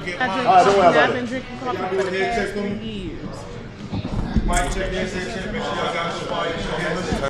I've been drinking coffee for the past 3 years. Mic check the section. Make sure y'all got your fire.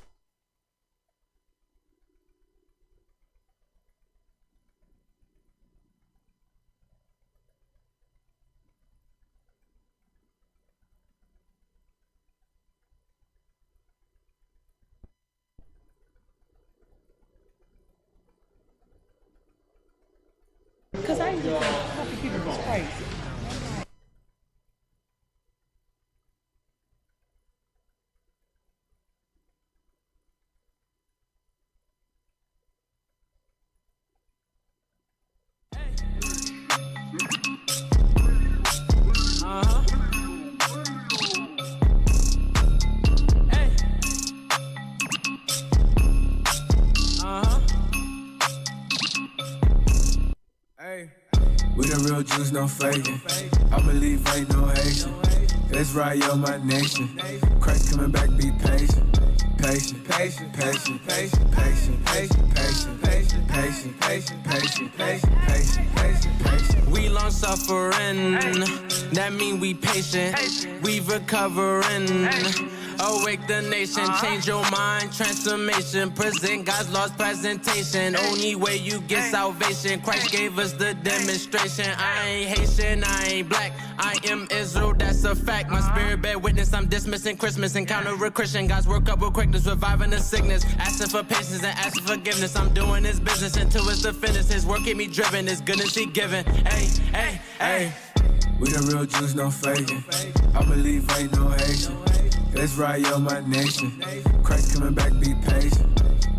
Because I used to think coffee people was crazy. We the real Jews, no faking. I believe ain't no Haitian. Let's ride on my nation. Christ coming back, be patient. Patient, patient, patient, patient, patient, patient, patient, patient, patient, patient, patient, patient, patient, patient, patient. We long suffering, that mean we patient. We recovering. Awake the nation, change your mind, transformation. Present God's laws, presentation. Only way you get salvation. Christ gave us the demonstration. I ain't Haitian, I ain't black. I am Israel, that's a fact. My spirit bear witness, I'm dismissing Christmas. Encounter a Christian, God's work up with quickness, reviving the sickness. Asking for patience and asking forgiveness. I'm doing his business until it's the finish. His work keep me driven, his goodness he given. Hey, hey, hey. We the real Jews, no faking. I believe ain't no Haitian. Let's ride on my nation. Christ coming back, be patient.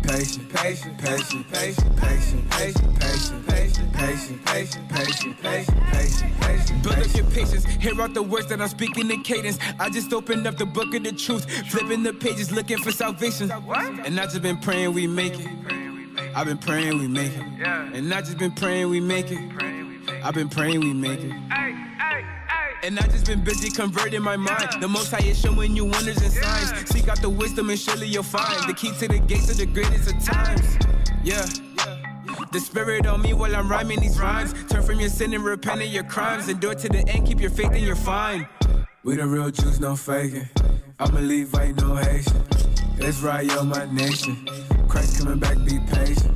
Patient, patient, patient, patient, patient, patient, patient, patient, patient, patient, patient, patient, patient, patient. Build up your patience, hear out the words that I'm speaking in cadence. I just opened up the book of the truth, flipping the pages, looking for salvation. And I just been praying we make it. I've been praying we make it. And I just been praying we make it. I've been praying we make it. And I just been busy converting my mind. The Most High is showing you wonders and signs. Seek out the wisdom and surely you'll find the key to the gates of the greatest of times. Yeah. The spirit on me while I'm rhyming these rhymes. Turn from your sin and repent of your crimes. Endure to the end, keep your faith and you're fine. We the real Jews, no faking. I believe ain't no Haitian. Let's ride on my nation. Christ coming back, be patient.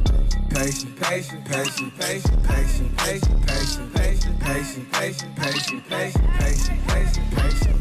Patient, patient, patient, patient, patient, patient, patient, patient, patient, patient, patient, patient, patient, patient, patient.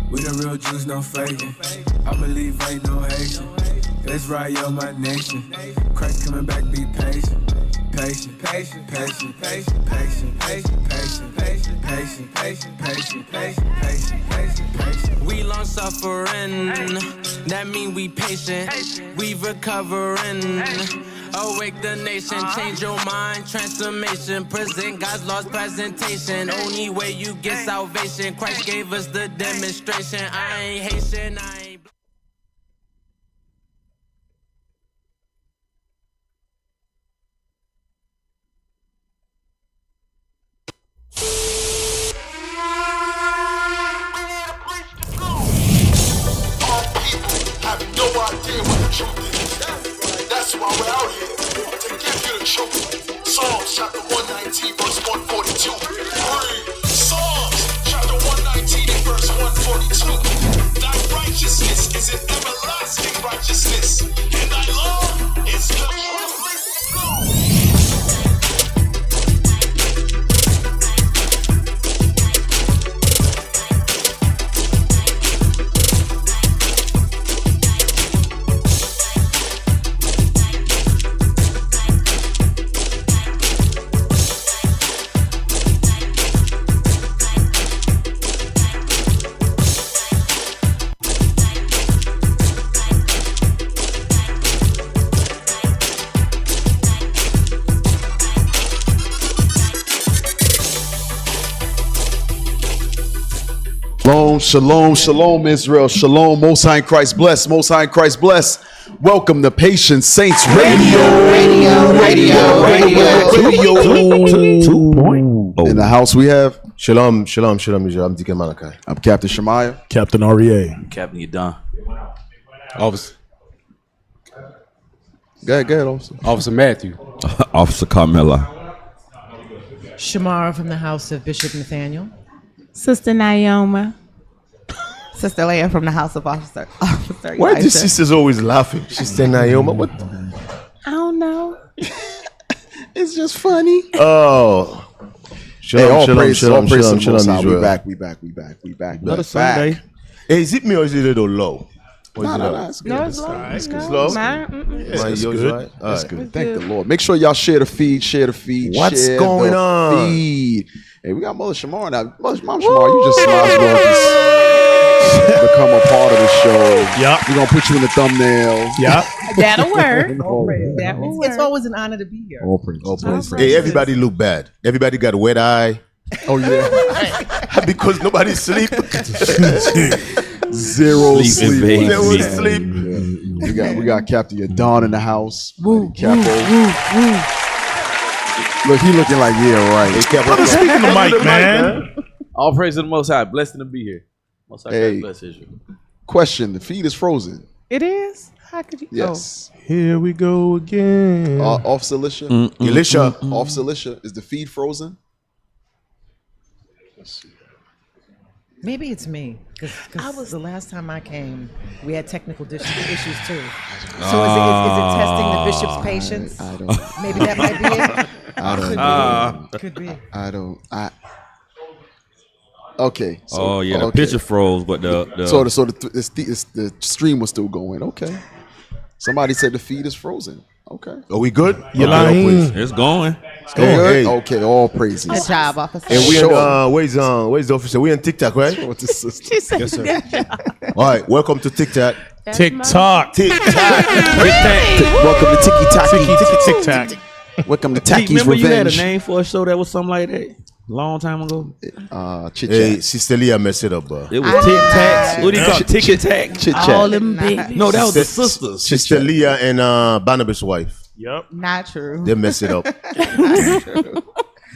We the real Jews, no faking. I believe ain't no Haitian. Let's ride on my nation. Christ coming back, be patient. Patient, patient, patient, patient, patient, patient, patient, patient, patient, patient, patient, patient, patient, patient, patient. We long suffering, that mean we patient. We recovering. Awake the nation, change your mind, transformation. Present God's laws, presentation. Only way you get salvation. Christ gave us the demonstration. I ain't Haitian, I ain't have no idea what the truth is. That's why we're out here, to give you the truth. Psalms chapter 119 verse 142. Read. Psalms chapter 119 and verse 142. Thy righteousness is an everlasting righteousness, and thy law is the truth. Shalom, shalom, shalom, Israel. Shalom, Most High in Christ bless. Most High in Christ bless. Welcome to Patient Saints Radio. In the house we have Shalom, Israel. I'm Deacon Malachi. I'm Captain Shemaiah. Captain REA. Captain, you done. Officer. Go ahead, officer. Officer Matthew. Officer Carmela. Shamara from the house of Bishop Nathaniel. Sister Naoma. Sister Leah from the house of Officer Why Elijah. are the sisters always laughing? Sister Naoma, what? I don't know. It's just funny. Oh. All Shalom, praise to the Most High. Israel. We back. Another Sunday. Hey, is it me or is it a little low? No, it's good. No, it's low. It's No, low. It's Yours good. right? That's All good. right. Thank the Lord. Make sure y'all share the feed. What's share going the on? Feed. Hey, we got Mother Shamar now. Mom Shamar, you just might as well just become a part of the show. Yep. We're gonna put you in the thumbnail. Yep. That'll work. That will It's work. always an honor to be here. All praise. Hey, everybody look bad. Everybody got a wet eye. Oh yeah. Because nobody sleep. Zero sleep. invades They will me. sleep. We got Captain Yadon in the house. Capo. Look, he looking like right. Speaking the mic, man. All praise to the Most High. Blessed to be here. Most High, Hey. bless Israel. Question: the feed is frozen. It is? How could you? Yes. Here we go again. Officer Alicia. Elisha. Officer Alicia, is the feed frozen? Maybe it's me. Because the last time I came, we had technical issues too. So is it testing the bishop's patience? I don't. Maybe that might be it. I don't. Could be. I don't. Okay. So, Oh yeah, the okay. picture froze, but the the stream was still going. Okay. Somebody said the feed is frozen. Okay. Are we good? You Okay, lying? please. it's going. Good? Hey. Okay. All praises. Good job, officer. And we Sure. where's the officer? We on TikTok, right? What's this sister? She said, Yes, sir. All right, welcome to TikTok. TikTok. TikTok. Welcome to Tiki Taki. Tic Tac. Welcome to Pete, Taki's remember you had a Revenge. name for a show that was something like that long time ago? Chit Hey, Chat. Sister Leah messed it up, bro. It was Tic Tac. What do you call it? Tick Tac? Chit all Chat. them babies. No, that was the sisters. Sister Leah and Barnabas' wife. Yep. Not true. They messed it up.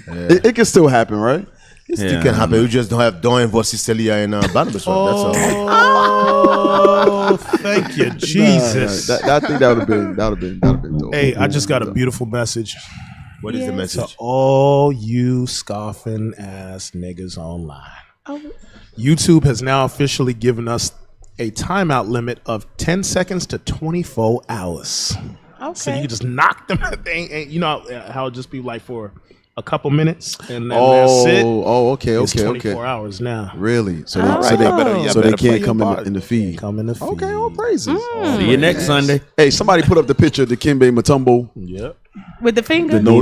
It can still happen, right? It still can happen. We just don't involve Sister Leah and Barnabas' wife. That's all. Oh, thank you, Jesus. I think that would have been dope. Hey, I just got a beautiful message What is the to message? all you scoffing ass niggas online. YouTube has now officially given us a timeout limit of 10 seconds to 24 hours. Okay. So you can just knock them. You know how it just be like for a couple minutes and then that's it. Okay. It's 24 hours now. Really? So All they, right, so they better play can't your come part. in the feed. Come in the feed. Okay, all praises. See you next Sunday. Hey, somebody put up the picture of the Kimbe Mutombo. Yep. With the finger? No.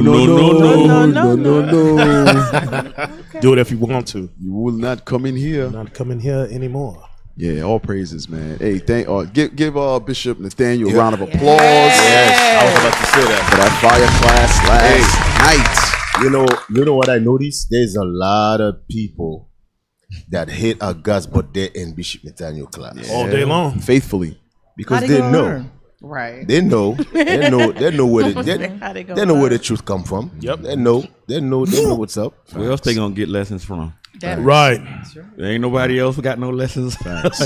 Do it if you want to. You will not come in here. Not coming here anymore. Yeah, all praises, man. Hey, give Bishop Nathaniel a round of applause. Yes, I was about to say that. For that fire class last night. You know what I noticed? There's a lot of people that hate our guts, but they're in Bishop Nathaniel class All day long. Faithfully. because they know. Learn? Right. They know where they know where the truth come from. Yep. They know what's up. Where else they gonna get lessons from? Right. There ain't nobody else who got no lessons. Where else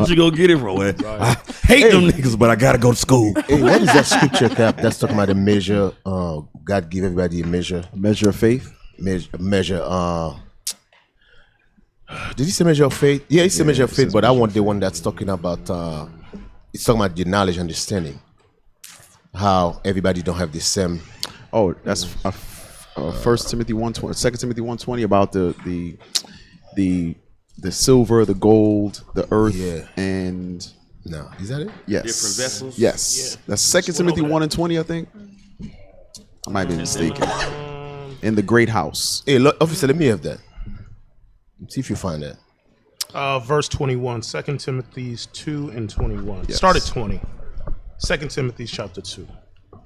you gonna get it from? I hate them niggas, but I gotta go to school. Hey, what is that scripture, Cap? That's talking about the measure. God give everybody a measure. Measure of faith. Measure. Did he say measure of faith? Yeah, he said measure of faith, but I want the one that's talking about. It's talking about the knowledge, understanding. How everybody don't have the same. Oh, that's 1 Timothy 1:20, 2 Timothy 1:20 about the silver, the gold, the earth, and no, is that it? Yes, different vessels. Yes, that's 2 Timothy 1:20, I think. I might be mistaken. In the great house. Hey, look, officer, let me have that. See if you find that. Verse 21, 2 Timothy 2 and 21. Yes. Start at 20. 2 Timothy chapter 2.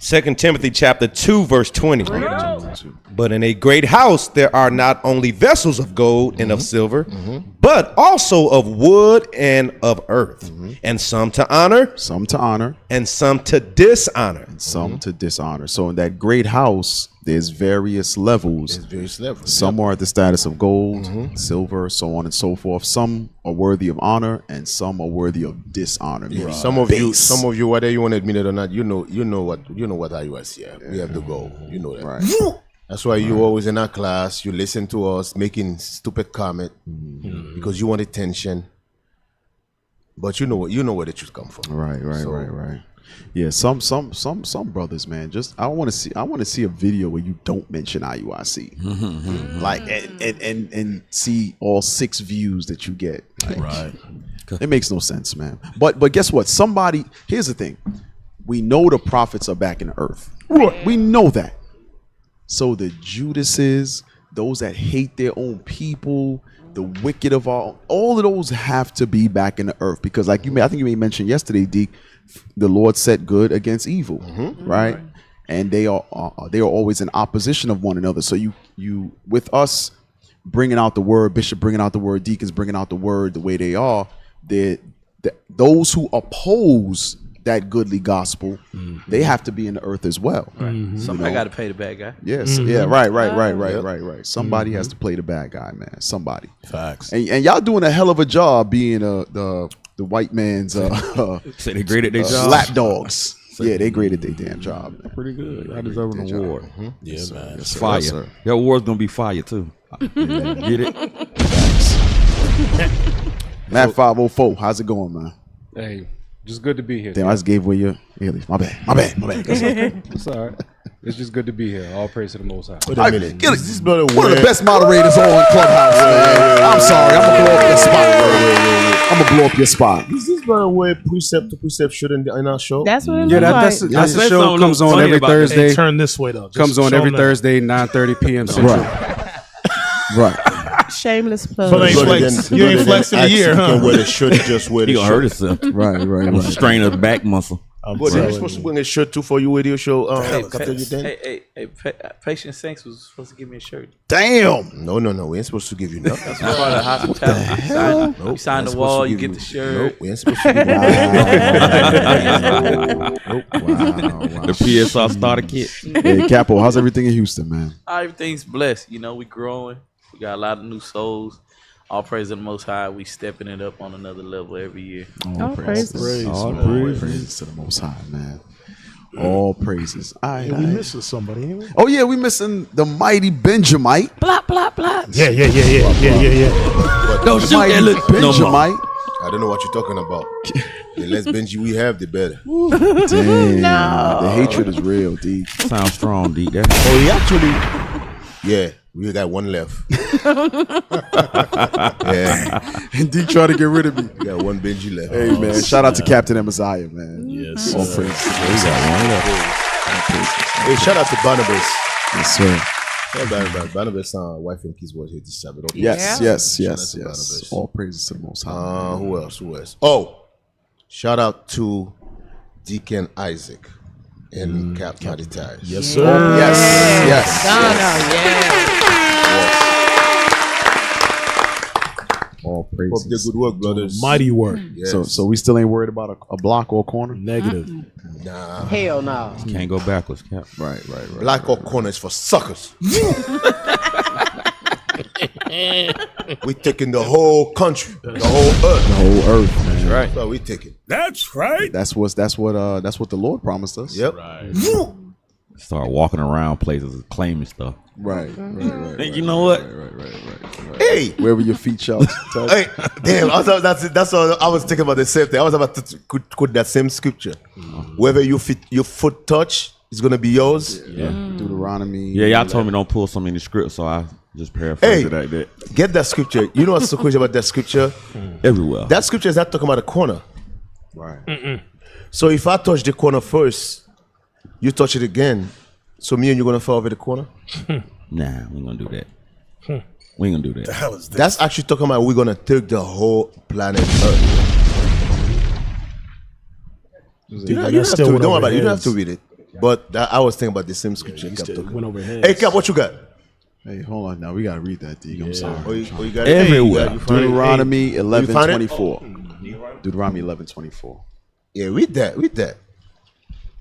2 Timothy chapter 2, verse 20. But in a great house there are not only vessels of gold and of silver, but also of wood and of earth, and some to honor, and some to dishonor. So in that great house, there's various levels. Some are at the status of gold, silver, so on and so forth. Some are worthy of honor, and some are worthy of dishonor. Some of you, whether you want to admit it or not, you know what I was here. We have the goal. You know that. Right. That's why you always in our class. You listen to us making stupid comment because you want attention. But you know where the truth come from. Right. Yeah, some brothers, man. Just I want to see a video where you don't mention IUIC, like and see all 6 views that you get. Like, right. It makes no sense, man. But guess what? Here's the thing. We know the prophets are back in the earth. Right. We know that. So the Judases, those that hate their own people, the wicked of all of those have to be back in the earth, because I think you may mention yesterday, Deke, the Lord set good against evil, right? And they are always in opposition of one another. So you with us bringing out the word, Bishop bringing out the word, deacons bringing out the word the way they are, those who oppose that goodly gospel, they have to be in the earth as well. Right. Somebody got to pay the bad guy. Yes. Yeah. Right. Somebody has to play the bad guy, man. Somebody. Facts. And y'all doing a hell of a job being the white man's say they graded their job. Lapdogs. Yeah, they graded their damn job. Man. Pretty good. I deserve an award. Yeah, yes, man. Yes, fire. Yes, sir. Your award's gonna be fire too. Get it? Matt 504. How's it going, man? Hey. Just good to be here. Damn, I just gave away your alias. My bad. It's all right. It's just good to be here. All praise to the Most High. Wait a minute. This brother one of the best moderators on Clubhouse, man. I'm sorry. I'm going to blow up your spot. I'm going to blow up your spot. Is this brother where precept to precept should in our show? That's what it Yeah, that's the show. Comes on every Thursday. Hey, turn this way, though. Comes on every Thursday, 9:30 p.m. Central. Right. Shameless plug. But you ain't flexing a year, huh? Wear the shirt, just wear the He shirt. gonna hurt himself. Right. Strain his back muscle. But they're supposed to bring a shirt too for you radio show. Hey, Patient Saints was supposed to give me a shirt. Damn. No. We ain't supposed to give you nothing. That's part of the hospitality. You sign the wall, you get the shirt. Nope, we ain't supposed to give you Wow. The PSR starter kit. Hey, Capo, how's everything in Houston, man? Everything's blessed. We growing. We got a lot of new souls. All praise to the Most High. We stepping it up on another level every year. All praises. All praises to the Most High, man. All praises. We missing somebody, ain't we? Oh yeah, we missing the mighty Benjamite. Blah blah blah. Yeah. Don't shoot that little Benjamite. I don't know what you're talking about. The less Benji we have, the better. Damn. No. The hatred is real, D. Sounds strong, D. Yeah, we got one left. And D trying to get rid of me. We got one Benji left. Hey man, shout out to Captain Amaziah, man. Yes. All praise. Hey, shout out to Barnabas. Yes, sir. Yeah, Barnabas' wife and kids was here this Sabbath. Okay. Yes. All praises to the Most High. Who else? Oh, shout out to Deacon Isaac and Cap Maditai. Yes, sir. Yes. All praises. Hope the good work, brothers. Mighty work. Yes. So we still ain't worried about a block or a corner? Negative. Nah. Hell no. Can't go backwards, Cap. Right. Black or corner is for suckers. We taking the whole country, the whole earth. The whole earth, man. That's right. So we taking. That's right. That's what the Lord promised us. Yep. Right. Start walking around places and claiming stuff. Right. You know what? Right. Hey, wherever your feet shall touch. Hey, damn! That's what I was thinking about the same thing. I was about to quote that same scripture. Wherever your foot touch, it's gonna be yours. Yeah. Deuteronomy. Yeah, y'all told me don't pull so many scripts, so I just paraphrase it like that. Get that scripture. You know what's so crazy about that scripture? Everywhere. That scripture is not talking about a corner. Right. So if I touch the corner first, you touch it again. So me and you gonna fall over the corner? Nah, we ain't gonna do that. We ain't gonna do that. That's actually talking about we're gonna take the whole planet Earth. You don't have to read it. But I was thinking about the same scripture. Cap went over heads. Hey, Cap, what you got? Hey, hold on now. We gotta read that, D. I'm sorry. Oh, you got it? Everywhere. You find it? Deuteronomy Hey, 11:24. Deuteronomy 11:24. Yeah, read that. Read that.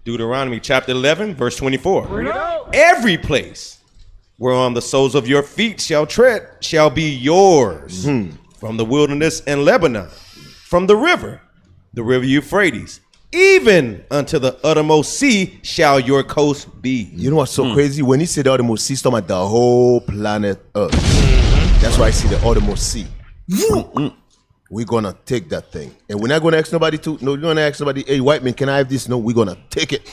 Deuteronomy chapter 11, verse 24. Every place whereon the soles of your feet shall tread shall be yours. From the wilderness and Lebanon, from the river Euphrates, even unto the uttermost sea shall your coast be. You know what's so crazy? When he said the uttermost sea, he's talking about the whole planet Earth. That's why I see the uttermost sea. We're gonna take that thing. And we're not gonna ask nobody to, no, you're gonna ask somebody, hey, white man, can I have this? No, we're gonna take it.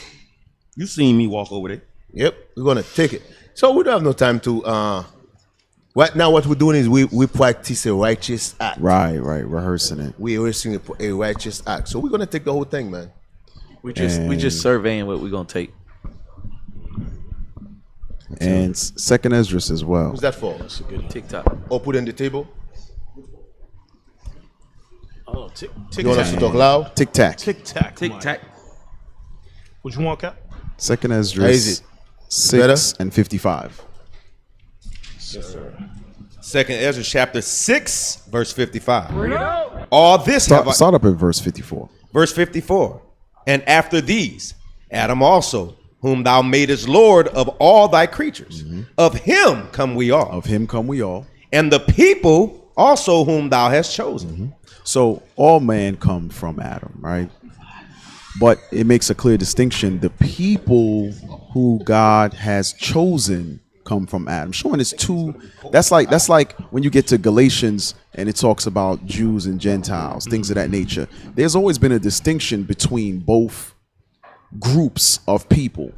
You seen me walk over there. Yep, we're gonna take it. So we don't have no time to right now what we're doing is we practice a righteous act. Right, rehearsing it. We're rehearsing a righteous act. So we're gonna take the whole thing, man. We just surveying what we're gonna take. And Second Esdras as well. Who's that for? That's a good TikTok. Or put it on the table. Oh, tick You want us to talk loud? Tic Tac. Tic Tac. Tic Tac. What you want, Cap? Second How is Esdras it? 6 and 55. Second Ezra chapter 6, verse 55. All this have I, Start up at verse 54. verse 54. And after these, Adam also, whom thou madest Lord of all thy creatures, of him come we all. Of him come we all. And the people also whom thou hast chosen. So all man come from Adam, right? But it makes a clear distinction. The people who God has chosen come from Adam. Showing it's two. That's like when you get to Galatians and it talks about Jews and Gentiles, things of that nature. There's always been a distinction between both groups of people.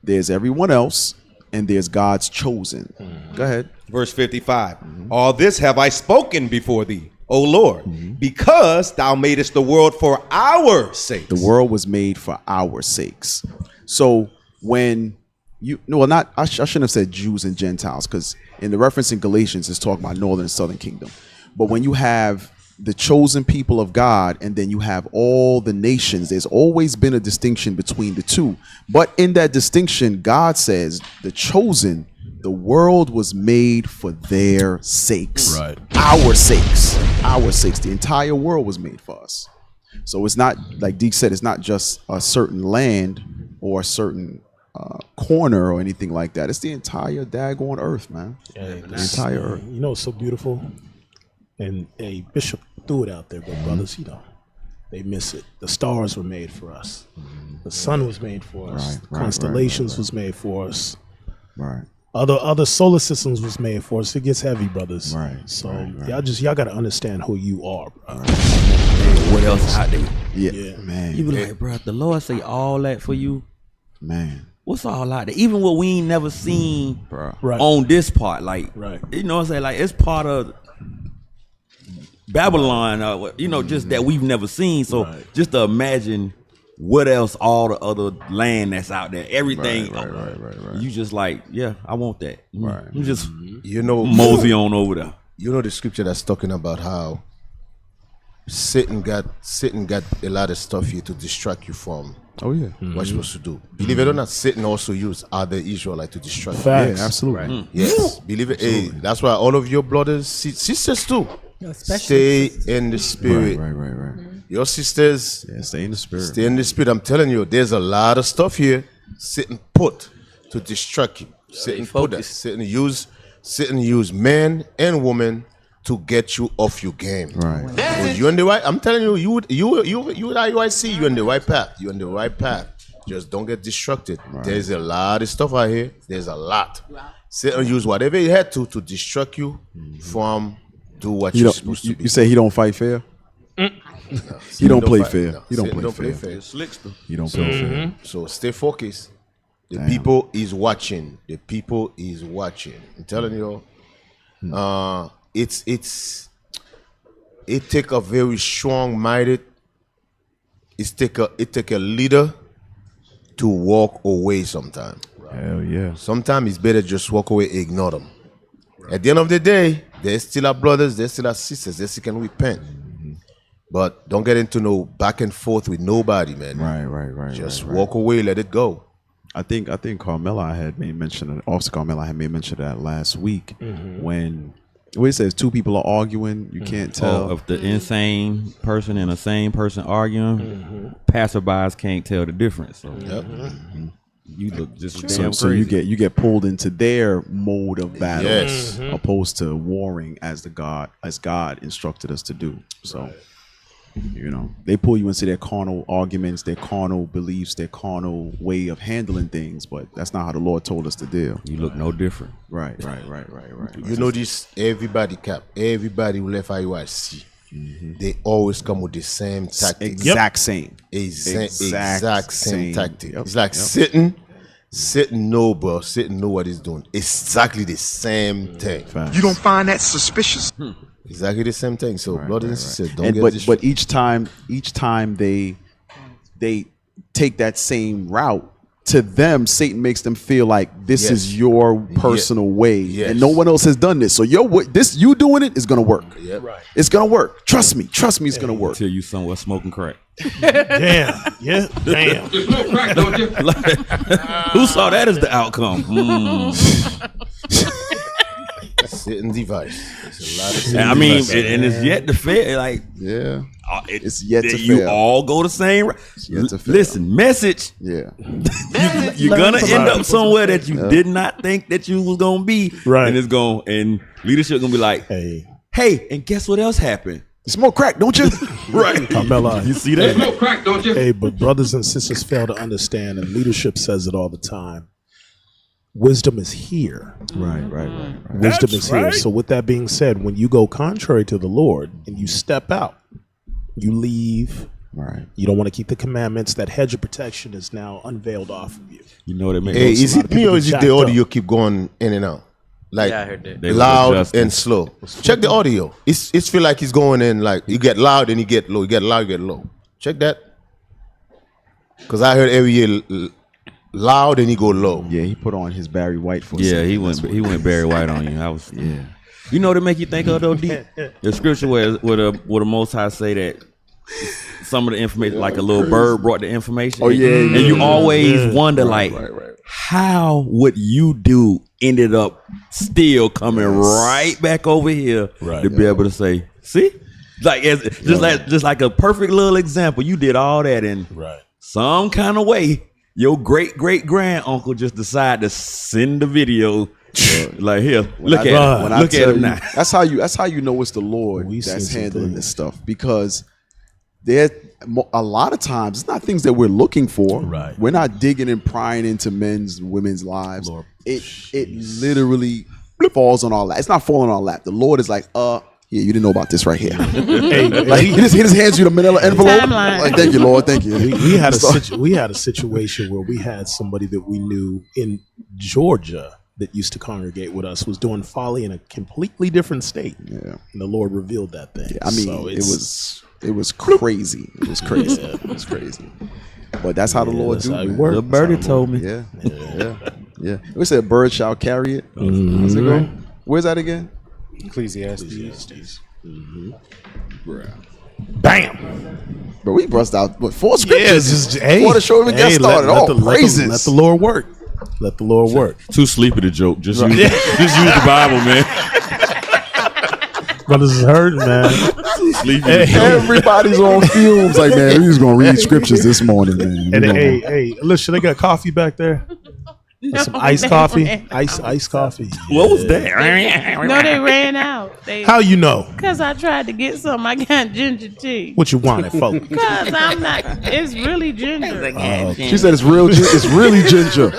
There's everyone else and there's God's chosen. Go ahead. Verse 55. All this have I spoken before thee, O Lord, because thou madest the world for our sakes. The world was made for our sakes. So when I shouldn't have said Jews and Gentiles, because in the reference in Galatians, it's talking about northern and southern kingdom. But when you have the chosen people of God and then you have all the nations, there's always been a distinction between the two. But in that distinction, God says the chosen, the world was made for their sakes. Right. Our sakes. Our sakes. The entire world was made for us. So it's not, like Deke said, it's not just a certain land or a certain corner or anything like that. It's the entire daggone earth, man. Yeah, the entire earth. You know, it's so beautiful. And a bishop threw it out there, but brothers, they miss it. The stars were made for us. The sun was made for us. Constellations was made for us. Right. Other solar systems was made for us. It gets heavy, brothers. Right. So y'all got to understand who you are, bro. What else out there? Yeah. Man. You be like, bro, the Lord say all that for you. Man. What's all out there? Even what we ain't never seen Right. on this part, like, Right. you know what I'm saying? Like, it's part of Babylon, just that we've never seen. So just to imagine what else, all the other land that's out there, everything. Right. You just like, yeah, I want that. Right. You just mosey on over there. You know the scripture that's talking about how Satan got a lot of stuff here to distract you from what you're supposed to do. Believe it or not, Satan also used other Israelites to distract you. Facts. Yeah, absolutely. Yes, believe it. Hey, that's why all of your brothers, sisters too, stay in the spirit. Right. Your sisters, Stay in the spirit. stay in the spirit. I'm telling you, there's a lot of stuff here Satan put to distract you. Satan put that. Satan use men and women to get you off your game. Right. Because you're in the right. I'm telling you, you at IUIC, you're in the right path. You're in the right path. Just don't get distracted. Right. There's a lot of stuff out here. There's a lot. Satan use whatever he had to distract you from do what you're supposed to be. You say he don't fight fair? He don't play fair. He don't play fair. He don't play fair. So stay focused. The people is watching. The people is watching. I'm telling you, it take a very strong-minded. It take a leader to walk away. Sometimes. Hell yeah. Sometimes it's better just walk away, ignore them. At the end of the day, they're still our brothers. They're still our sisters. They still can repent. But don't get into no back and forth with nobody, man. Right. Just walk away, let it go. I think Carmella had made mention of, Officer Carmella had made mention of that last week when it says two people are arguing, you can't tell if the insane person and a sane person arguing, passerbys can't tell the difference. So you look just damn crazy. So you get pulled into their mode of battle, opposed to warring as God instructed us to do. So. You know, they pull you into their carnal arguments, their carnal beliefs, their carnal way of handling things, but that's not how the Lord told us to deal. You look no different. Right. You know this, everybody who left IUIC, they always come with the same tactics. Exact same tactic. It's like sitting, know, bro, know what he's doing. Exactly the same thing. You don't find that suspicious? Exactly the same thing. So, brothers and sisters, don't get this. But each time they take that same route. To them, Satan makes them feel like this is your personal way, and no one else has done this. So you doing it is gonna work. It's gonna work. Trust me, it's gonna work. Till you somewhere smoking crack. Damn. There's no crack, don't you? Who saw that as the outcome? Sitting device. It's a lot of and it's yet to fail. Like it's yet to fail. You all go the same. Listen, message. Yeah, you're gonna end up somewhere that you did not think that you was gonna be. Right, and it's and leadership gonna be like, hey, and guess what else happened? You smoke crack, don't you? Right, Carmella, you see that? There's no crack, don't you? Hey, but brothers and sisters fail to understand, and leadership says it all the time. Wisdom is here. Right. Wisdom is here. So with that being said, when you go contrary to the Lord and you step out, you leave. Right. You don't want to keep the commandments. That hedge of protection is now unveiled off of you. You know what I mean? Hey, is it me or is it the audio keep going in and out? Like I heard that. Loud and slow. Check the audio. It's feel like it's going in like you get loud and you get low. You get loud, you get low. Check that. Because I heard every year loud and he go low. Yeah, he put on his Barry White for he went Barry White on you. You know what it make you think of though, D? The scripture where the Most High say that some of the information, like a little bird brought the information. And you always wonder how what you do ended up still coming right back over here to be able to say, see? Like just like a perfect little example. You did all that in some kind of way. Your great grand uncle just decided to send the video. Like here, look at him now. That's how you know it's the Lord that's handling this stuff, because there a lot of times it's not things that we're looking for. Right. We're not digging and prying into men's and women's lives. Lord. It literally falls on our lap. It's not falling on our lap. The Lord is like, yeah, you didn't know about this right here. Like he just hands you the manila envelope. Timeline. Like, thank you, Lord, thank you. We had a situation where we had somebody that we knew in Georgia that used to congregate with us was doing folly in a completely different state. Yeah, and the Lord revealed that thing. Yeah, I mean, so it was crazy. It was crazy. It was crazy. But that's how the Lord do it. The birdie told me. Yeah. We said, "Bird shall carry it." How's it go? Where's that again? Ecclesiastes. Bam. Bro, we bust out 4 scriptures. Yeah, before the show even get started. Praises. Let the Lord work. Let the Lord work. Too sleepy to joke. Just use the Bible, man. Brothers is hurting, man. Everybody's on fumes. Like, man, we just gonna read scriptures this morning, man. And hey, listen, they got coffee back there. Some iced coffee. Iced coffee. What was that? No, they ran out. How you know? Because I tried to get some. I got ginger tea. What you wanted, folks? Because I'm not. It's really ginger. She said it's real. It's really ginger.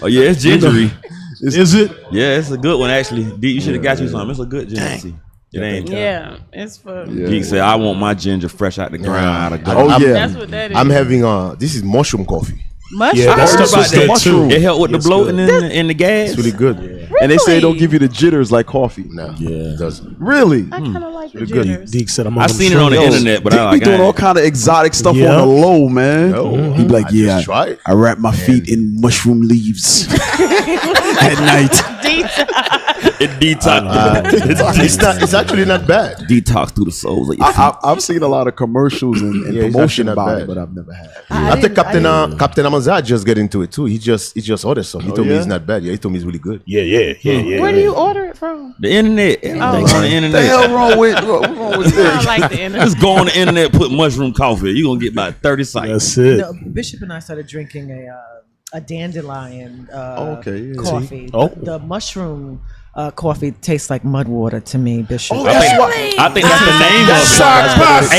Oh yeah, it's gingery. Is it? Yeah, it's a good one actually. D, you should have got you some. It's a good ginger tea. It ain't. Yeah, it's for. Geek said, "I want my ginger fresh out the ground." That's what that is. I'm having this is mushroom coffee. Mushroom. Yeah, that's about that mushroom. It helped with the bloating and the gas. It's really good. Really? And they say it don't give you the jitters like coffee. No, yeah, it doesn't. Really? I kind of like the jitters. Deke said, I've seen it on the internet, but I be doing all kind of exotic stuff on the low, man. He be like, I wrap my feet in mushroom leaves at night. It detox. It's actually not bad. Detox through the souls of your feet. I've seen a lot of commercials and it's promotion actually not about bad. it, but I've never had it. I think Captain Amazad just get into it too. He just ordered some. He told me yeah? it's not bad. Yeah, he told me it's really good. Yeah. Where do you order it from? The internet. Everything's on the internet. What the hell wrong with I like the internet. Just go on the internet, put mushroom coffee. You're going to get about 30 sites. That's it. No, Bishop and I started drinking a dandelion coffee. Oh. The mushroom coffee tastes like mud water to me, Bishop. I think that's the name of it.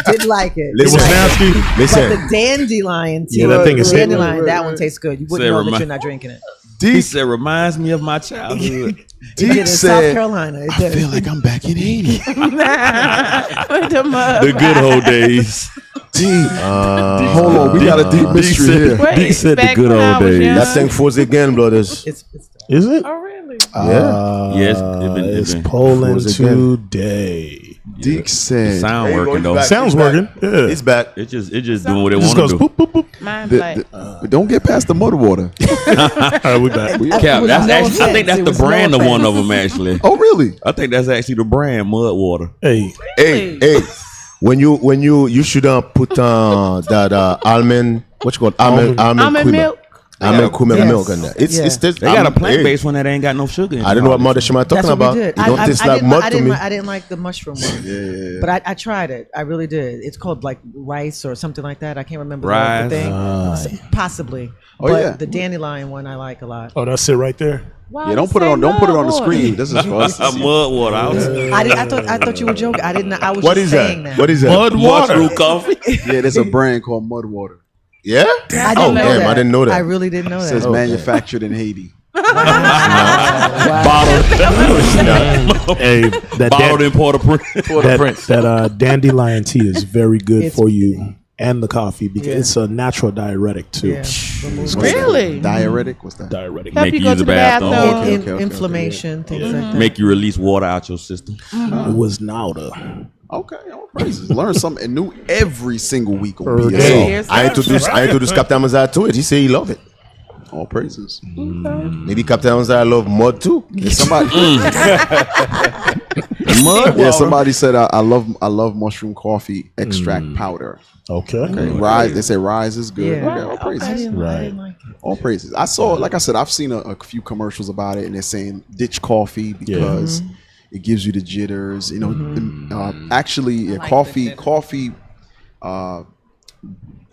Didn't like it. Listen, But the dandelion tea, that thing is dandelion, that one tastes good. You wouldn't know that you're not drinking it. He said, reminds me of my childhood. It did in South Carolina. It did. I feel like I'm back in Haiti. The good old days. Hold on, we got a deep mystery here. He said the good old days. That thing falls again, brothers. Is it? Oh, really? Yes, it's polling today. Deke said, sound working though. Sounds working. Yeah. It's back. It just doing what it Just want to goes do. boop, boop, boop. Mine black. don't get past the mud water. All right, we back. Cap, that's actually, I think that's the brand of one of them actually. Oh, really? I think that's actually the brand, Mud Water. Hey. When you should put that almond, what you call it? Almond creamer. milk. Almond creamer milk in there. It's They got a plant-based one that ain't got no sugar in it. I don't know what Mother Shema talking That's what about. we It did. don't taste like mud to me. I didn't like the mushroom one. But I tried it. I really did. It's called like rice or something like that. I can't remember Rice. the thing. Possibly. Oh, but yeah. the dandelion one I like a lot. Oh, that's it right there. Why Yeah, don't put it on the screen. This is for us to see. Mud Water. I thought you were joking. I didn't. I was What just is saying that? that. What is that? Mud water. Mushroom coffee. Yeah, there's a brand called Mud Water. Yeah? I Oh, didn't know damn, that. I didn't know that. I really didn't know It that. says manufactured in Haiti. Hey, that Bottled in Port-au-Prince. that dandelion tea is very good It's- for you and the coffee because it's a natural diuretic too. Yeah. Really? Diuretic? What's that? Diuretic. Help Make you you go use to the the bathroom. bathroom. Okay. Inflammation, things like that. Make you release water out your system. It was Nauda. Okay, all praises. Learn something new every single week on Okay. BSO. Yes, I introduced Captain Amazad to it. He said he loved it. All praises. Maybe Captain Amazad love mud too. Yeah, somebody, Mud yeah, somebody said I love mushroom coffee extract powder. Okay. Okay, rise. They say rise is good. Yeah. Okay, all praises. I didn't like it. All praises. I saw, like I said, I've seen a few commercials about it, and they're saying ditch coffee because it gives you the jitters. You know, actually, coffee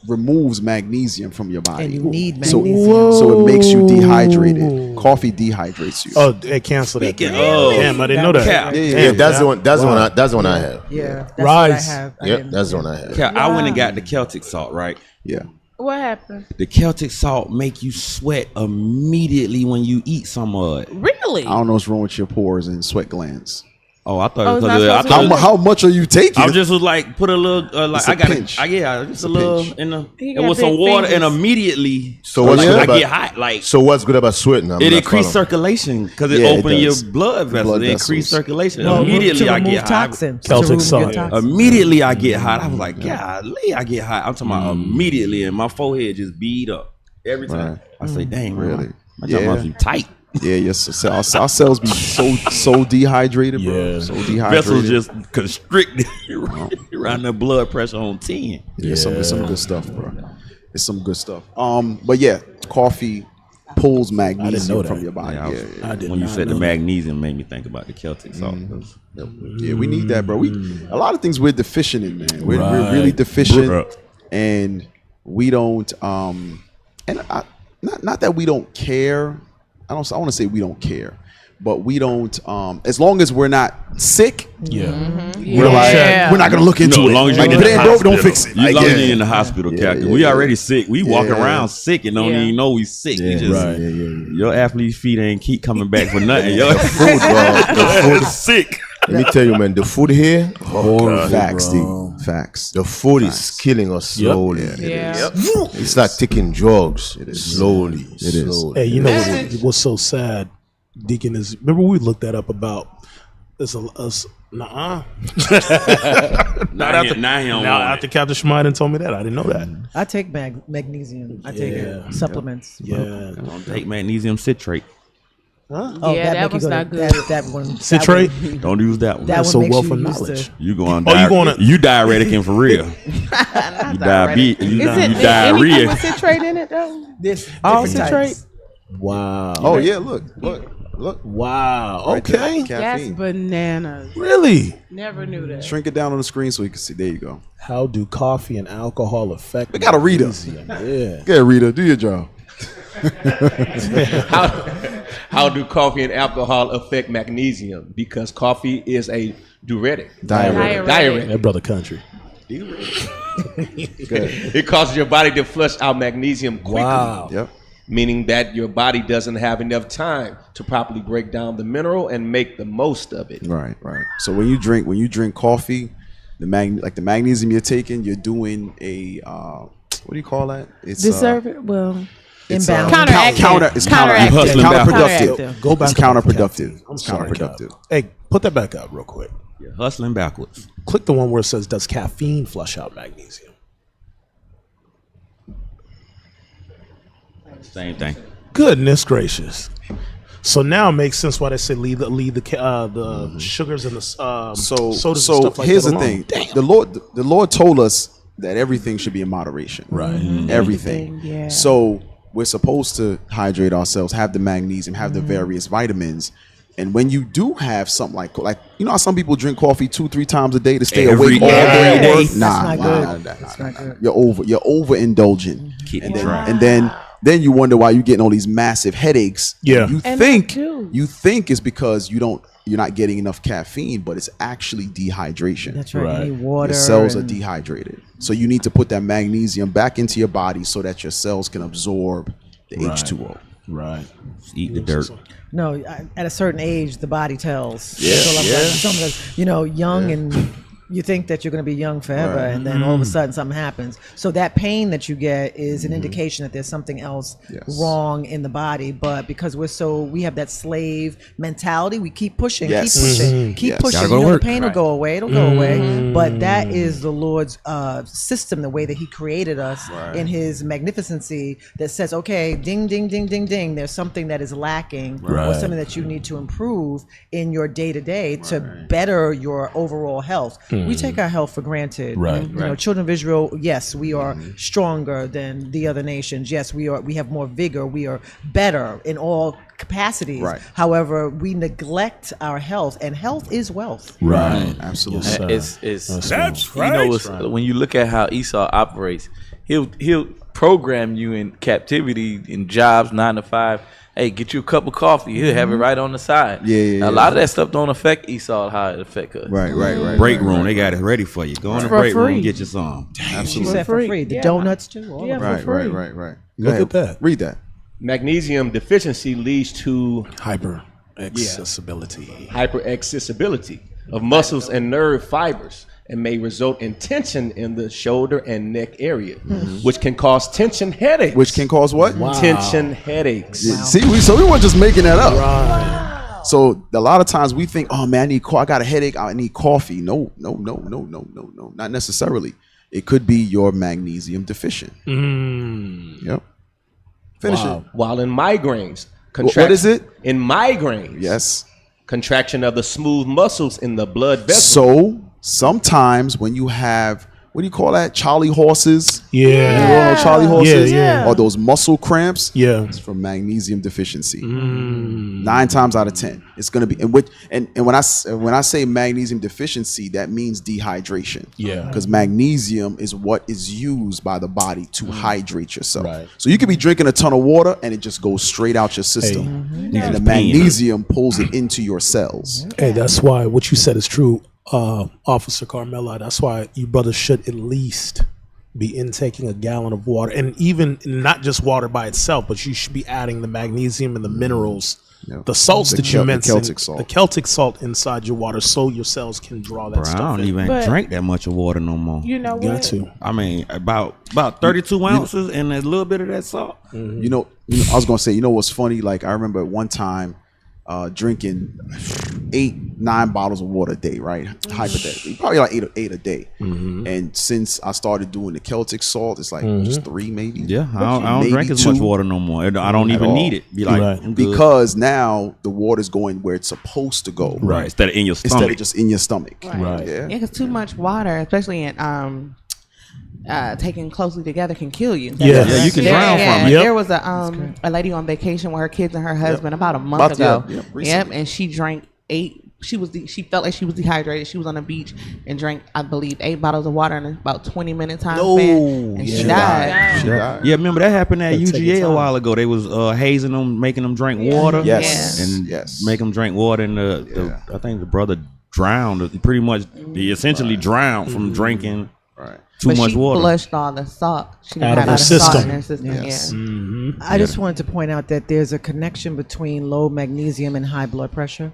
removes magnesium from your body, And you need so magnesium. so it makes you dehydrated. Coffee dehydrates you. Oh, they canceled that. Speaking of- Damn, I didn't know that. Cap. Yeah, that's the one. That's the one. That's the one I have. Yeah, that's Rise. what I have. I Yep, didn't- that's the one I have. Cap, I went and got the Celtic salt, right? Yeah. What happened? The Celtic salt make you sweat immediately when you eat some of it. Really? I don't know what's wrong with your pores and sweat glands. Oh, I thought Oh, it it's was not because supposed to I be- thought How much are you taking? I just was like put a little like It's a I got pinch. just It's a a little pinch. in the He it got was some big water and fingers. immediately So what's like, good I about- get hot like So what's good about sweating? I'm it not increased following. circulation because it Yeah, it opened your does. blood vessels. Blood It increased vessels. circulation. Well, Immediately to I remove get hot. toxins. Celtic to remove salt. your toxins. Immediately I get hot. I was like, golly, I get hot. I'm talking about immediately, and my forehead just beat up every time. Right. I say, dang, Really? really? My job must be tight. Yeah, yes. Our cells be so dehydrated, bro. Yeah. So dehydrated. Vessels just constricted around the blood pressure on 10. Yeah, it's some good stuff, bro. It's some good stuff. But yeah, coffee pulls magnesium that. from your body. Yeah, I was- Yeah, I did when you not said the know magnesium made me think about the Celtic salt. yeah, we need that, bro. A lot of things we're deficient in, man. We're really Right. deficient, Bro. and we don't. Not that we don't care. I want to say we don't care, but we don't. As long as we're not sick, Yeah. we're like we're not gonna look into No, it. as long as Like, you're if in it the ain't dope, don't hospital. fix it. As Like, long as yeah. you're in the hospital, Captain. yeah, We yeah. already sick. We walk Yeah. around sick and don't Yeah. even know we sick. We just, Right. Your athlete feet ain't keep coming back for nothing. Your Food, bro. The food. sick. Let me tell you, man. The food here. Facts, dude. Facts. The food is killing us slowly. Yeah. It's like taking drugs. Slowly. It is. Slowly. Hey, you know what's so sad, Deacon, is remember we looked that up about there's Nuh-uh. Now he don't want after Captain Schmiden told me that, I didn't know that. I take magnesium. I take it. Supplements. Yeah. Don't take magnesium citrate. Huh? Oh, Yeah, that make you was go to- not good. That one. Citrate? That one, Don't use that one. that That's one a makes wealth you of use knowledge. You going? Oh, you gonna- You diuretic for real. You diabetes. You Is it anything diarrhea. with citrate in it though? This All different citrate? types. Wow. Oh yeah, look. Wow. Right there, Okay. That's caffeine. Rananas. Really? Never knew that. Shrink it down on the screen so you can see. There you go. How do coffee and alcohol affect? We got a reader. magnesium? Yeah. Yeah, Rita, do your job. How do coffee and alcohol affect magnesium? Because coffee is a diuretic. Diuretic. That brother country. It causes your body to flush out magnesium quickly. Wow. Yep. Meaning that your body doesn't have enough time to properly break down the mineral and make the most of it. Right. So when you drink coffee, the magnesium you're taking, you're doing a what do you call that? It's Deserve it? Well, it's counteractive. It's Counteractive. counterproductive. Go back It's up. counterproductive. I'm It's sorry, counterproductive. Cap. Hey, put that back up real quick. You're hustling backwards. Click the one where it says, "Does caffeine flush out magnesium?" Same thing. Goodness gracious! So now it makes sense why they say leave the sugars and the sodas and stuff like here's that the alone. thing. The Lord told us that everything should be in moderation. Right. Everything. Yeah. So we're supposed to hydrate ourselves, have the magnesium, have the various vitamins. And when you do have something like you know how some people drink coffee 2-3 times a day to stay Every awake all day. day at work? That's not good. That's not good. You're overindulging. Keep And it dry. then you wonder why you're getting all these massive headaches. Yeah. You And think that too. it's because you're not getting enough caffeine, but it's actually dehydration. That's right. Right. You need water. Your cells are and- dehydrated. So you need to put that magnesium back into your body so that your cells can absorb the H2O. Right. Eat the dirt. No, at a certain age, the body tells. Yeah, So like, yeah. some of us, young and you think that you're going to be young forever, Right. and then all of a sudden something happens. So that pain that you get is an indication that there's something else Yes. wrong in the body. But because we have that slave mentality, we keep pushing, Yes. keep pushing, keep Yes. pushing. Gotta go to The work. pain will go away. It'll go away. But that is the Lord's system, the way that He created us in His magnificency. That says, okay, ding, ding, ding, ding, ding. There's something that is lacking, or Right. something that you need to improve in your day to day to better your overall health. We take our health for granted. Right. And, children of Israel, yes, we are stronger than the other nations. Yes, we have more vigor. We are better in all capacities. Right. However, we neglect our health, and health is wealth. Right. Absolutely. Yes, sir. It's That's when you look at how Esau operates, he'll program you in captivity in jobs 9 to 5. Hey, get you a cup of coffee. He'll have it right on the side. Yeah. A lot of that stuff don't affect Esau how it affect us. Right. Break room. They got it ready for you. Go in the For break room free. and get you some. She Absolutely. said for free. The Yeah. donuts too. All Yeah. of Right. for free. Go Look ahead. at that. Read that. Magnesium deficiency leads to Hyper accessibility. hyperaccessibility of muscles and nerve fibers and may result in tension in the shoulder and neck area, which can cause tension headaches. Which can cause what? Tension headaches. Yeah, see, we weren't just making that up. Right. So a lot of times we think, oh man, I got a headache. I need coffee. No. Not necessarily. It could be your magnesium deficient. Yep. Finish it. While in migraines, What is it? In migraines, Yes. contraction of the smooth muscles in the blood vessel. So sometimes when you have, what do you call that? Charlie horses? Yeah. You know, Charlie horses? Yeah. Or those muscle cramps? Yeah. It's from magnesium deficiency. 9 times out of 10. It's going to be, and when I say magnesium deficiency, that means dehydration. Yeah. Because magnesium is what is used by the body to hydrate yourself. Right. So you could be drinking a ton of water and it just goes straight out your system. You And the just peeing. magnesium pulls it into your cells. Hey, that's why what you said is true, Officer Carmela. That's why you brothers should at least be intaking a gallon of water, and even not just water by itself, but you should be adding the magnesium and the minerals, the salts The that you mentioned, the Celtic salt inside your water, so your cells can draw that Bro, stuff. I don't in. even But- drink that much of water no more. You know You got what? to. I mean, about 32 ounces and a little bit of that salt. You know, I was gonna say, you know what's funny? Like I remember at one time, drinking 8-9 bottles of water a day, right? Hypothetically, probably like eight a day. And since I started doing the Celtic salt, it's like just 3 maybe. Yeah, I don't drink as much water no more. I don't even need it. Be like, I'm good. Because now the water's going where it's supposed to go. Right. Instead of in your stomach. Instead of just in your stomach. Right. Yeah. Because too much water, especially in taken closely together, can kill you. Yeah, you can drown from it. There was a lady on vacation with her kids and her husband about a month ago. And she drank 8. She felt like she was dehydrated. She was on the beach and drank, I believe, 8 bottles of water in about 20-minute time span. And she died. Yeah, remember that happened at UGA a while ago. They was hazing them, making them drink water. And make them drink water. And I think the brother drowned. Pretty much, he essentially drowned from drinking too much water. She flushed all the salt. She out of her salt in her system. system. I just wanted to point out that there's a connection between low magnesium and high blood pressure.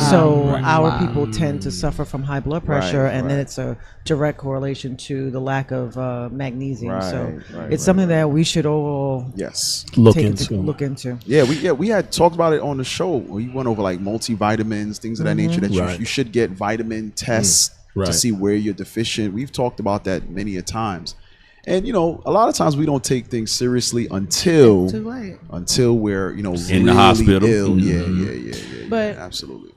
So our people tend to suffer from high blood pressure, and then it's a direct correlation to the lack of magnesium. It's something that we should all look into. Yeah, we had talked about it on the show. We went over like multivitamins, things of that nature that you should get vitamin tests to see where you're deficient. We've talked about that many a times. And, a lot of times we don't take things seriously until we're, in really the hospital. Ill. Yeah. But absolutely.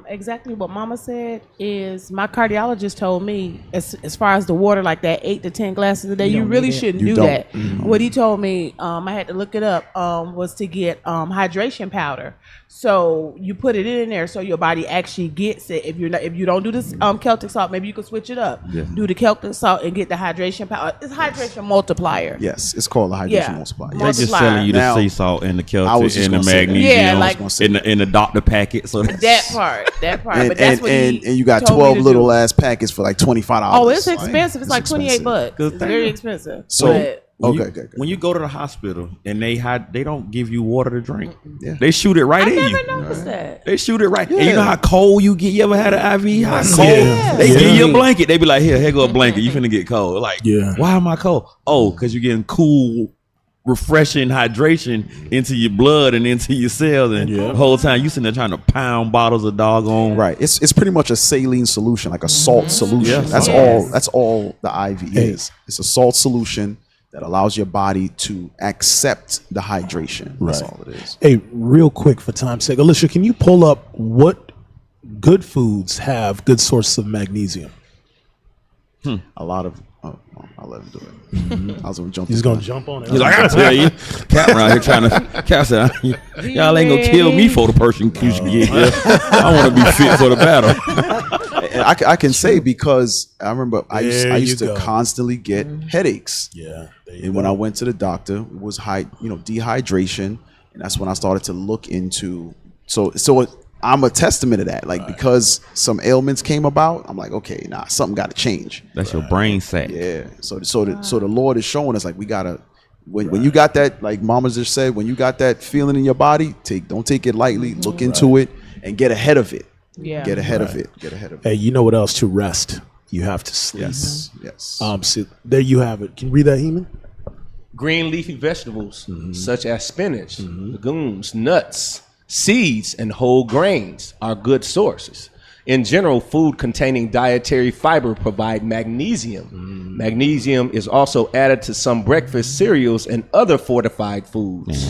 Exactly what Mama said is my cardiologist told me as far as the water, like that 8 to 10 glasses a day, you really shouldn't do that. What he told me, I had to look it up, was to get hydration powder. So you put it in there so your body actually gets it. If you don't do this Celtic salt, maybe you can switch it up. Do the Celtic salt and get the hydration powder. It's hydration multiplier. Yes, it's called the hydration multiplier. They're just selling you the sea salt and the Celtic and the magnesium in the doctor packet. So that part. And, but that's what and you got 12 little ass packets for like $25. Oh, it's expensive. It's like $28. It's very expensive. So when you go to the hospital and they don't give you water to drink, they shoot it right in you. I never noticed that. They shoot it right. And you know how cold you get? You ever had an IV? How cold? They give you a blanket. They be like, here go a blanket. You finna get cold. Like, why am I cold? Oh, because you're getting cool, refreshing hydration into your blood and into your cells, and the whole time you sitting there trying to pound bottles of doggone. Right. It's pretty much a saline solution, like a salt solution. That's all the IV is. It's a salt solution that allows your body to accept the hydration. That's all it is. Hey, real quick for time's sake, Alicia, can you pull up what good foods have good sources of magnesium? A lot of. I'll let him do it. I was gonna jump. He's gonna jump on it. He's like, I tell you, Cap around here trying to. Cap said, y'all ain't gonna kill me for the person you should get here. I want to be fit for the battle. I can say because I remember I used to constantly get headaches. Yeah. And when I went to the doctor, it was dehydration, and that's when I started to look into. So I'm a testament to that. Like because some ailments came about, I'm like, okay, something got to change. That's your brain set. Yeah. So the Lord is showing us like we gotta. When you got that, like Mama just said, when you got that feeling in your body, don't take it lightly. Look into it and get ahead of it. Yeah. Get ahead of it. Get ahead of it. Hey, you know what else? To rest, you have to sleep. Yes. So there you have it. Can you read that, Heman? Green leafy vegetables such as spinach, legumes, nuts, seeds, and whole grains are good sources. In general, food containing dietary fiber provide magnesium. Magnesium is also added to some breakfast cereals and other fortified foods.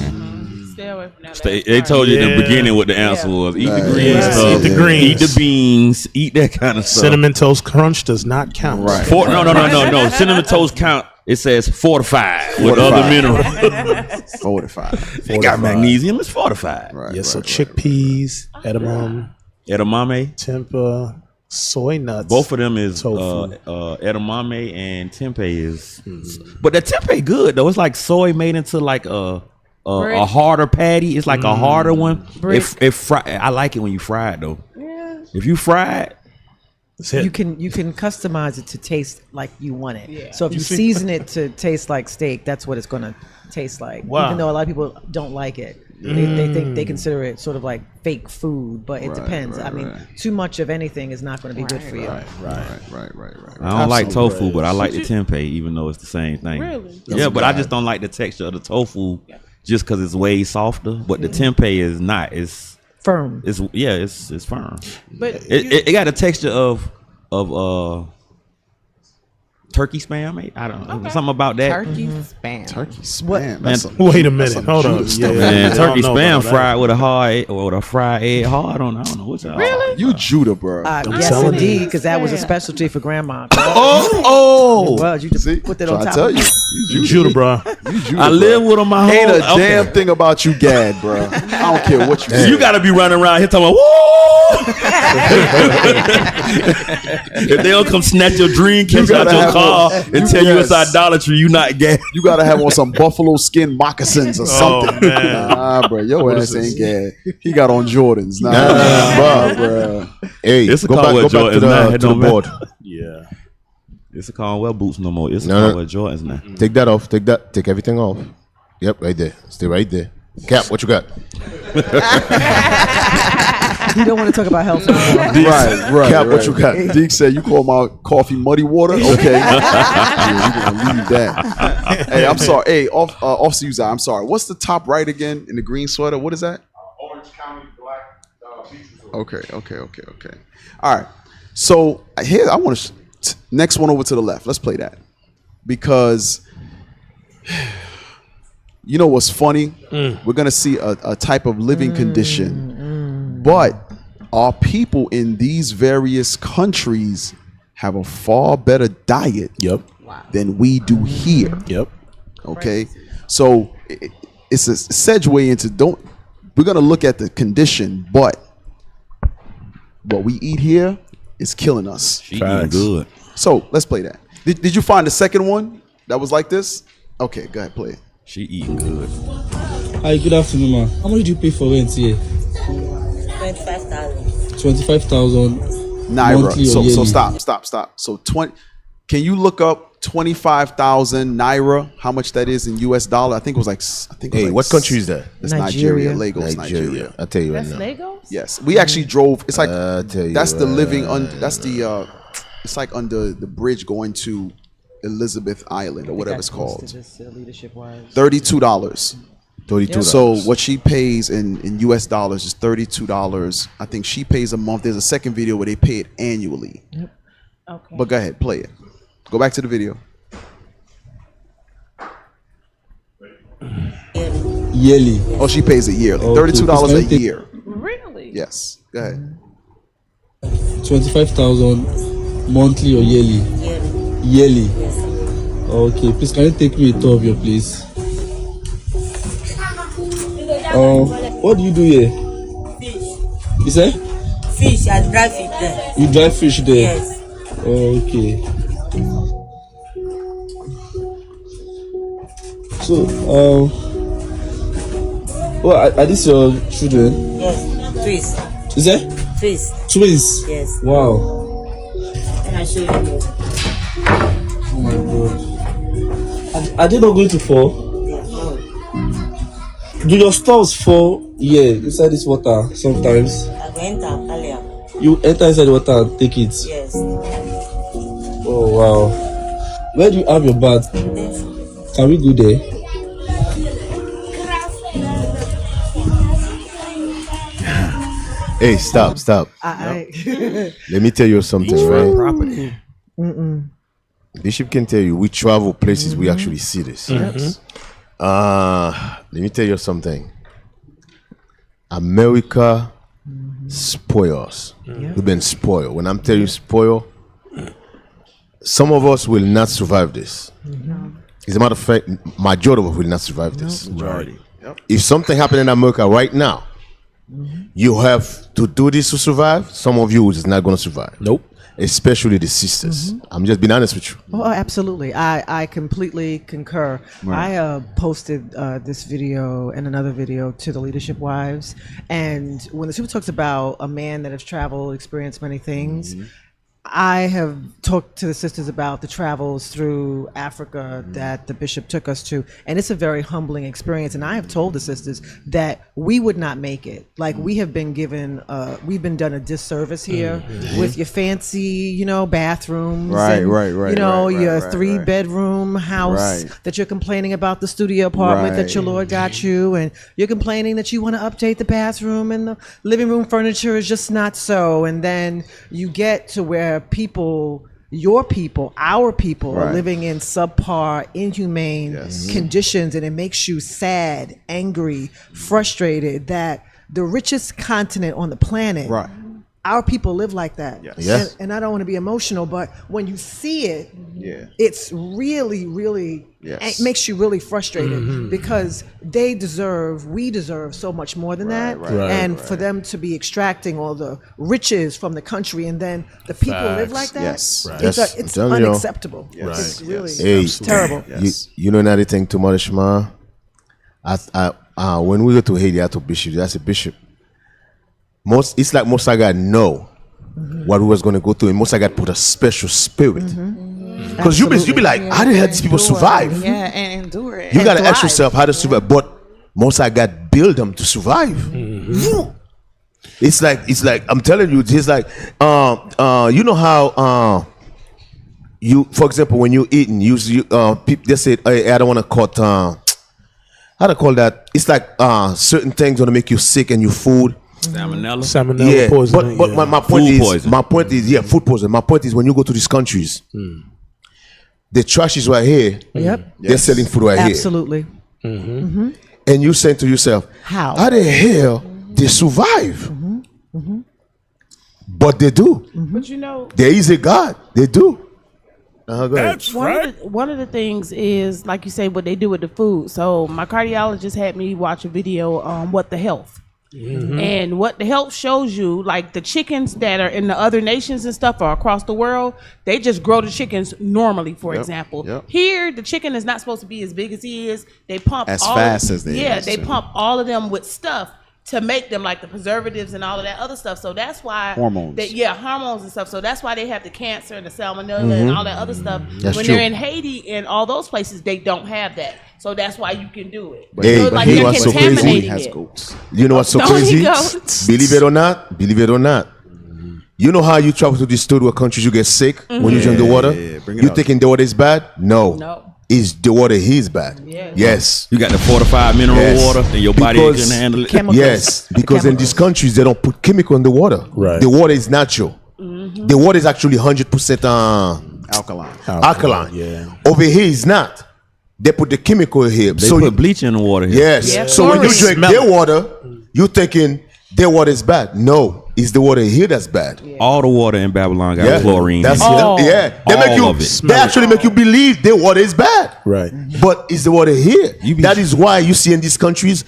Stay away from that. They told you in the beginning what the answer was. Eat the green stuff. Eat the greens. Eat the beans. Eat that kind of stuff. Cinnamon Toast Crunch does not count. Right. No. Cinnamon Toast count. It says fortified with other minerals. Fortified. It got magnesium. It's fortified. Right. So chickpeas, edamame, tempeh, soy nuts. Both of them is tofu. edamame and tempeh is. But the tempeh good though. It's like soy made into like a harder patty. It's like a harder one. I like it when you fry it though. Yeah. If you fry it, you can customize it to taste like you want it. Yeah. So if you season it to taste like steak, that's what it's going to taste like. Wow. Even though a lot of people don't like it. They think they consider it sort of like fake food, but it depends. I mean, too much of anything is not going to be good for you. Right. I don't like tofu, but I like the tempeh, even though it's the same thing. Really? Yeah, but I just don't like the texture of the tofu just because it's way softer. But the tempeh is not. It's firm. It's firm. But it got a texture of turkey spam. I don't know. Something about that. Turkey spam. Turkey spam. Wait a minute. Hold on. Man, turkey spam fried with a hard egg, or with a fried egg hard. I don't know what's that. Really? You Judah, bro. Yes, indeed, because that was a specialty for grandma. Oh, you just put that on top. I tell you, you Judah, bro. I live with him my whole. Ain't a damn thing about you, Gad, bro. I don't care what you say. You gotta be running around here talking about, woo! If they don't come snatch your dream catch out your car and tell you it's idolatry, you not gay. You gotta have on some buffalo skin moccasins or something. Man. Nah, bro, your ass ain't Gad. He got on Jordans. Nah, bro. Hey, It's a go back Caldwell to Jordans the board. Yeah. It's a Caldwell boots no more. It's a Caldwell Jordans now. Take that off. Take everything off. Yep, right there. Stay right there. Cap, what you got? You don't want to talk about health anymore. Right. Cap, what you got? Deke said, you call my coffee muddy water? Okay. Yeah, we're going to leave that. Hey, I'm sorry. Hey, Officer Uzziah, I'm sorry. What's the top right again in the green sweater? What is that? Orange County Black Beach Resort. Okay. All right. So here, I want to, next one over to the left. Let's play that. Because... you know what's funny? We're going to see a type of living condition. But our people in these various countries have a far better diet than we do here. Okay? So it's a segue into we're going to look at the condition, but what we eat here is killing us. She eating good. So let's play that. Did you find the second one that was like this? Okay, go ahead, play it. She eating good. Hi, good afternoon, ma. How much do you pay for rent here? 25,000. 25,000 Naira. So stop. So can you look up 25,000 Naira? How much that is in US dollar? I think it was like. What country is that? It's Nigeria. Lagos, Nigeria. I'll tell you right that's now. Lagos? Yes, we actually drove. It's like that's the living. That's the. It's like under the bridge going to Elizabeth Island or whatever it's called. $32. So what she pays in US dollars is $32. I think she pays a month. There's a second video where they pay it annually. Okay. But go ahead, play it. Go back to the video. Yearly. Oh, she pays it yearly. Okay. $32 a year. Really? Yes. Go ahead. 25,000 monthly or yearly? Yearly. Okay, please can you take me a tour of your place? What do you do here? Fish. You say? Fish, I dry fish there. You dry fish there? Yes. Okay. So, are these your children? Yes. Twins. Is that? Twins. Twins? Yes. Wow. And I show you. Oh my God. Are they not going to fall? Yes. No. Do your stores fall inside this water sometimes? I go enter earlier. You enter inside the water and take it? Yes. Oh wow. Where do you have your bath? Yes. Can we go there? Hey, stop. Let me tell you something, right? Property. Bishop can tell you we travel places, we actually see this. Let me tell you something. America spoils. We've been spoiled. When I'm telling you spoil, some of us will not survive this. As a matter of fact, majority of us will not survive this. Majority. If something happened in America right now, you have to do this to survive. Some of you is not going to survive. Nope. Especially the sisters. I'm just being honest with you. Oh, absolutely. I completely concur. Right. I posted this video and another video to the Leadership Wives. And when the super talks about a man that has traveled, experienced many things, I have talked to the sisters about the travels through Africa that the bishop took us to, and it's a very humbling experience. And I have told the sisters that we would not make it. Like, we have been given, we've been done a disservice here with your fancy, bathrooms, Right, and, right, your right, 3-bedroom house that you're complaining about the studio apartment that your Lord got you, and you're complaining that you want to update the bathroom and the living room furniture is just not so. And then you get to where people, your people, our people are living in subpar, inhumane conditions, and it makes you sad, angry, frustrated that the richest continent on the planet, our people live like that. And I don't want to be emotional, but when you see it, it's really, really, it makes you really frustrated because we deserve so much more than that. And for them to be extracting all the riches from the country and then the people live like that, it's unacceptable. It's really terrible. You know another thing too much, ma? When we go to Haiti, I told Bishop, that's a bishop. It's like Mosaga know what we was going to go through, and Mosaga put a special spirit. Because you be like, how the hell these people survive? Yeah, and endure it. You got to ask yourself how to survive. But Mosaga build them to survive. It's like I'm telling you, it's like you know how you, for example, when you're eating, people they say, hey, I don't want to cut how to call that? It's like certain things gonna make you sick and your food. Salmonella poisoning. But my point is, food poisoning. My point is, when you go to these countries, the trash is right here. They're selling food right here. Absolutely. And you saying to yourself, how the hell they survive? But they do. But there is a God. They do. Go ahead. One of the things is, like you say, what they do with the food. So my cardiologist had me watch a video on What the Health. And What the Health shows you, like the chickens that are in the other nations and stuff or across the world, they just grow the chickens normally, for example. Here, the chicken is not supposed to be as big as he is. They pump as fast as they are. they pump all of them with stuff to make them, like the preservatives and all of that other stuff. So that's why hormones. Hormones and stuff. So that's why they have the cancer and the salmonella and all that other stuff. That's when true. they're in Haiti and all those places, they don't have that. So that's why you can do it. Hey, so like you know they're what's so crazy? contaminating it. You know what's so Don't crazy? he goats? Believe it or not. You know how you travel to these third world countries, you get sick when you drink the water? You thinking the water is bad? No. Is the water is bad? Yes. You got the fortified mineral water, and your body ain't gonna handle it. Chemicals. Yes, because in these countries they don't put chemical in the water. The water is natural. The water is actually 100% alkaline. Yeah. Over here is not. They put the chemical here. They put bleach in the water here. Yes. So when you drink their water, you thinking their water is bad. No. It's the water here that's bad. All the water in Babylon got chlorine. They actually make you believe their water is bad. Right. But it's the water here. That is why you see in these countries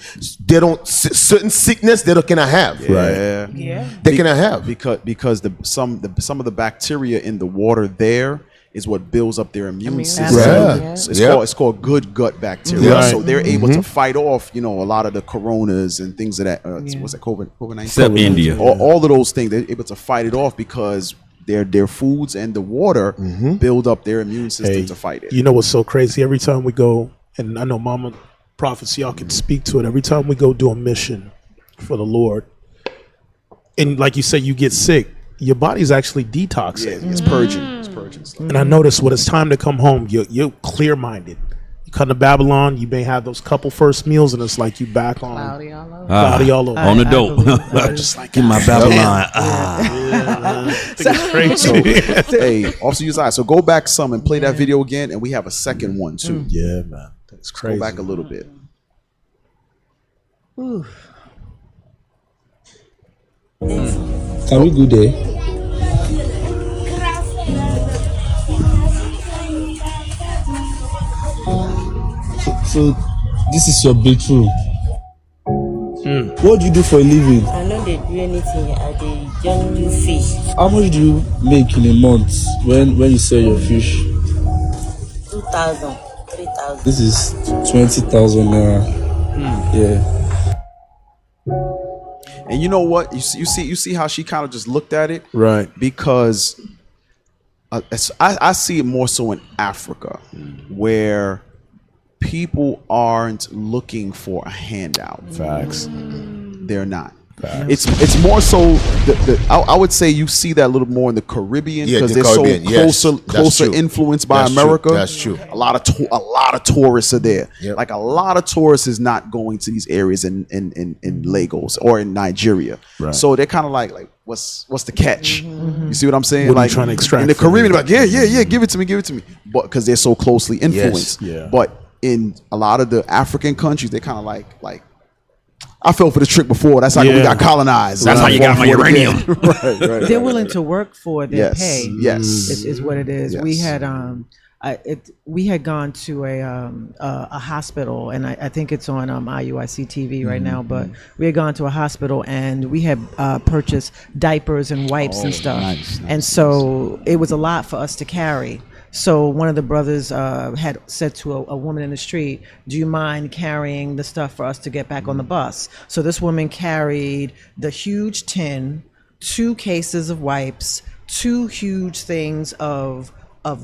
they don't certain sickness they cannot have. They cannot have because some of the bacteria in the water there is what builds up their immune system. It's called good gut bacteria. So they're able to fight off, a lot of the coronas and things of that. What's it, COVID-19? Except India. All of those things, they're able to fight it off because their foods and the water build up their immune system to fight it. You know what's so crazy? Every time we go, and I know Mama Prophets, y'all can speak to it. Every time we go do a mission for the Lord, and like you say, you get sick, your body's actually detoxing. It's purging. It's purging stuff. And I noticed when it's time to come home, you're clear-minded. You come to Babylon, you may have those couple first meals, and it's like you back on cloudy all over. On the dope. Just like in my Babylon. Hey, Officer Uzziah, so go back some and play that video again, and we have a second one too. Yeah, man. That's crazy. Go back a little bit. Ooh. Can we go there? So this is your breakthrough. What do you do for a living? I know they do anything. I dey just do fish. How much do you make in a month when you sell your fish? 2,000, 3,000. This is 20,000 naira. Yeah. And you know what? You see how she kind of just looked at it, right? Because I see it more so in Africa, where people aren't looking for a handout. Facts. They're not. It's more so I would say you see that a little more in the Caribbean because they're so closer influenced by America. That's true. A lot of tourists are there. Yep. Like a lot of tourists is not going to these areas in Lagos or in Nigeria. Right. So they're kind of like what's the catch? You see what I'm saying? What are like you trying to extract in the Caribbean, like yeah, give it to me. But because they're so closely influenced. Yes. Yeah. But in a lot of the African countries, they kind of like. I fell for the trick before. That's how we got colonized. That's how you got my uranium. right. They're willing to work for their pay. Yes, is what it is. Yes. We had gone to a hospital, and I think it's on IUIC TV right now. But we had gone to a hospital, and we had purchased diapers and wipes and stuff. And so it was a lot for us to carry. So one of the brothers had said to a woman in the street, "Do you mind carrying the stuff for us to get back on the bus?" So this woman carried the huge tin, 2 cases of wipes, 2 huge things of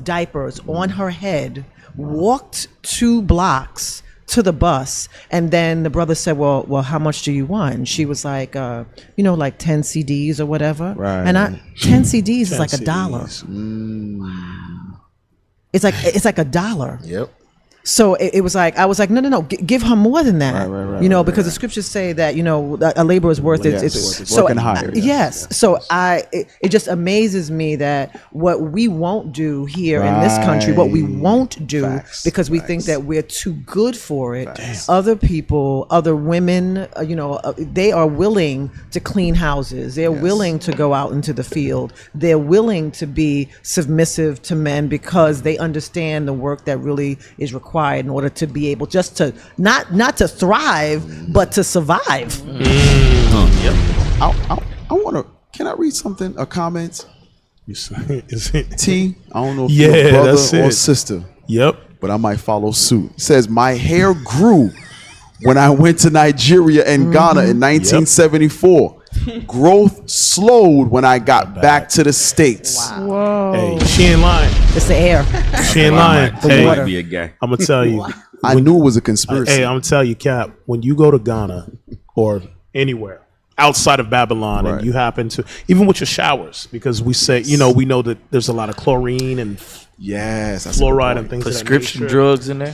diapers on her head, walked 2 blocks to the bus, and then the brother said, well, how much do you want? And she was like, like 10 CDs or whatever. Right. And 10 CDs is like $1. It's like $1. Yep. So it was like, I was like, no, give her more than that, because the scriptures say that, a labor is worth it. It's so working higher. Yes. So it just amazes me that what we won't do here in this country, what we won't do because we think that we're too good for it. Other people, other women, they are willing to clean houses. They're willing to go out into the field. They're willing to be submissive to men because they understand the work that really is required in order to be able just to not to thrive but to survive. Yep. I want to. Can I read something? A comment? Is it T? I don't know if you're a brother or sister. Yep. But I might follow suit. It says my hair grew when I went to Nigeria and Ghana in 1974. Growth slowed when I got back to the States. Wow. Whoa. Hey, she ain't lying. It's the air. She ain't lying. Hey, might be a guy. I'm gonna tell you. I knew it was a conspiracy. Hey, I'm gonna tell you, Cap. When you go to Ghana or anywhere outside of Babylon, and you happen to, even with your showers, because we say, we know that there's a lot of chlorine and fluoride and things. Prescription drugs in there.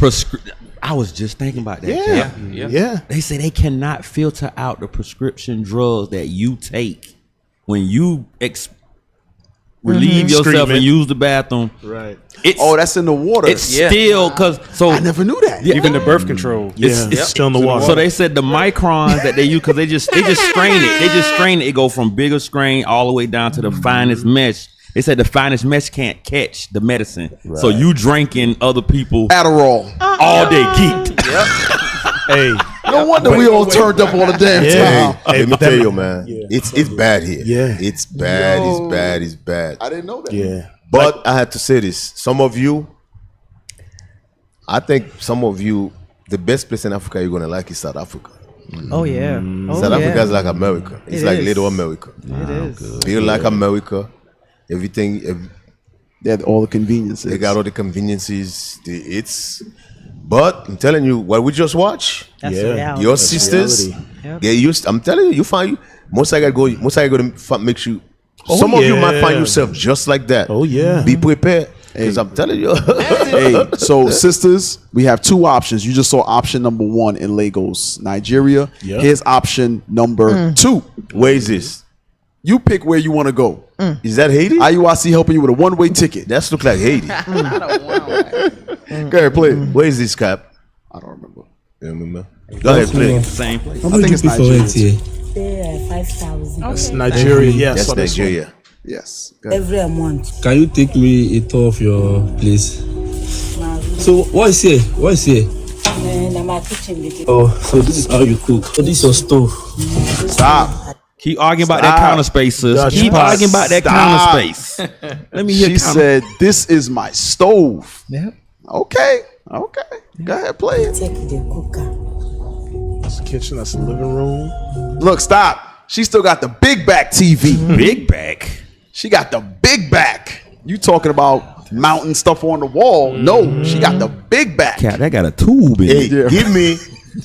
I was just thinking about that. Yeah. They say they cannot filter out the prescription drugs that you take when you relieve yourself and use the bathroom. Right. That's in the water. It's still I never knew that. Even the birth control. It's still in the water. So they said the microns that they use, because they just strain it. They just strain it. It go from bigger strain all the way down to the finest mesh. They said the finest mesh can't catch the medicine. Right. So you drinking other people Adderall all day geeked. Hey, no wonder we all turned up all the damn time. Hey, let me tell you, man. It's bad here. Yeah. It's bad. It's bad. I didn't know that. Yeah. But I had to say this. I think some of you, the best place in Africa you're gonna like is South Africa. Oh yeah. South Africa is like America. It's like little America. It is. Feel like America. Everything. They had all the conveniences. They got all the conveniences. But I'm telling you, what we just watch. That's reality. Your sisters get used. I'm telling you, most I go to make you. Some of you might find yourself just like that. Oh yeah. Be prepared. Because I'm telling you. Hey, so sisters, we have 2 options. You just saw option number 1 in Lagos, Nigeria. Yep. Here's option number 2. Where is this? You pick where you want to go. Is that Haiti? IUIC helping you with a 1-way ticket. That looks like Haiti. Go ahead, play it. Where is this, Cap? I don't remember. You remember? Go ahead, play it. Same place. I think it's Nigeria. Pay 5,000 That's Nigeria. Yes. That's Nigeria. Yes. every month. Can you take me a tour of your place? So what is here? What is here? My kitchen. Oh, so this is how you cook. So this is your stove. Stop. Keep arguing about that counter space, sis. Keep arguing about that counter space. Let me hear. She said, "This is my stove." Yep. Okay. Go ahead, play it. Take the cooker. That's the kitchen. That's the living room. Look, stop. She still got the big back TV. Big back. She got the big back. You talking about mounting stuff on the wall? No, she got the big back. Cat, that got a tube in Hey, it. give me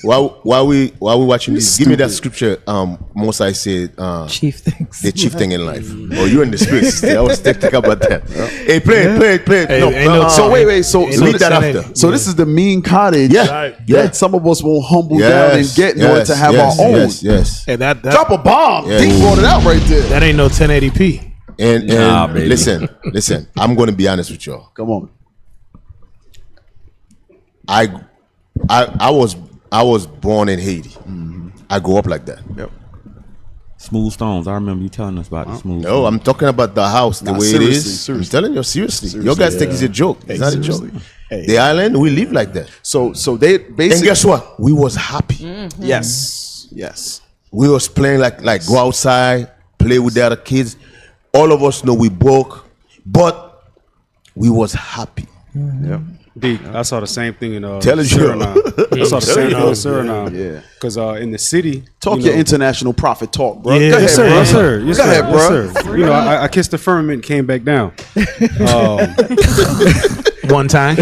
while we watching this. Give me that scripture. Mosai said, chief things. The chief thing in life. Oh, you in the spirit, sister. I was thinking about that. Hey, play it. Hey, No, so wait. So read that after. So this is the mean cottage. That some of us will humble down and get in order to have our own. Yes. Hey, that Drop a bomb. Deep brought it out right there. That ain't no 1080p. And Nah, baby. listen. I'm going to be honest with y'all. Come on. I was born in Haiti. I grew up like that. Yep. Smooth stones. I remember you telling us about the smooth. No, I'm talking about the house, the way it is. I'm telling you, seriously. You guys think it's a joke. It's not a joke. The island, we live like that. So they basically. And guess what? We was happy. Yes. We was playing like go outside, play with the other kids. All of us know we broke, but we was happy. Yep. D, I saw the same thing in Telling you. Suriname. I saw the same thing in Suriname. Yeah. Because in the city, Talk your international prophet talk, bro. Yeah. Go ahead, bro. Yes, sir. Go ahead, bro. Yes, sir. You know, I kissed the firmament and came back down. One time.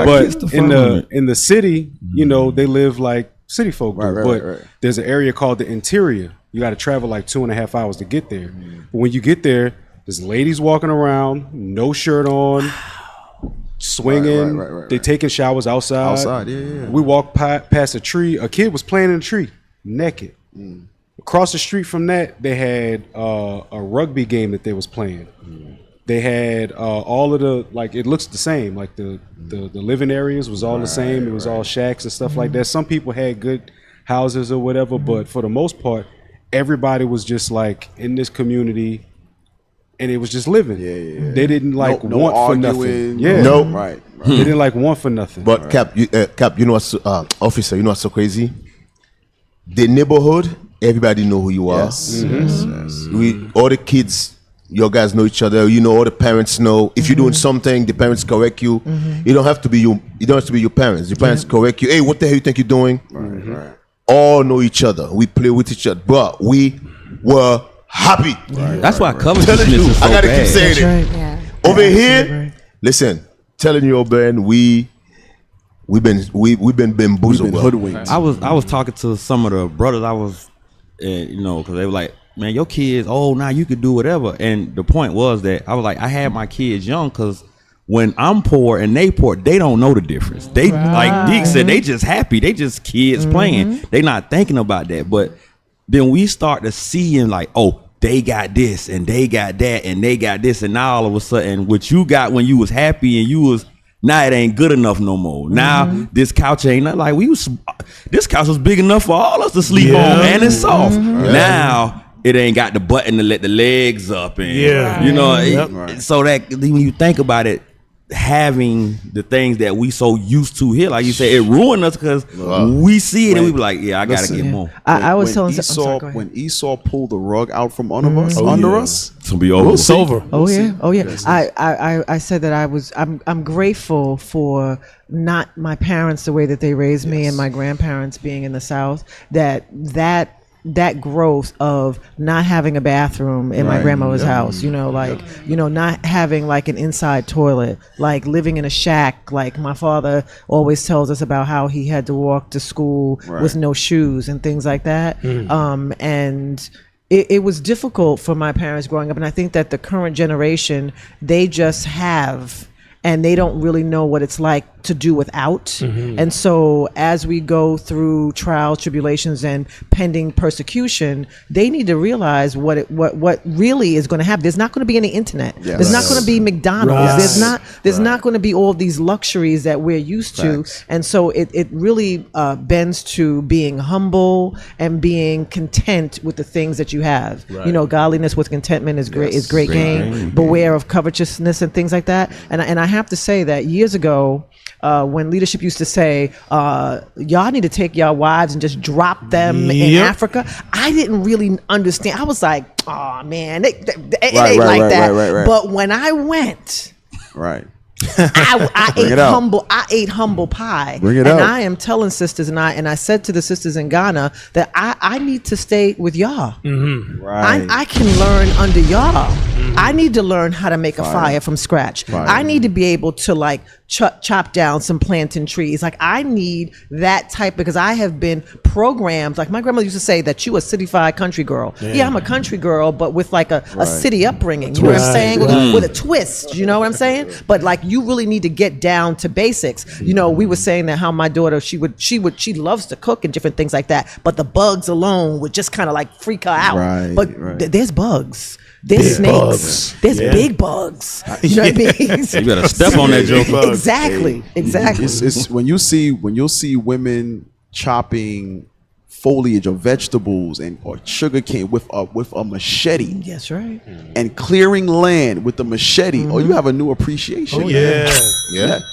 But in the city, you know, they live like city folk do. But there's an area called the interior. You got to travel like 2.5 hours to get there. But when you get there, there's ladies walking around, no shirt on, swinging. Right. They taking showers outside. Yeah. We walked past a tree. A kid was playing in a tree, naked. Across the street from that, they had a rugby game that they was playing. They had all of the, like, it looks the same. Like the living areas was all the same. It was all shacks and stuff like that. Some people had good houses or whatever, but for the most part, everybody was just like in this community, and it was just living. They didn't like no want arguing, for nothing. Yeah, no. Right. They didn't like want for nothing. But Cap, you know what's officer? You know what's so crazy? The neighborhood, everybody know who you are. Yes. We all the kids, your guys know each other. You know, all the parents know. If you're doing something, the parents correct you. You don't have to be you. You don't have to be your parents. Your parents correct you. Hey, what the hell you think you're doing? Right. All know each other. We play with each other, but we were happy. That's why covetousness is so I gotta bad. keep saying it. Right. Yeah. Over here, listen, telling you, Ben, we've been bamboozled. Hoodwinked. I was talking to some of the brothers. I was, you know, because they were like, "Man, your kids, oh, now you could do whatever." And the point was that I was like, I had my kids young because when I'm poor and they poor, they don't know the difference. They like Deke said, they just happy. They just kids playing. They not thinking about that. But then we start to see and like, oh, they got this and they got that and they got this, and now all of a sudden what you got when you was happy and you was, now it ain't good enough no more. Now this couch ain't not like this couch was big enough for all us to sleep on, and it's soft. Now it ain't got the button to let the legs up, and you know, so that when you think about it, having the things that we so used to here, like you said, it ruined us because we see it and we be like, I gotta get more. I was telling when Esau pulled the rug out from under us, it's gonna be over. It's over. Oh yeah. I said that I'm grateful for not my parents the way that they raised me and my grandparents being in the South, that growth of not having a bathroom in my grandmother's house, not having like an inside toilet, like living in a shack. Like my father always tells us about how he had to walk to school with no shoes and things like that. And it was difficult for my parents growing up. And I think that the current generation, they just have, and they don't really know what it's like to do without. And so as we go through trials, tribulations, and pending persecution, they need to realize what really is going to happen. There's not going to be any internet. There's not going to be McDonald's. There's not going to be all these luxuries that we're used to. And so it really bends to being humble and being content with the things that you have. Godliness with contentment is great gain. Beware of covetousness and things like that. And I have to say that years ago, when leadership used to say, y'all need to take your wives and just drop them in Africa, I didn't really understand. I was like, oh man, it ain't like that. But when I went, I ate humble pie. I am telling sisters, and I said to the sisters in Ghana that I need to stay with y'all. I can learn under y'all. I need to learn how to make a fire from scratch. I need to be able to like chop down some plantain trees. Like I need that type, because I have been programmed. Like my grandmother used to say that you a cityfied country girl. Yeah, I'm a country girl, but with like a city upbringing. You know what I'm saying? With a twist. You know what I'm saying? But like you really need to get down to basics. You know, we were saying that how my daughter, she loves to cook and different things like that, but the bugs alone would just kind of like freak her out. But there's bugs. There's snakes. Bugs. There's big bugs. You know what I mean? You gotta step on that joke. Exactly. It's when you'll see women chopping foliage or vegetables or sugar cane with a machete. That's right. And clearing land with the machete. Oh, you have a new appreciation. Oh, yeah.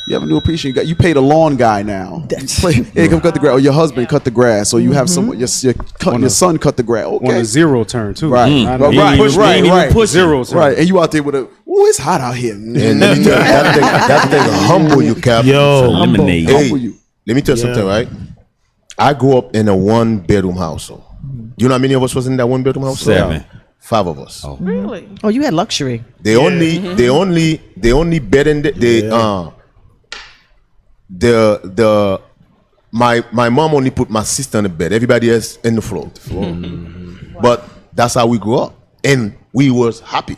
You have a new appreciation. You pay the lawn guy now. Hey, come cut the grass. Or your husband cut the grass. Or you have someone. Your son cut the grass. Okay. On a zero turn too. Right. Right. Zero turn. Right. And you out there with it's hot out here. And that thing humble you, Cap. Yo, lemonade. Hey, let me tell you something, right? I grew up in a 1-bedroom household. You know how many of us was in that 1-bedroom household? 7. 5 of us. Oh. Really? Oh, you had luxury. They only bed in my mom only put my sister on the bed. Everybody else in the floor. Wow. But that's how we grew up, and we was happy.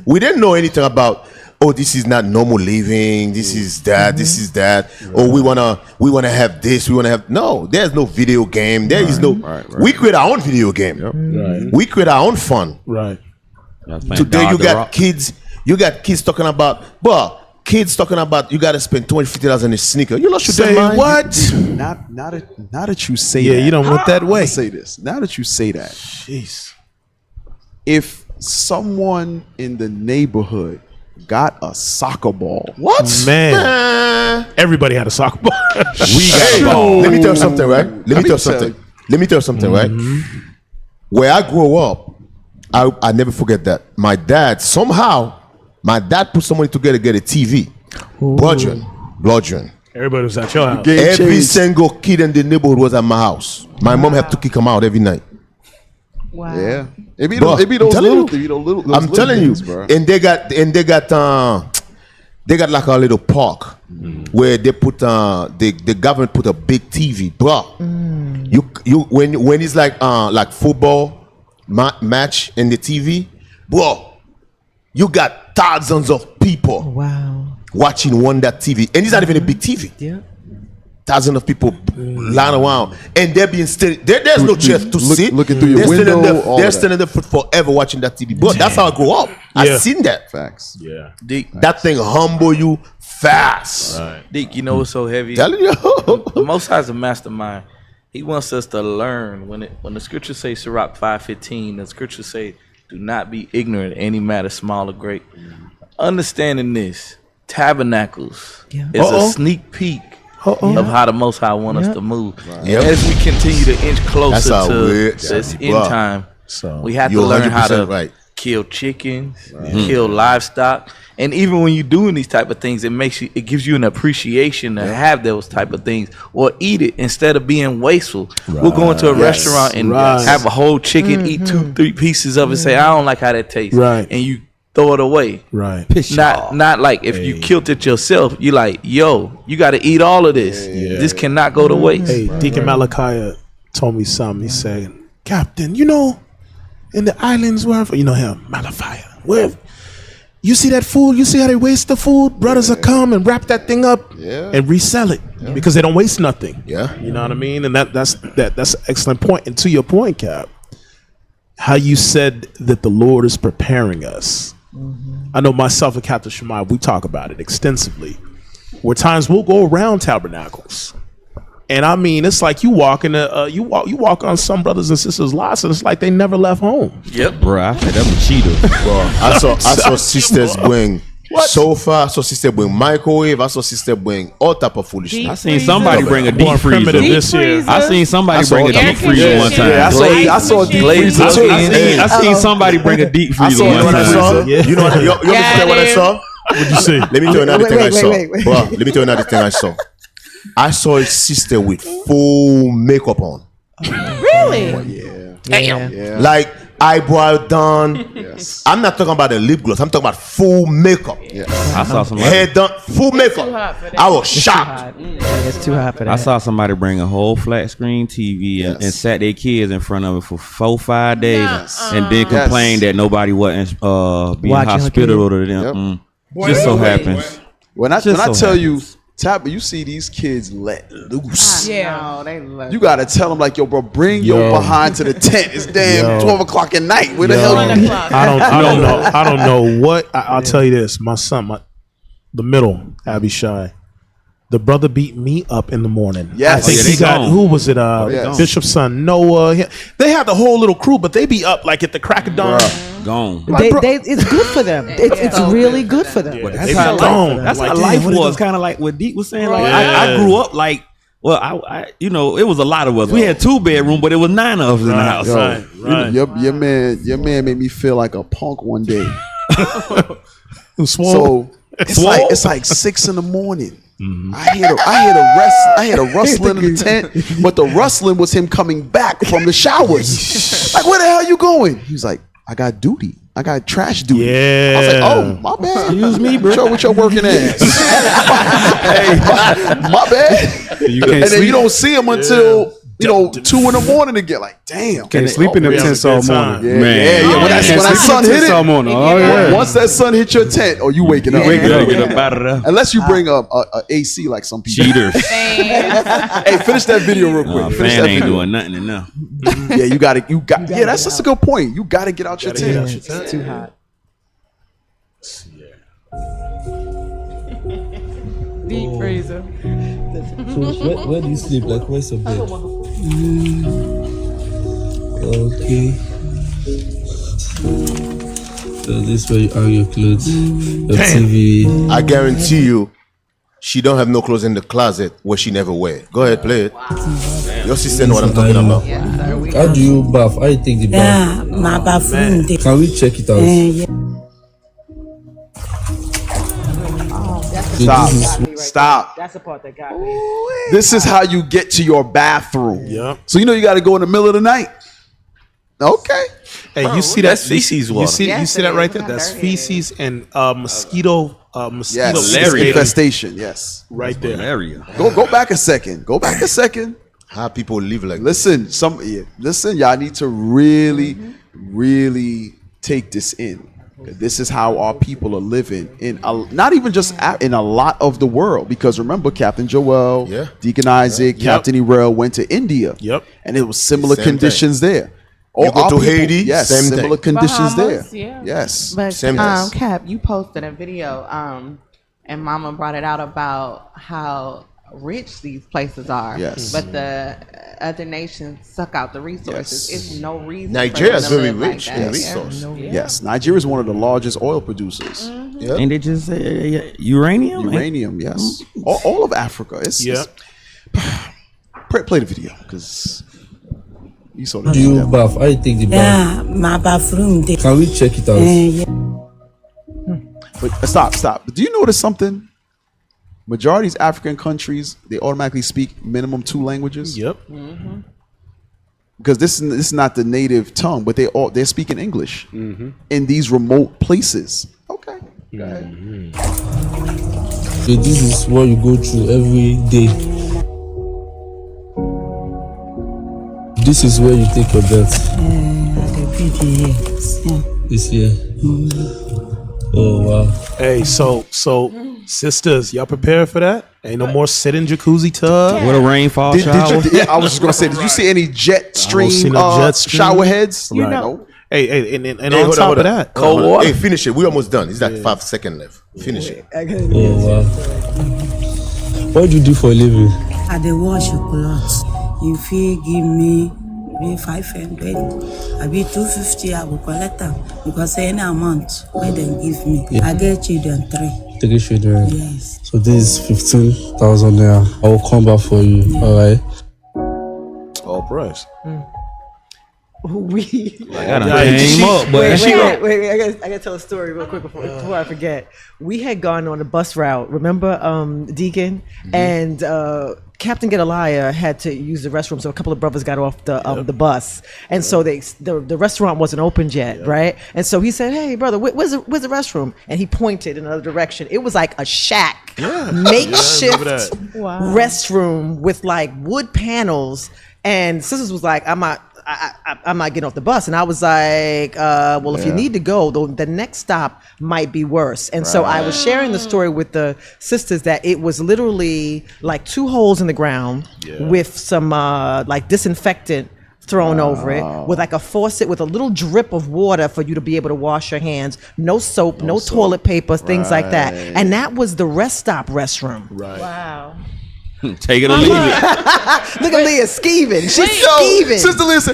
We didn't know anything about, oh, this is not normal living. This is that. This is that. Oh, we wanna have this. We wanna have. No, there's no video game. There is no. We create our own video game. Right. We create our own fun. Right. Today you got kids. You got kids talking about. Kids talking about you got to spend $250 on a sneaker. You know, should say mind? What? Not that you say that. Yeah, you don't went that way. Say this. Now that you say that, jeez. If someone in the neighborhood got a soccer ball, what man? Everybody had a soccer ball. We got a ball. Let me tell you something, right? Let me tell you something, right? Where I grew up, I never forget that. My dad put somebody together to get a TV. Bludgeon. Everybody was at your house. Every single kid in the neighborhood was at my house. My mom had to kick them out every night. Wow. Yeah. It be those little I'm telling you. Bro. And they got like a little park where they put the government put a big TV, bro. You when it's like football match in the TV, bro. You got thousands of people watching that TV, and it's not even a big TV. Yeah. Thousands of people lying around, and they're being still. There's no chance to sit. Looking through your window. They're standing there forever watching that TV. But that's how I grew up. I seen that. Facts. Yeah. Deke, that thing humble you fast. Right. Deke, you know what's so heavy? Telling you. The Most High is a mastermind. He wants us to learn. When the scriptures say Sirach 5:15, the scriptures say, "Do not be ignorant of any matter, small or great." Understanding this, tabernacles is a sneak peek of how the Most High want us to move. Right. As we continue to inch closer to this end time, we have to learn how to kill chickens, kill livestock. And even when you're doing these type of things, it gives you an appreciation to have those type of things, or eat it instead of being wasteful. We'll go into a restaurant and have a whole chicken, eat 2-3 pieces of it, say, I don't like how that tastes. Right. And you throw it away. Right. Not like if you killed it yourself, you like, yo, you got to eat all of this. This cannot go to waste. Hey, Deacon Malachi told me something. He said, Captain, in the islands where him, Malachi, where you see that food, you see how they waste the food, brothers will come and wrap that thing up and resell it because they don't waste nothing. Yeah. You know what I mean? And that's an excellent point. And to your point, Cap, how you said that the Lord is preparing us. I know myself and Captain Shemai, we talk about it extensively. Where times we'll go around tabernacles. And I mean, it's like you walk on some brothers and sisters' lives, and it's like they never left home. Yep, bro. I said that's a cheater. Bro, I saw sisters bring sofa. I saw sisters bring microwave. I saw sisters bring all type of foolishness. I seen somebody bring a deep freezer this year. I seen somebody bring a deep freezer one time. Yeah, I saw a deep freezer. I seen somebody bring a deep freezer one time. You know what I saw? What'd you see? Let me tell you another thing I saw. Bro, let me tell you another thing I saw. I saw a sister with full makeup on. Really? Yeah. Like eyebrow done. Yes. I'm not talking about the lip gloss. I'm talking about full makeup. Yes. I saw somebody. Hair done, full makeup. I was shocked. It's too hot for that. I saw somebody bring a whole flat screen TV and sat their kids in front of it for 4-5 days, and then complained that nobody wasn't being Watching hospitable to them. Just so happens. When I Just so tell you, happens. Tabby, you see these kids let loose. No, they love You gotta tell them like, yo, bro, bring your behind to the tent. It's damn 12 o'clock at night. Where the hell you? I don't know what. I'll tell you this. My son, the middle, Abishai. The brother beat me up in the morning. Yes. I think he got, gone. who was it? Bishop's son, Noah. They had the whole little crew, but they be up like at the crack of dawn. Gone. It's good for them. It's really good for them. But that's how life was. Kind of like what Deep was saying. Like I grew up like. Well, I it was a lot of us. We had 2-bedroom, but it was 9 of us in the house. Yo, your man made me feel like a punk one day. So it's like 6 in the morning. Mm-hmm. I hear a rustling in the tent, but the rustling was him coming back from the showers. Like, where the hell you going? He's like, I got duty. I got trash duty. Yeah. I was like, oh, my bad. Excuse me, bro. With your working ass. Hey, my bad. And then you don't see him until 2 in the morning to get like, damn. Can't sleep in them tents all morning. Yeah, yeah. When that sun hit it, once that sun hit your tent, you waking up. Unless you bring a AC like some people. Cheaters. Hey, finish that video real quick. Finish Fan that ain't video. doing nothing enough. Yeah, you got. Yeah, that's a good point. You got to get out your tent. It's too hot. Deep freezer. So where do you sleep? Like, where's your bed? Okay. So this is where you hang your clothes, your TV. I guarantee you, she don't have no clothes in the closet where she never wear. Go ahead, play it. Your sister know what I'm talking about. How do you bath? How you take the bath? Yeah, my bathroom. Can we check it out? Stop. That's the part that got me. This is how you get to your bathroom. Yeah. So you got to go in the middle of the night. Okay. Hey, you see that? That's feces water. You see that right there? That's feces and mosquito Yes. Infestation. Yes. Right there. Area. Go back a second. How people live like listen, y'all need to really, really take this in. This is how our people are living not even just in a lot of the world, because remember Captain Joel, Deacon Isaac, Captain Erel went to India. Yep. And it was similar Same conditions there. You go to Haiti, yes, same similar thing. conditions Bahamas, there. yeah. Yes. But Same thing. Cap, you posted a video, and Mama brought it out about how rich these places are. Yes. But the other nations suck out the resources. Yes. It's no reason. Nigeria is for them to very live like rich that. in resource. Yes, Nigeria is one of the largest oil producers. Yep. Ain't they just uranium? Uranium, yes. All of Africa. It's play the video because you saw the Do you bath? How you take the bath? Yeah, my bathroom. Can we check it out? But stop. Do you notice something? Majority of these African countries, they automatically speak minimum 2 languages. Yep. Because this is not the native tongue, but they're speaking English in these remote places. Okay. Go ahead. So this is what you go through every day. This is where you take your bath. This year. Oh wow. Hey, so sisters, y'all prepared for that? Ain't no more sitting jacuzzi tub. With a rainfall shower. I was just gonna say, did you see any jet stream, shower heads? Right. No. Hey, and on top of that, cold water. Hey, finish it. We almost done. It's like 5 seconds left. Finish it. Oh wow. What do you do for a living? I dey wash your clothes. You feel give me maybe 500, I be 250. I will collect them because any amount where they give me, I get children 3. 3 children. Yes. So this is 15,000 naira. I will come back for you. All right. all price. we I done came up, but wait, I gotta tell a story real quick before I forget. We had gone on a bus route, remember, Deacon? And Captain Gedaliah had to use the restroom, so a couple of brothers got off the bus, and so the restaurant wasn't opened yet, right? And so he said, "Hey, brother, where's the restroom?" And he pointed in another direction. It was like a shack, makeshift restroom with like wood panels. And sisters was like, I'm not getting off the bus. And I was like, well, if you need to go, the next stop might be worse. And so I was sharing the story with the sisters that it was literally like 2 holes in the ground with some like disinfectant thrown over it, with like a faucet with a little drip of water for you to be able to wash your hands. No soap, no toilet paper, things like that. And that was the rest stop restroom. Right. Wow. Take it or leave it. Look at Leah skeeving. She's skeeving. Sister Lisa.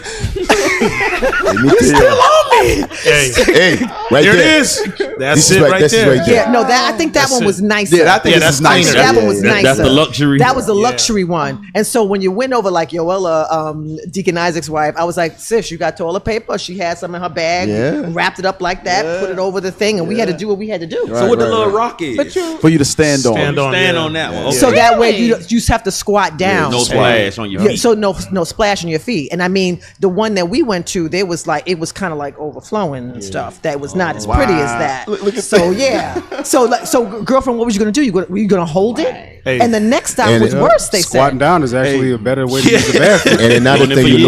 It's still on me. Hey, right there. there. It is. That's it right there. Yeah, no, I think that one was nicer. Yeah, I think that's nicer. That one was nicer. That's the luxury. That was the luxury one. And so when you went over, like Yoella, Deacon Isaac's wife, I was like, sis, you got toilet paper? She had some in her bag, wrapped it up like that, put it over the thing, and we had to do what we had to do. So what the little rock is? For you to stand on. Stand on that one. Okay. So that way you just have to squat down. No splash on your feet. So no splash on your feet. And I mean, the one that we went to, there was like, it was kind of like overflowing and stuff. That was not as pretty as that. Look at so yeah. So girlfriend, what was you gonna do? Were you gonna hold it? Hey. And the next stop was worse. They squatting said down is actually a better way to use the bathroom. And another thing you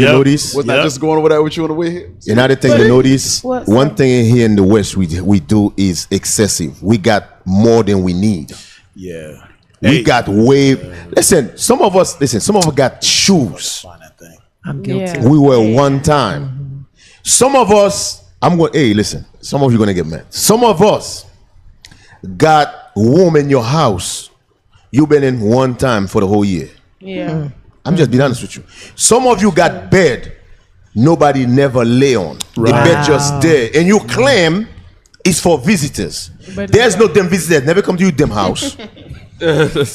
notice, Was not just going over that with you on the way here? another thing you notice, one thing here in the West we do is excessive. We got more than we need. Yeah. We got way. Listen, some of us got shoes. I'm guilty. Yeah. We were one time. Some of us, listen, some of you gonna get mad. Some of us got room in your house. You've been in one time for the whole year. Yeah. I'm just being honest with you. Some of you got bed nobody never lay on. The bed just there. And you claim it's for visitors. But there's no damn visitors. Never come to your damn house.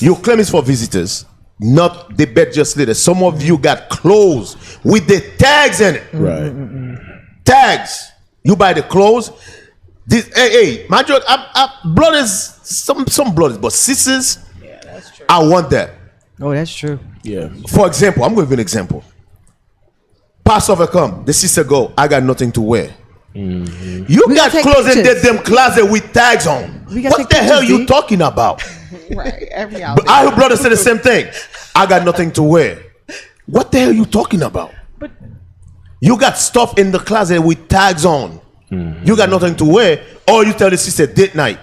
You claim it's for visitors. Not the bed just later. Some of you got clothes with the tags in it. Right. Tags. You buy the clothes. This, my joke. Blood is some blood is, but sisters. Yeah, that's true. I want that. Oh, that's true. Yeah. For example, I'm going to give you an example. Passover come, the sister go. I got nothing to wear. Mm-hmm. You got clothes in them closet with tags on. What the hell you talking about? Right. Every But I heard brother say the same thing. I got nothing to wear. What the hell you talking about? But you got stuff in the closet with tags on. You got nothing to wear. Or you tell the sister date night.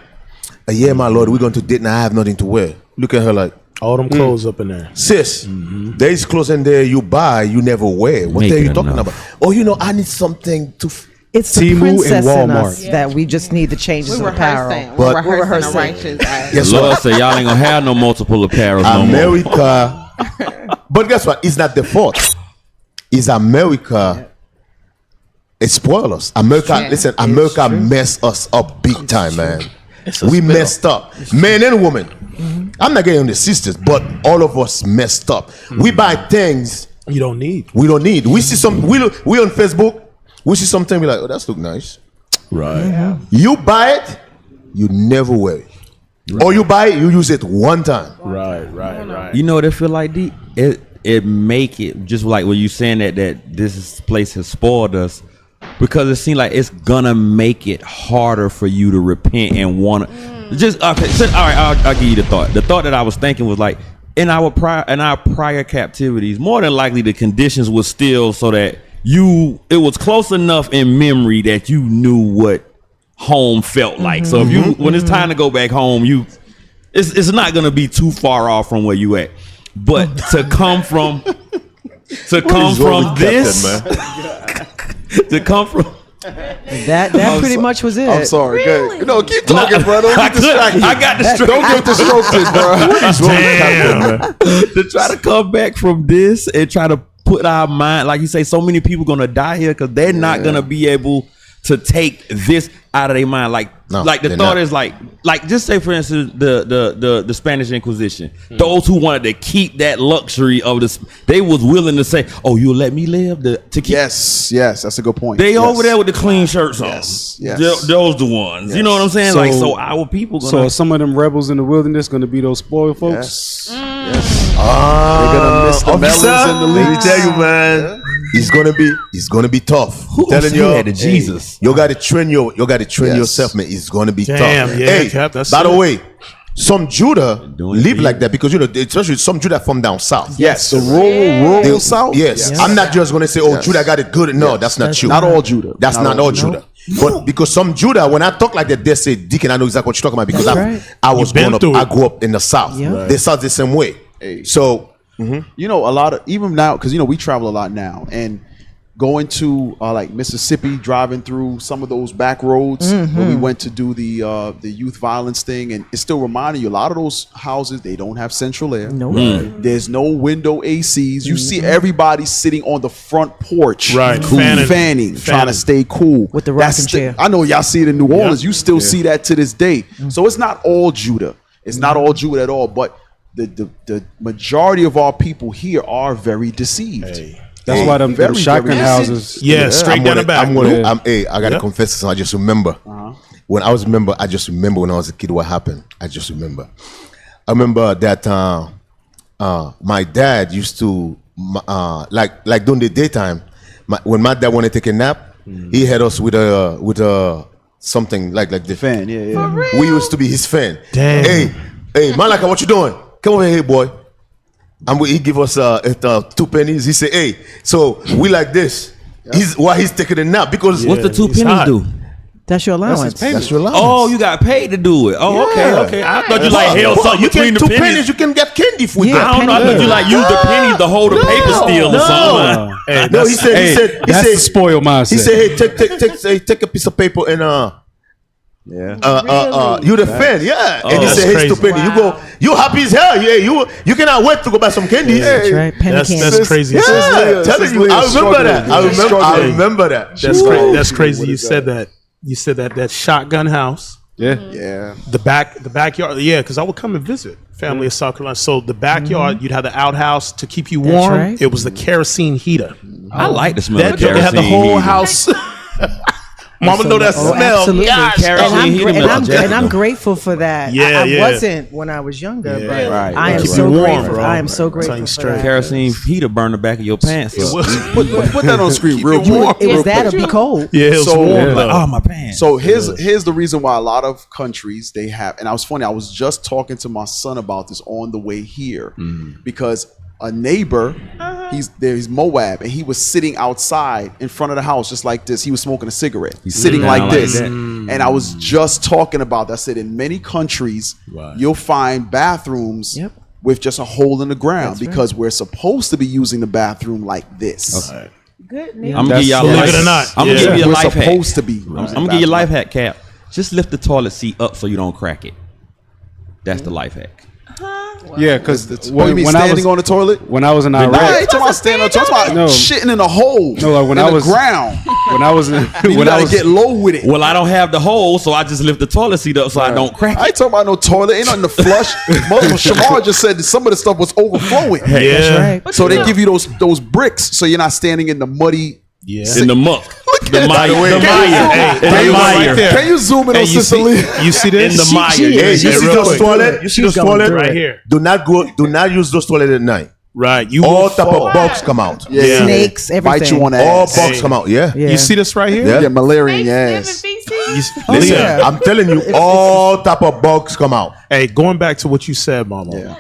Yeah, my lord, we're going to date night. I have nothing to wear. Look at her like all them clothes up in there. Sis, there's clothes in there you buy, you never wear. What the hell you talking about? Oh, I need something to. It's the princess in us that we just need to change some apparel. We're rehearsing. Guess the Lord what? said y'all ain't gonna have no multiple apparel no America. But guess what? It's not the fault. It's America. It spoiled us. America, listen, America messed us up big time, man. We messed up. Men and women. I'm not getting on the sisters, but all of us messed up. We buy things you don't need. We don't need. We see some. We on Facebook. We see something. We like, oh, that's look nice. Right. Yeah. You buy it, you never wear it. Right. Or you buy it, you use it one time. Right. You know what it feel like, D? It make it just like when you saying that this place has spoiled us, because it seems like it's gonna make it harder for you to repent and want to just okay. So, all right, I'll give you the thought. The thought that I was thinking was like in our prior captivities, more than likely the conditions was still so that it was close enough in memory that you knew what home felt like. So if you when it's time to go back home, it's not gonna be too far off from where you at. But to come from this to come from that pretty much was it. I'm sorry. Really? Keep talking, bro. Don't get distracted. I got distracted. Don't get distracted, bro. Damn. To try to come back from this and try to put our mind, like you say, so many people gonna die here because they're not gonna be able to take this out of their mind. Like No, like the they're thought not. is like just say for instance the Spanish Inquisition. Those who wanted to keep that luxury of this, they was willing to say, "Oh, you'll let me live to keep." Yes, that's a good point. They Yes. over there with the clean shirts on. Yes. Those the ones. Yes. You know what I'm saying? Like so, our people. So Gonna, are some of them rebels in the wilderness going to be those spoiled folks? Yes. They're gonna miss the melons and the Let me leeks. tell you, man, it's gonna be tough. Who telling you, said that to Jesus? you got to train yourself, man. It's gonna be Damn, tough. yeah, Hey, Cap, that's by the it. way, some Judah live like that because especially some Judah from down south. Yes, the rural They- south. Yes. I'm not just gonna say, Judah got it good. No, that's not true. Not all Judah. That's not all Judah. But because some Judah, when I talk like that, they say, Deacon, I know exactly what you're talking about because I was been growing up. through I it. grew up in the south. Yeah. The south the same way. Hey. So You know, a lot of even now because we travel a lot now and going to like Mississippi, driving through some of those back roads when we went to do the youth violence thing, and it's still reminding you a lot of those houses they don't have central air. No. There's no window ACs. You see everybody sitting on the front porch, Right. fanning, trying to stay cool With the rocking chair. I know y'all see it in New Orleans. You still see that to this day. So it's not all Judah. It's not all Judah at all, but the majority of our people here are very deceived. That's why them Very, shotgun very houses. Yeah, straight down the back. I gotta confess this. I just remember when I remember when I was a kid what happened. I remember that my dad used to like during the daytime. When my dad wanted to take a nap, he had us with a something like the fan. Yeah. We used to be his fan. Damn. Hey, Malaka, what you doing? Come over here, boy. And he give us 2 pennies. He say, hey, so we like this. He's taking a nap because what's the 2 he's pennies hot. do? That's your allowance. That's your allowance. Oh, you got paid to do it. Oh, okay. I thought you like held something you between get the 2 pennies. pennies. You can get candy for Yeah, that. I don't know. I thought you like use the pennies to hold the paper steel or something. Hey, No, he that's said, the spoiled mindset. He said, hey, take a piece of paper and you the fan, yeah. And he that's said, hey, crazy. stupid. You happy as hell, yeah. You cannot wait to go buy some candy. That's right. Penny That's candy. crazy. Yeah, telling you, I remember that. I remember that. That's crazy. You said that. You said that shotgun house. Yeah. The backyard. Yeah, because I would come and visit family of South Carolina. So the backyard, you'd have the outhouse to keep you warm. right. It was the kerosene heater. I like the smell That of joint had the kerosene whole heater. house. Mama know that Oh, smell. absolutely. Gosh. Kerosene heater smell And Jessica. I'm grateful for that. Yeah, I yeah. wasn't when I was younger, Yeah. but Right. I am Keep you so warm, grateful. bro. I am so Tell grateful you for straight. that. Kerosene heater burn the back of your pants It up. was- Put that on the screen real quick. It was that or be cold. Yeah, it was So- warm. Yeah. Like, Oh, my pants. So here's the reason why a lot of countries they have, and I was funny. I was just talking to my son about this on the way here because a neighbor, he's Moab, and he was sitting outside in front of the house just like this. He was smoking a cigarette. He's sitting down like like this, that. and I was just talking about that. I said in many countries you'll find bathrooms. Yep. With just a hole in the ground because we're supposed to be using the bathroom like this. Good. I'm gonna give y'all Believe life. it or not. I'm gonna Yeah. give you a We're life hack. supposed to be. I'm gonna give you a life hack, Cap. Just lift the toilet seat up so you don't crack it. That's the life hack. Yeah, because What you mean standing on the toilet? when I was in Nah, I Iraq, ain't talking about standing on. Talking about No. shitting in a hole. No, like when in I the was- ground. when I was in, You when I gotta was get low with it. Well, I don't have the hole, so I just lift the toilet seat up so I don't crack I it. ain't talking about no toilet. Ain't nothing to flush. Shamar just said that some of the stuff was overflowing. Yeah. That's right. So they give you those bricks so you're not standing in the muddy. Yeah. In the muck. The mire. The Hey, mire. hey, The right mire. there. Can you zoom in on Hey, you Sister Lee? You see this? In the mire. She- Yeah, Hey, you yeah, see real those quick. toilet? You see those She's going toilet? through Right here. Do not use those toilet at night. Right. You All will type fall. of bugs come out. Yeah. Snakes, everything. Bite you on the All ass. bugs come out. Yeah. Yeah. You see this right here? Yeah. Yeah, malaria in your ass. Listen, yeah. I'm telling you, all type of bugs come out. Hey, going back to what you said, Mama. Yeah.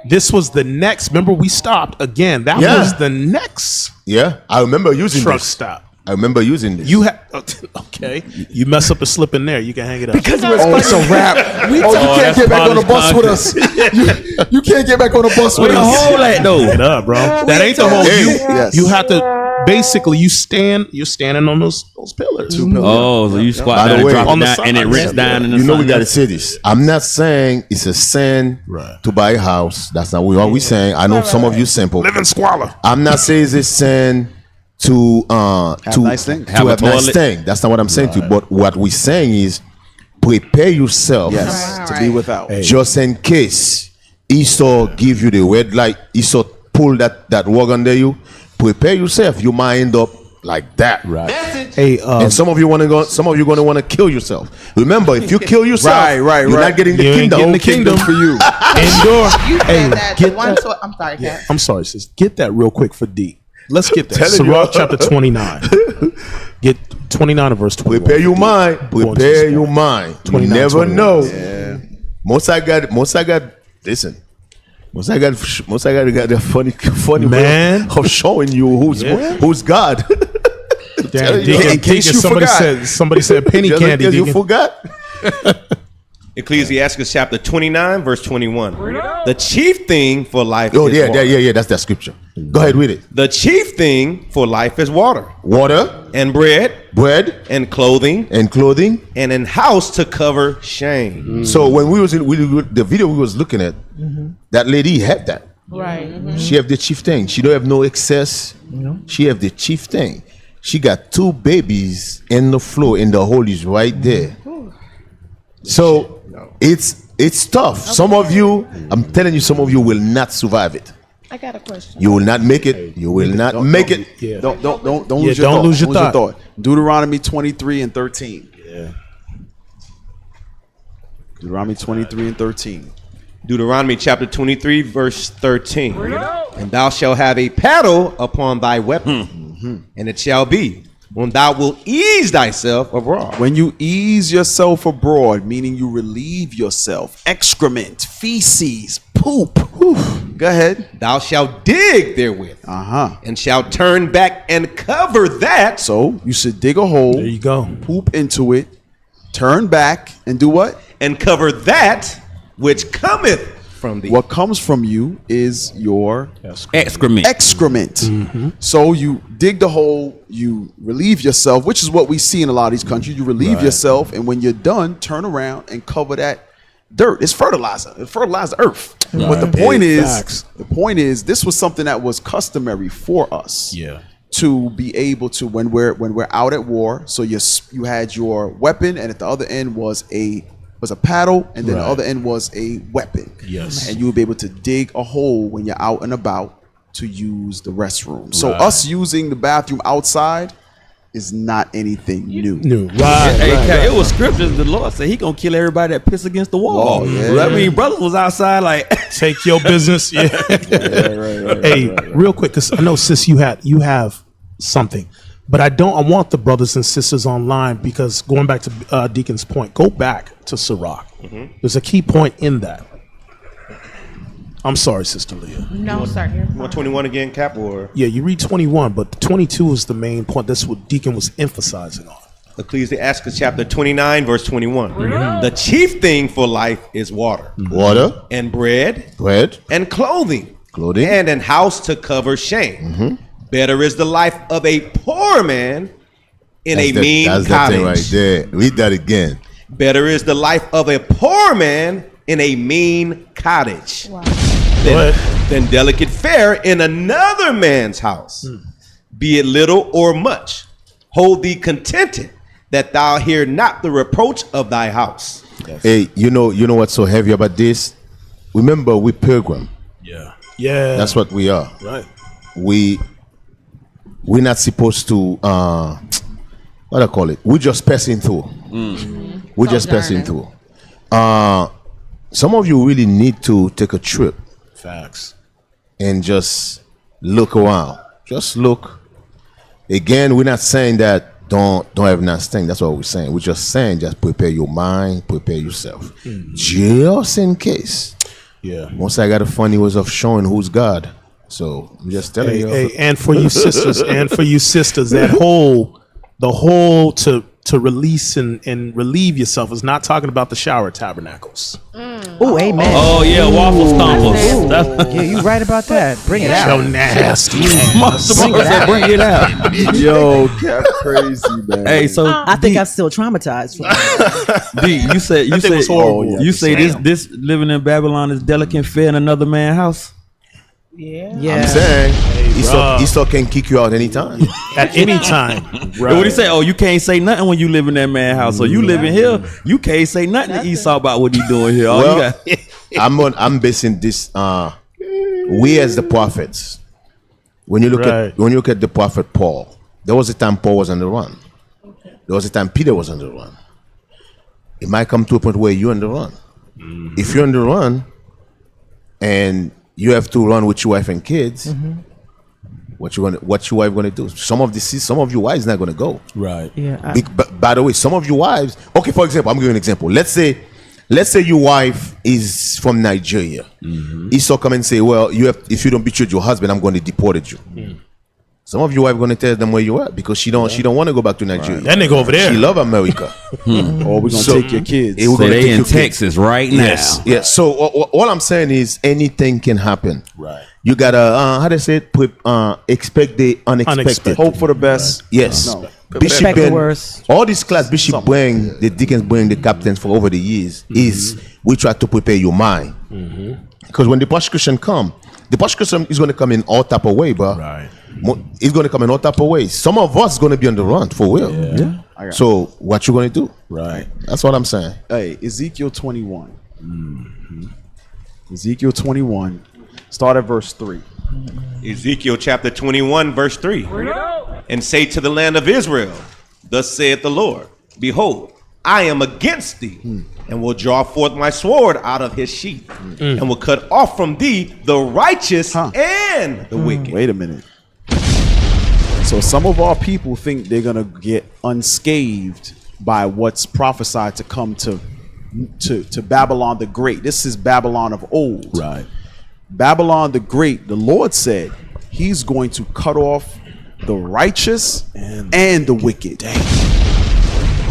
This was the next. Remember, we stopped again. That Yeah. was the next Yeah, I remember using truck this. stop. I remember using this. You have okay. You mess up a slip in there, you can hang it up. Because we're Oh, it's a wrap. You can't that's get back on the polished bus with us. You can't get back on the bus with Where the us. hole at though? Hang it up, bro. That ain't the whole. Yes. You have to basically you're standing on those pillars. Oh, so you squat By the down and way, drop on it the down, side. and it rinse down in the You know sun. we gotta say this. I'm not saying it's a sin to buy a house. That's not what we saying. I know some of you simple. Live in squalor. I'm not saying it's a sin to nice thing. to Have a have nice toilet. thing. That's not what I'm saying to you. But what we're saying is prepare yourself. Yes, to be without. Just in case Esau give you the red light, Esau pull that wog under you. Prepare yourself. You might end up like that. Right. Hey, and some of you want to go. Some of you going to want to kill yourself. Remember, if you kill yourself, you're not getting the kingdom. Getting the kingdom for you. Indoor. You said that. The one. I'm sorry, Kat. I'm sorry, sis. Get that real quick for D. Let's get that. Telling Sirach you. chapter 29. Get 29 and verse 21. Prepare your mind. Prepare your mind. You 29, never 21. know. Yeah. Most I got. Listen. Most I got the funny Man. way of showing you who's God. Damn, you. Deacon, In case Deacon, you somebody forgot. said penny Just in candy. case you Deacon. forgot. Ecclesiastes chapter 29, verse 21. The chief thing for life Oh is water. yeah. That's that scripture. Go ahead with it. The chief thing for life is water. Water and bread and clothing and in house to cover shame. So when we was in the video we was looking at, that lady had that. Right. She have the chief thing. She don't have no excess. She have the chief thing. She got 2 babies in the floor in the holies right there. So it's tough. Some of you, I'm telling you, some of you will not survive it. I got a question. You will not make it. You will not make it. Yeah. Don't Don't lose your thought. Deuteronomy 23 and 13. Yeah. Deuteronomy 23 and 13. Deuteronomy chapter 23, verse 13. And thou shalt have a paddle upon thy weapon, and it shall be when thou wilt ease thyself abroad. When you ease yourself abroad, meaning you relieve yourself, excrement, feces, poop. Go ahead. Thou shalt dig therewith, and shalt turn back and cover that. So you should dig a hole. There you go. Poop into it, turn back, and do what? And cover that which cometh from thee. What comes from you is your excrement. So you dig the hole, you relieve yourself, which is what we see in a lot of these countries. You relieve yourself, and when you're done, turn around and cover that dirt. It's fertilizer. It fertilizes the earth. But the point is, this was something that was customary for us. Yeah. To be able to when we're out at war. So you had your weapon, and at the other end was a paddle, and then the other end was a weapon. Yes. And you would be able to dig a hole when you're out and about to use the restroom. So us using the bathroom outside is not anything new. It was scriptures. The Lord said He gonna kill everybody that piss against the wall. That mean, brothers was outside like take your business. Yeah. Hey, real quick, because I know, sis, you have something. But I want the brothers and sisters online, because going back to Deacon's point, go back to Sirach. There's a key point in that. I'm sorry, Sister Leah. No, sir. You want 21 again, Cap? Or Yeah, you read 21, but 22 is the main point. That's what Deacon was emphasizing on. Ecclesiastes chapter 29, verse 21. The chief thing for life is water. Water and bread and clothing and an house to cover shame. Better is the life of a poor man in a mean that's cottage. That thing right there. Read that again. Better is the life of a poor man in a mean cottage than delicate fare in another man's house. Be it little or much, hold thee contented that thou hear not the reproach of thy house. Hey, you know what's so heavy about this? Remember, we pilgrim. Yeah. That's what we are. Right. We're not supposed to what I call it. We're just passing through. We're just passing through. Some of you really need to take a trip. Facts. And just look around. Just look. Again, we're not saying that don't have nothing. That's what we're saying. We're just saying just prepare your mind, prepare yourself. Just in case. Yeah. Once I got a funny ways of showing who's God. So I'm just telling you. And for you sisters, that the whole to release and relieve yourself is not talking about the shower tabernacles. Oh, amen. Oh yeah, waffle stompers. Yeah, you right about that. Bring it out. So nasty. Bring it out. Yo, Cap, crazy, man. Hey, so I think I'm still traumatized. D, you say this living in Babylon is delicate fare in another man's house. Yeah. I'm saying Esau can kick you out anytime. At any time. Right. What he say? Oh, you can't say nothing when you live in that man's house. So you live in here, you can't say nothing to Esau about what he doing here. All Well, I'm basing this. We as the prophets, when you look at the prophet Paul, there was a time Paul was on the run. There was a time Peter was on the run. It might come to a point where you're on the run. If you're on the run and you have to run with your wife and kids, what your wife gonna do? Some of your wives not gonna go. Right. Yeah. By the way, some of your wives. Okay, for example, I'm giving you an example. Let's say your wife is from Nigeria. Esau come and say, well, if you don't be true to your husband, I'm going to deport you. Some of your wife going to tell them where you are because she don't want to go back to Nigeria. That nigga over there. She love America. Or we're going to take your kids. So they in Texas right now. Yes. So all I'm saying is anything can happen. Right. You gotta how they say it? Expect the unexpected. Hope for the best. Yes. No. Bishop the worst. all these class Bishop bring, the deacons bring, the captains for over the years is we try to prepare your mind. Because when the persecution come, the persecution is going to come in all type of way, bro. Right. It's going to come in all type of ways. Some of us going to be on the run for real. Yeah. So what you going to do? Right. That's what I'm saying. Hey, Ezekiel 21. Ezekiel 21. Start at verse 3. Ezekiel chapter 21, verse 3. And say to the land of Israel, thus saith the Lord, behold, I am against thee, and will draw forth my sword out of his sheath, and will cut off from thee the righteous and the wicked. Wait a minute. So some of our people think they're going to get unscathed by what's prophesied to come to Babylon the Great. This is Babylon of old. Right. Babylon the Great, the Lord said he's going to cut off the righteous and the wicked.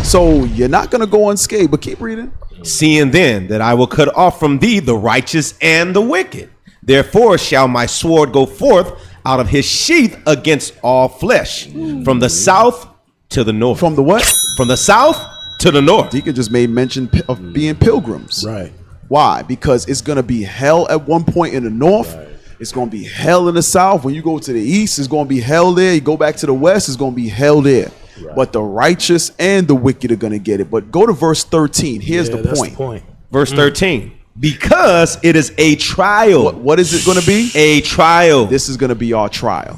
So you're not going to go unscathed, but keep reading. Seeing then that I will cut off from thee the righteous and the wicked, therefore shall my sword go forth out of his sheath against all flesh, from the south to the north. From the what? From the south to the north. Deacon just made mention of being pilgrims. Right. Why? Because it's going to be hell at one point in the north. Right. It's going to be hell in the south. When you go to the east, it's going to be hell there. You go back to the west, it's going to be hell there. Right. But the righteous and the wicked are going to get it. But go to verse 13. Here's the point. Verse 13. Because it is a trial. What is it going to be? A trial. This is going to be our trial.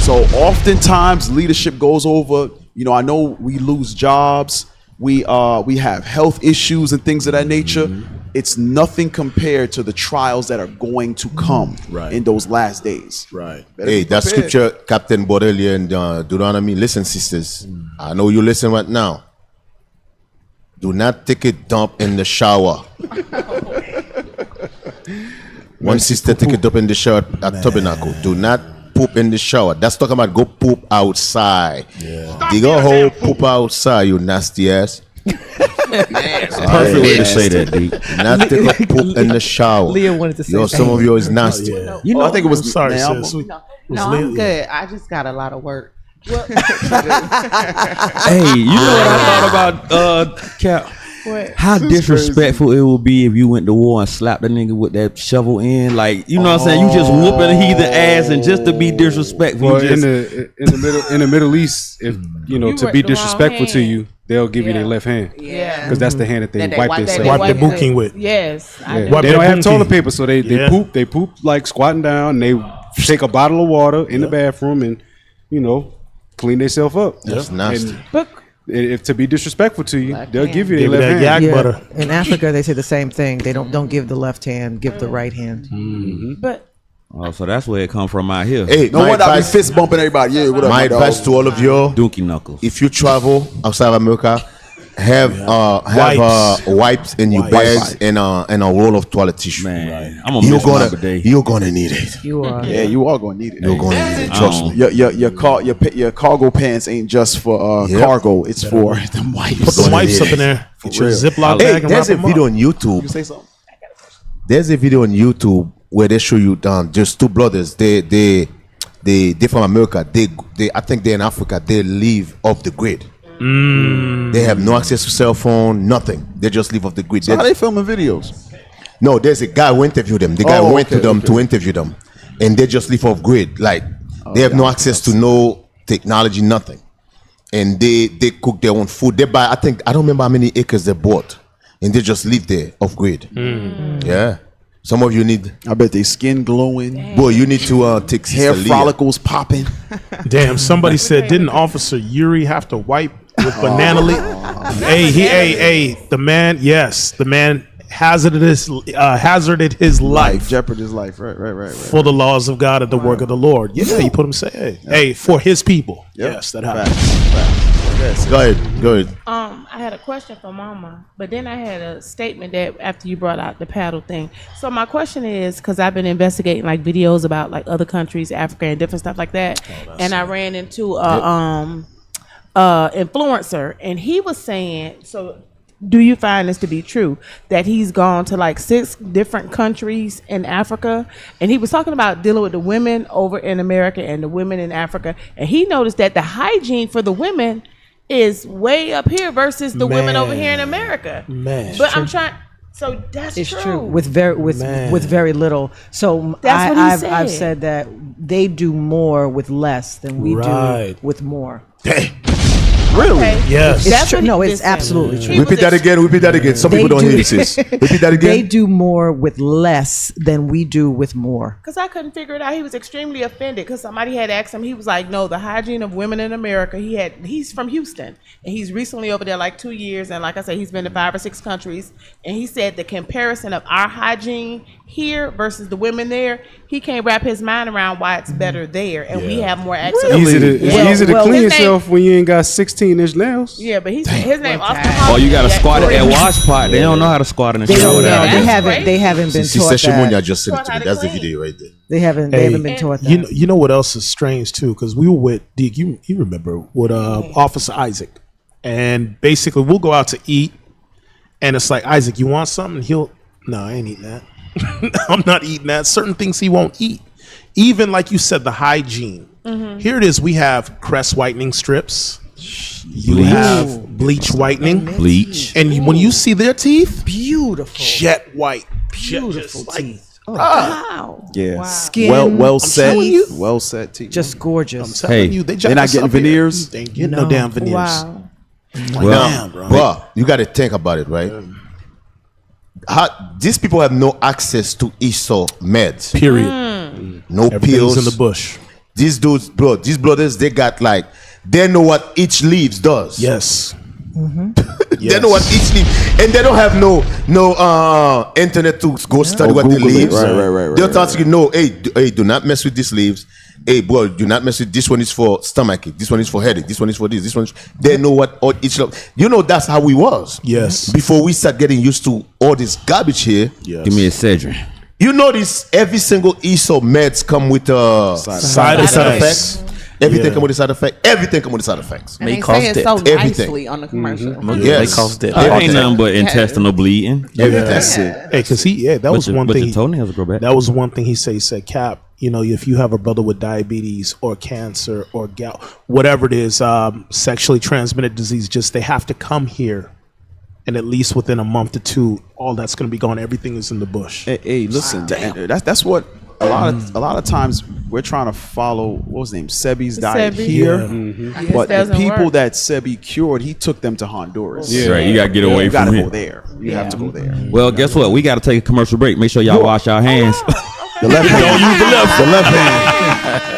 So oftentimes leadership goes over. You know, I know we lose jobs. We have health issues and things of that nature. It's nothing compared to the trials that are going to come in those last days. Right. Hey, that scripture Captain brought earlier in Deuteronomy. Listen, sisters, I know you listen right now. Do not take a dump in the shower. One sister take a dump in the shower at Tabernacle. Do not poop in the shower. That's talking about go poop outside. Yeah. Dig a hole, poop outside, you nasty ass. Perfect way to say that, D. Not take a poop in the shower. Leah wanted to say yo, some of you is nasty. You know, I think it was sorry. No, I'm good. I just got a lot of work. Hey, you know what I thought about Cap? What? How disrespectful it would be if you went to war and slapped a nigga with that shovel in, like, you know what I'm saying? You just whooping a heathen ass, and just to be disrespectful. Well, in the Middle East, if you know, to be disrespectful to you, they'll give you their left hand. Yeah, because that's the hand that they wipe themselves. Wipe their booking with. Yes, they don't have toilet paper, so they poop like squatting down. And they take a bottle of water in the bathroom and clean themselves up. That's nasty. But if to be disrespectful to you, they'll give you their left hand. Yak butter. In Africa, they say the same thing. They don't give the left hand, give the right hand. But oh, so that's where it come from out here. Hey, no wonder I be fist bumping everybody. Yeah, what up, my advice to all of you: Dookie knuckles. If you travel outside of America, have wipes in your bags and a roll of toilet tissue. Man, I'm gonna you're gonna need it. You are. Yeah, you are gonna need it. You're gonna need it. Trust me. Your cargo pants ain't just for cargo. It's for them wipes. Put the wipes up in there. Get your Ziploc bag and there's wrap a them video up. on YouTube. You say something? There's a video on YouTube where they show you there's two brothers. They from America. They I think they're in Africa. They live off the grid. They have no access to cell phone, nothing. They just live off the grid. So how they filming videos? No, there's a guy who interviewed them. The guy went to them to interview them. and they just live off grid. Like they have no access to no technology, nothing, and they cook their own food. They buy. I don't remember how many acres they bought, and they just live there off grid. Yeah. Some of you need. I bet they skin glowing. Boy, you need to take hair follicles popping. Damn, somebody said, didn't Officer Yuri have to wipe with banana leaf? Hey, the man hazarded his life. Jeopardized his life, right. For the laws of God and the work of the Lord. Yeah, he put him say, hey, for his people. Yep. Yes, that happened. Go ahead. I had a question for Mama, but then I had a statement that after you brought out the paddle thing. So my question is, because I've been investigating like videos about like other countries, Africa and different stuff like that, and I ran into a influencer, and he was saying, so do you find this to be true, that he's gone to like 6 different countries in Africa, and he was talking about dealing with the women over in America and the women in Africa, and he noticed that the hygiene for the women is way up here versus the women over here in America. But I'm trying. So that's it's true with very little. So that's what he said. I've said that they do more with less than we do with more. Really? Okay. Yes. It's true. No, it's absolutely true. Repeat that again. Some people don't hear this. Repeat that again. They do more with less than we do with more. Because I couldn't figure it out. He was extremely offended because somebody had asked him. He was like, no, the hygiene of women in America. He's from Houston, and he's recently over there like 2 years. And like I said, he's been to 5 or 6 countries. And he said the comparison of our hygiene here versus the women there, he can't wrap his mind around why it's better there, and we have more access. It's easy to clean yourself when you ain't got 16-inch nails. Yeah, but his name Austin. Oh, you got to squat at that wash pot. They don't know how to squat in the shower. They haven't been taught that. just sent it to me. That's the video right there. They haven't been taught that. You know what else is strange too? Because we were with Deke. You remember with Officer Isaac, and basically we'll go out to eat, and it's like, Isaac, you want something? No, I ain't eating that. I'm not eating that. Certain things he won't eat. Even like you said, the hygiene. Here it is. We have crest whitening strips. You have bleach whitening. And when you see their teeth, beautiful, jet white, beautiful teeth. Wow. Yeah. Wow. Skin. Well set teeth. Just gorgeous. I'm telling you, they're not getting veneers. They ain't getting no damn veneers. Wow. Well, bro, you got to think about it, right? These people have no access to ESO meds. Period. No pills in the bush. These dudes, bro, these brothers, they got like, they know what each leaves does. Yes. They know what each leaf, and they don't have no internet to go study what the leaves. Right. They'll tell you, no, hey, do not mess with these leaves. Hey, boy, do not mess with this one. Is for stomachache. This one is for headache. This one is for this. This one. They know what all each. That's how we was. Yes. Before we start getting used to all this garbage here. Yes. Give me a Cedric. You notice every single ESO meds come with side effects. Everything come with a side effect. Everything come with side effects. And they say it so nicely on the commercial. Yes. They cause death. Ain't nothing but intestinal bleeding. That's it. Hey, because that was one thing. But the toenails grow back. That was one thing he said, Cap, if you have a brother with diabetes or cancer or gout, whatever it is, sexually transmitted disease, just they have to come here. And at least within a month or 2, all that's going to be gone. Everything is in the bush. Hey, listen, that's what a lot of times we're trying to follow. What was his name? Sebi's diet here, but the people that Sebi cured, he took them to Honduras. Yeah, right. You got to get away from here. Go there. You have to go there. Well, guess what? We got to take a commercial break. Make sure y'all wash your hands. The left hand. Don't use the left hand.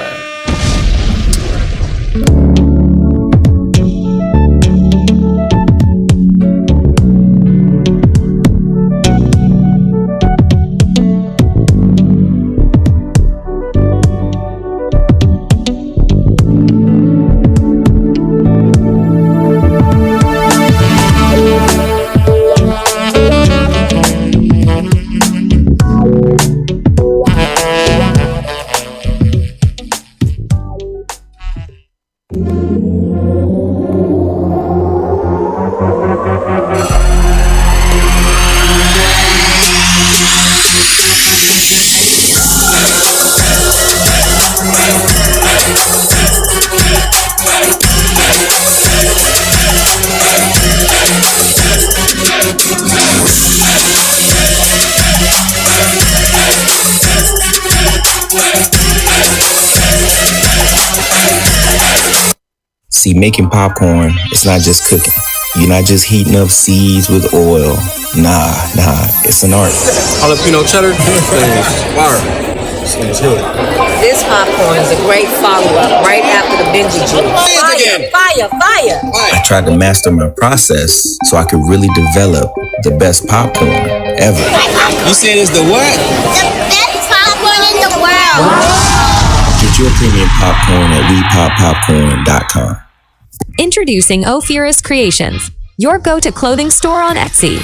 See, making popcorn, it's not just cooking. You're not just heating up seeds with oil. Nah, it's an art. Jalapeno cheddar, fire. This popcorn is a great follow-up right after the Benji juice. Fire. I tried to master my process so I could really develop the best popcorn ever. You said it's the what? The best popcorn in the world. Get your premium popcorn at WePopPopcorn.com. Introducing Ophirus Creations, your go-to clothing store on Etsy.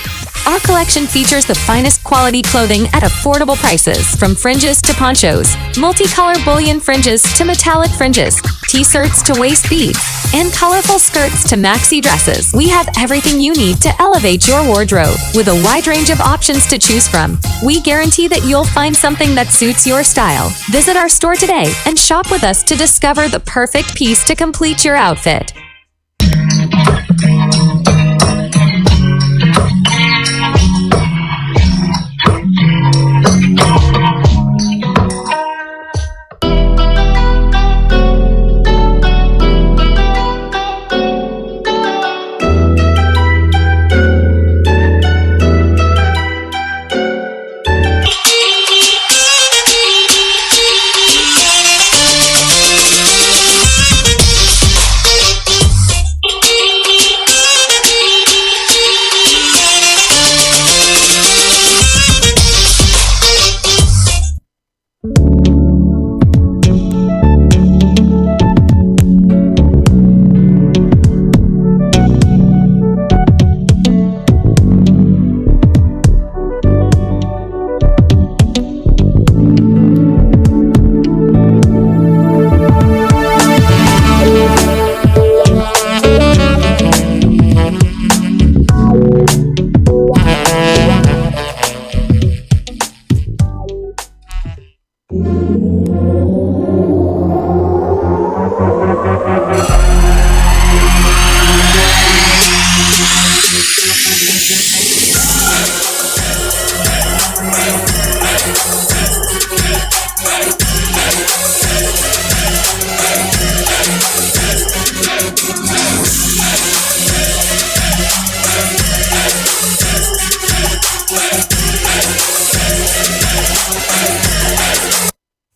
Our collection features the finest quality clothing at affordable prices, from fringes to ponchos, multicolor bullion fringes to metallic fringes, t-shirts to waist beads, and colorful skirts to maxi dresses. We have everything you need to elevate your wardrobe with a wide range of options to choose from. We guarantee that you'll find something that suits your style. Visit our store today and shop with us to discover the perfect piece to complete your outfit.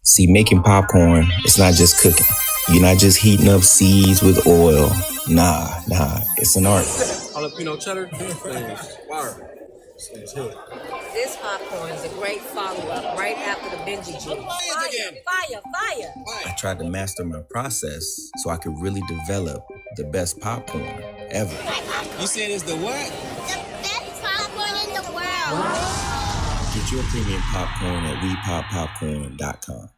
See, making popcorn, it's not just cooking. You're not just heating up seeds with oil. Nah, it's an art. Jalapeno cheddar, fire. This popcorn is a great follow-up right after the Benji juice. Fire. I tried to master my process so I could really develop the best popcorn ever. You said it's the what? The best popcorn in the world. Get your premium popcorn at WePopPopcorn.com.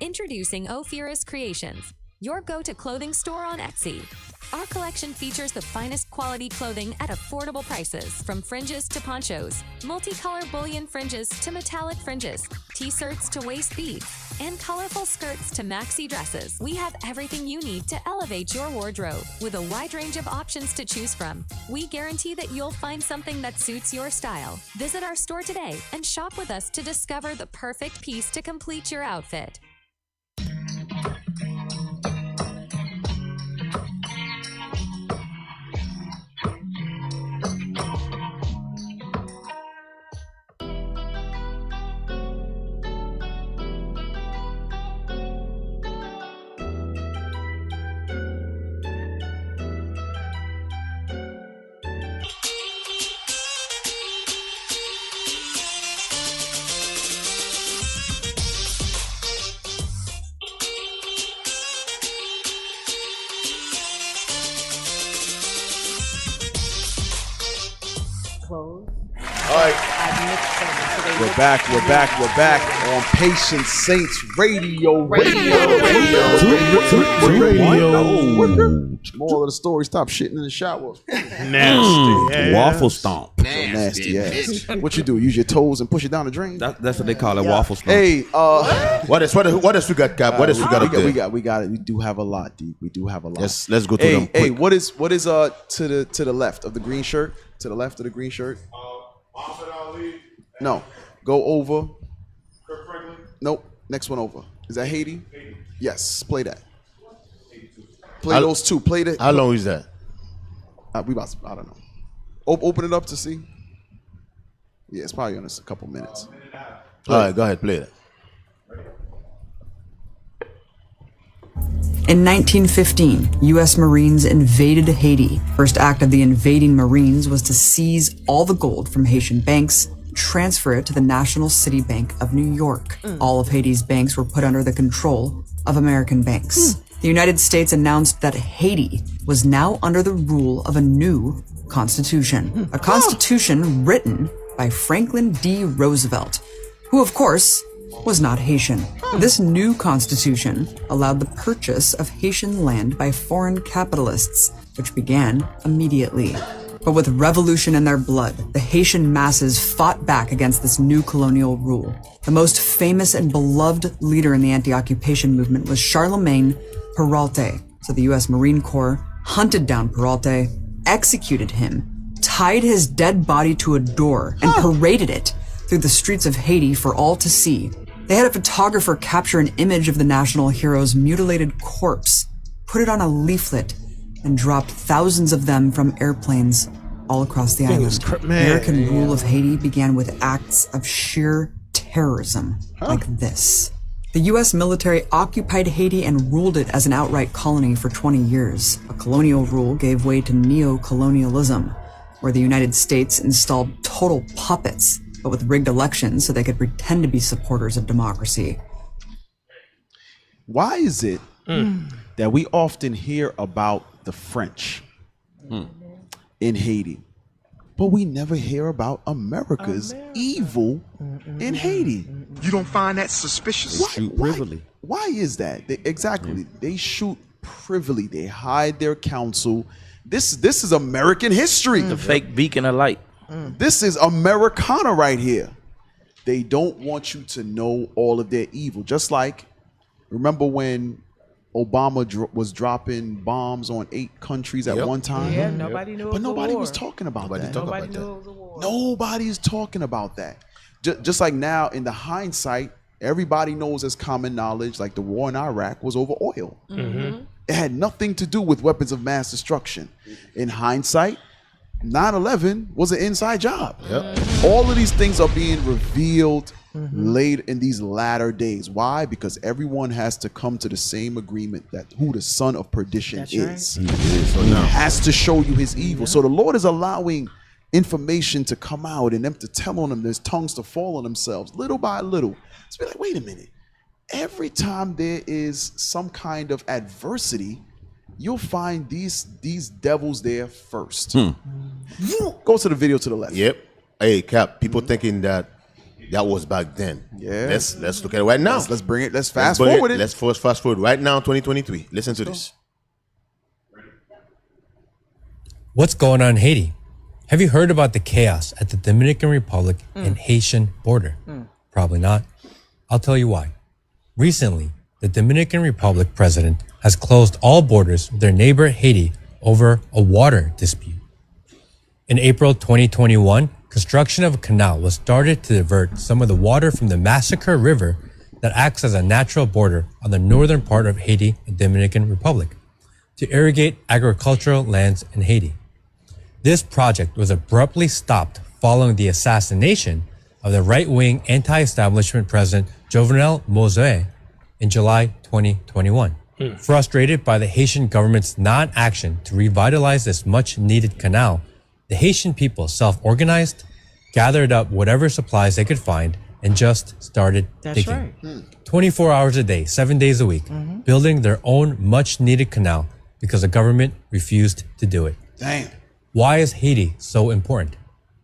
Introducing Ophirus Creations, your go-to clothing store on Etsy. Our collection features the finest quality clothing at affordable prices, from fringes to ponchos, multicolor bullion fringes to metallic fringes, t-shirts to waist beads, and colorful skirts to maxi dresses. We have everything you need to elevate your wardrobe with a wide range of options to choose from. We guarantee that you'll find something that suits your style. Visit our store today and shop with us to discover the perfect piece to complete your outfit. Close. All right. We're back on Patient Saints Radio. Moral of the story, stop shitting in the shower. Nasty. Waffle stomp. Nasty ass. What you do? Use your toes and push it down the drain? That's what they call it, waffle stomp. Hey, what else we got, Cap? What else we got up there? We got it. We do have a lot, D. We do have a lot. Let's go through them quick. Hey, what is to the left of the green shirt? To the left of the green shirt? Muhammad Ali. No. Go over. Kirk Franklin. Nope. Next one over. Is that Haiti? Yes. Play that. Play those two. Play the. How long is that? We about. I don't know. Open it up to see. Yeah, it's probably in a couple minutes. All right, go ahead, play that. In 1915, U.S. Marines invaded Haiti. First act of the invading Marines was to seize all the gold from Haitian banks, transfer it to the National City Bank of New York. All of Haiti's banks were put under the control of American banks. The United States announced that Haiti was now under the rule of a new constitution. A constitution written by Franklin D. Roosevelt, who, of course, was not Haitian. This new constitution allowed the purchase of Haitian land by foreign capitalists, which began immediately. But with revolution in their blood, the Haitian masses fought back against this new colonial rule. The most famous and beloved leader in the anti-occupation movement was Charlemagne Perrault. So the U.S. Marine Corps hunted down Perrault, executed him, tied his dead body to a door, and paraded it through the streets of Haiti for all to see. They had a photographer capture an image of the national hero's mutilated corpse, put it on a leaflet, and dropped thousands of them from airplanes all across the island. American rule of Haiti began with acts of sheer terrorism like this. The U.S. military occupied Haiti and ruled it as an outright colony for 20 years. A colonial rule gave way to neo-colonialism, where the United States installed total puppets, but with rigged elections so they could pretend to be supporters of democracy. Why is it that we often hear about the French in Haiti, but we never hear about America's evil in Haiti? You don't find that suspicious? Why is that? Exactly. They shoot privily. They hide their counsel. This is American history. The fake beacon of light. This is Americana right here. They don't want you to know all of their evil. Just like, remember when Obama was dropping bombs on 8 countries at one time? Yeah, nobody knew it was But nobody a war. was talking about that. Nobody knew it was a war. Nobody's talking about that. Just like now, in the hindsight, everybody knows as common knowledge, like the war in Iraq was over oil. It had nothing to do with weapons of mass destruction. In hindsight, 9/11 was an inside job. All of these things are being revealed late in these latter days. Why? Because everyone has to come to the same agreement that who the son of perdition is. He has to show you his evil. So the Lord is allowing information to come out and them to tell on them, there's tongues to fall on themselves little by little. It's be like, wait a minute. Every time there is some kind of adversity, you'll find these devils there first. Go to the video to the left. Yep. Hey, Cap, people thinking that was back then. Yeah. Let's look at it right now. Let's bring it. Let's fast forward it. Let's fast forward right now, 2023. Listen to this. What's going on in Haiti? Have you heard about the chaos at the Dominican Republic and Haitian border? Probably not. I'll tell you why. Recently, the Dominican Republic president has closed all borders with their neighbor Haiti over a water dispute. In April 2021, construction of a canal was started to divert some of the water from the Massacre River that acts as a natural border on the northern part of Haiti and Dominican Republic to irrigate agricultural lands in Haiti. This project was abruptly stopped following the assassination of the right-wing anti-establishment president Jovenel Moïse in July 2021. Frustrated by the Haitian government's non-action to revitalize this much-needed canal, the Haitian people self-organized, gathered up whatever supplies they could find, and just started digging. 24 hours a day, 7 days a week, building their own much-needed canal because the government refused to do it. Damn. Why is Haiti so important?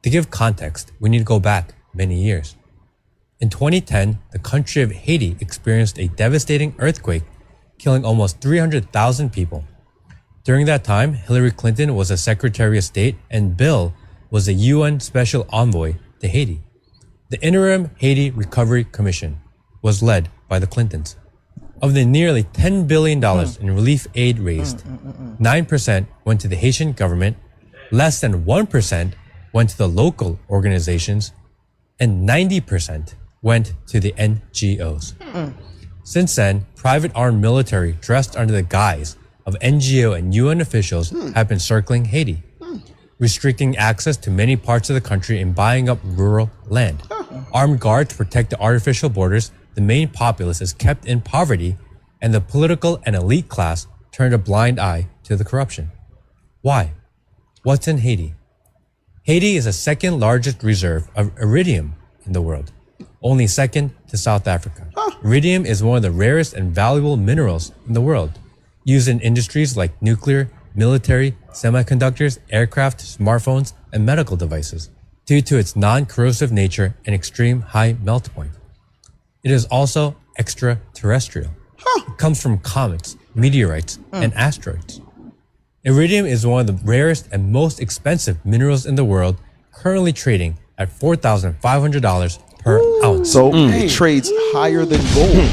To give context, we need to go back many years. In 2010, the country of Haiti experienced a devastating earthquake, killing almost 300,000 people. During that time, Hillary Clinton was a Secretary of State and Bill was the UN Special Envoy to Haiti. The interim Haiti Recovery Commission was led by the Clintons. Of the nearly $10 billion in relief aid raised, 9% went to the Haitian government, less than 1% went to the local organizations, and 90% went to the NGOs. Since then, private armed military dressed under the guise of NGO and UN officials have been circling Haiti, restricting access to many parts of the country and buying up rural land. Armed guards protect the artificial borders, the main populace is kept in poverty, and the political and elite class turned a blind eye to the corruption. Why? What's in Haiti? Haiti is the second largest reserve of iridium in the world, only second to South Africa. Iridium is one of the rarest and valuable minerals in the world, used in industries like nuclear, military, semiconductors, aircraft, smartphones, and medical devices, due to its non-corrosive nature and extreme high melt point. It is also extraterrestrial. It comes from comets, meteorites, and asteroids. Iridium is one of the rarest and most expensive minerals in the world, currently trading at $4,500 per ounce. So it trades higher than gold.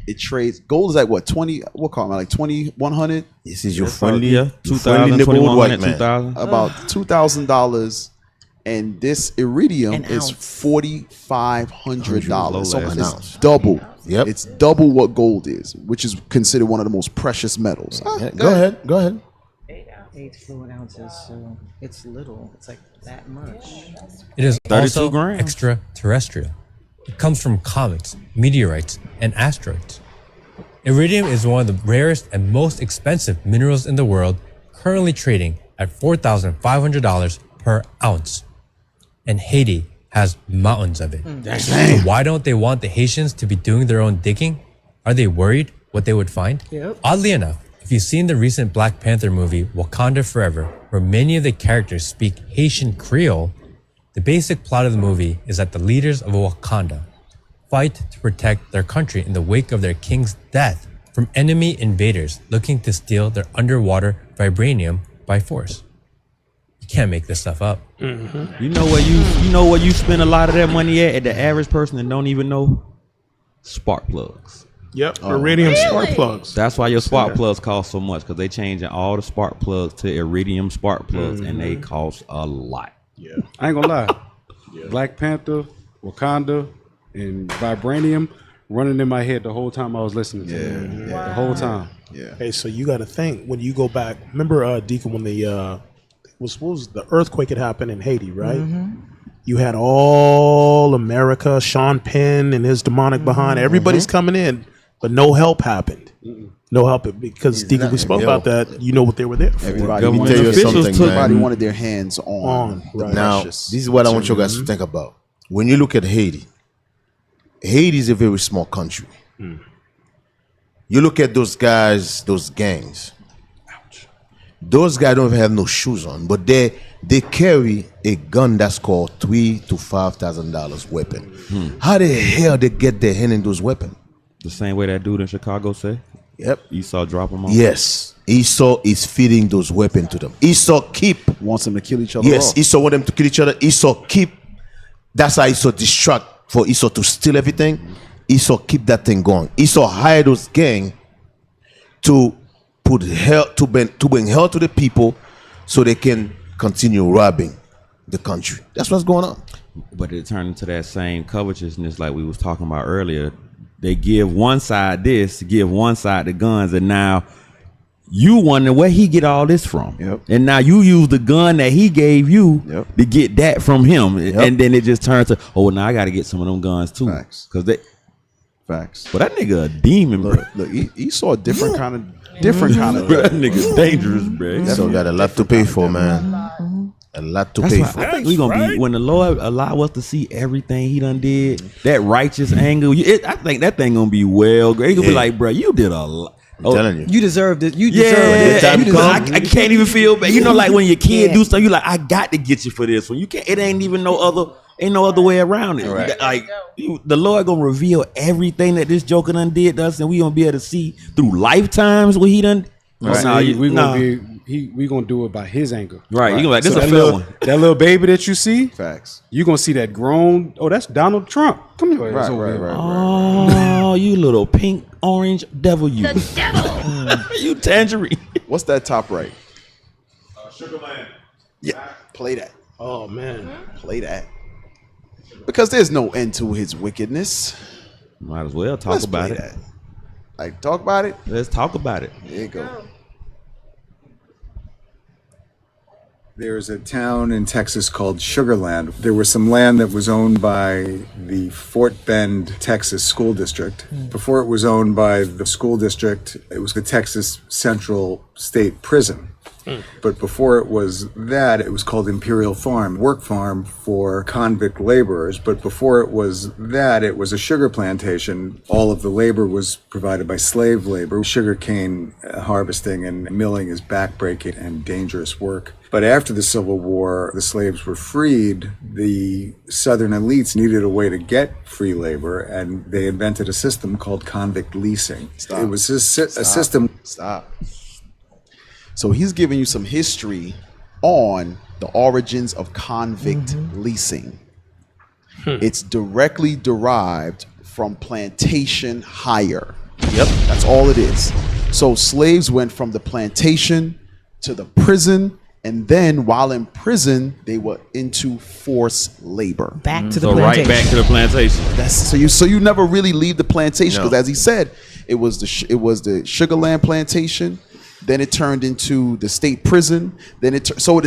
It trades gold is like what 20? What call it like 2,100? This is your friendly, friendly, 2,000, 2,100, 2,000. About $2,000, and this iridium An is ounce. $4,500. So An it's double. Yep. It's double what gold is, which is considered one of the most precious metals. Go ahead. Go ahead. 8 fluid ounces, so it's little. It's like that much. It is 32 also grams. extraterrestrial. It comes from comets, meteorites, and asteroids. Iridium is one of the rarest and most expensive minerals in the world, currently trading at $4,500 per ounce. And Haiti has mountains of it. So why don't they want the Haitians to be doing their own digging? Are they worried what they would find? Yep. Oddly enough, if you've seen the recent Black Panther movie, Wakanda Forever, where many of the characters speak Haitian Creole, the basic plot of the movie is that the leaders of Wakanda fight to protect their country in the wake of their king's death from enemy invaders looking to steal their underwater vibranium by force. You can't make this stuff up. You know where you spend a lot of that money at the average person that don't even know? Spark plugs. Yep, iridium spark plugs. That's why your spark plugs cost so much, because they changing all the spark plugs to iridium spark plugs, and they cost a lot. Yeah, I ain't gonna lie. Black Panther, Wakanda, and vibranium running in my head the whole time I was listening to it. The whole time. Yeah. Hey, so you got to think when you go back. Remember, Deacon, when the was the earthquake had happened in Haiti, right? You had all America, Sean Penn and his demonic behind. Everybody's coming in, but no help happened. No help because Deacon, we spoke about that. You know what they were there for. Everybody, Let me tell you something, everybody man. wanted their hands on the Now, precious. this is what I want you guys to think about. When you look at Haiti, Haiti is a very small country. You look at those guys, those gangs. Those guys don't even have no shoes on, but they carry a gun that's called $3,000 to $5,000 weapon. How the hell they get their hand in those weapons? The same way that dude in Chicago said. Yep. Esau drop them off. Yes. Esau is feeding those weapons to them. Esau wants them to kill each other. Yes, off. Esau want them to kill each other. Esau that's how Esau distract for Esau to steal everything. Esau keep that thing going. Esau hire those gang to put hell to bring hell to the people so they can continue robbing the country. That's what's going on. But it turned into that same covetousness like we was talking about earlier. They give one side this, give one side the guns, and now you wonder where he get all this from. And now you use the gun that he gave you to get that from him. And then it just turns to, oh, well, now I got to get some of them guns too. Because they... Facts. But that nigga a demon, bro. Look, Esau a different kind of bro. That nigga dangerous, bro. Esau got a lot to pay for, man. A lot to That's pay why for. I think we gonna be when the Lord allow us to see everything He done did. That righteous anger, I think that thing gonna be well great. He gonna be like, bro, you did a lot. I'm telling you. You deserved it. You Yeah, deserved it. I can't even feel bad. You know, like when your kid do stuff, you like, I got to get you for this one. You can't. It ain't even no other way around it. Right. Like the Lord gonna reveal everything that this Joker done did to us, and we gonna be able to see through lifetimes what he done. Right. We gonna do it by his anger. Right. You gonna like, this So a that fair little, one. that little baby that you see, facts. You gonna see that grown. Oh, that's Donald Trump. Come here. Right. Oh, you little pink orange devil, you. The devil. You tangerine. What's that top right? Sugar Land. Yeah, play that. Oh man, play that. Because there's no end to his wickedness. Might as well talk Let's about play it. that. Like, talk about it. Let's talk about it. There you go. There's a town in Texas called Sugar Land. There was some land that was owned by the Fort Bend, Texas School District. Before it was owned by the school district, it was the Texas Central State Prison. But before it was that, it was called Imperial Farm, work farm for convict laborers. But before it was that, it was a sugar plantation. All of the labor was provided by slave labor. Sugarcane harvesting and milling is backbreaking and dangerous work. But after the Civil War, the slaves were freed. The Southern elites needed a way to get free labor, and they invented a system called convict leasing. It was a system. So he's giving you some history on the origins of convict leasing. It's directly derived from plantation hire. Yep, that's all it is. So slaves went from the plantation to the prison, and then while in prison, they were into forced labor. Back to the plantation. Right back to the plantation. That's so you never really leave the plantation, because as he said, it was the Sugar Land plantation. Then it turned into the state prison. Then so on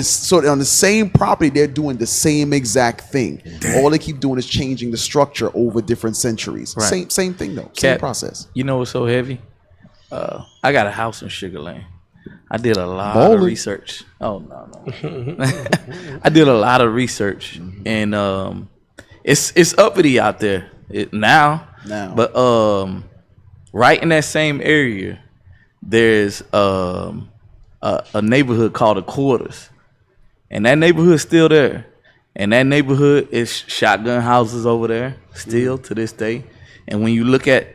the same property, they're doing the same exact thing. All they keep doing is changing the structure over different centuries. Right. Same thing though. Same process. You know what's so heavy? I got a house in Sugar Land. I did a lot of research. Oh no. I did a lot of research, and it's uppity out there now. But right in that same area, there's a neighborhood called the Quarters, and that neighborhood's still there. And that neighborhood is shotgun houses over there still to this day. And when you look at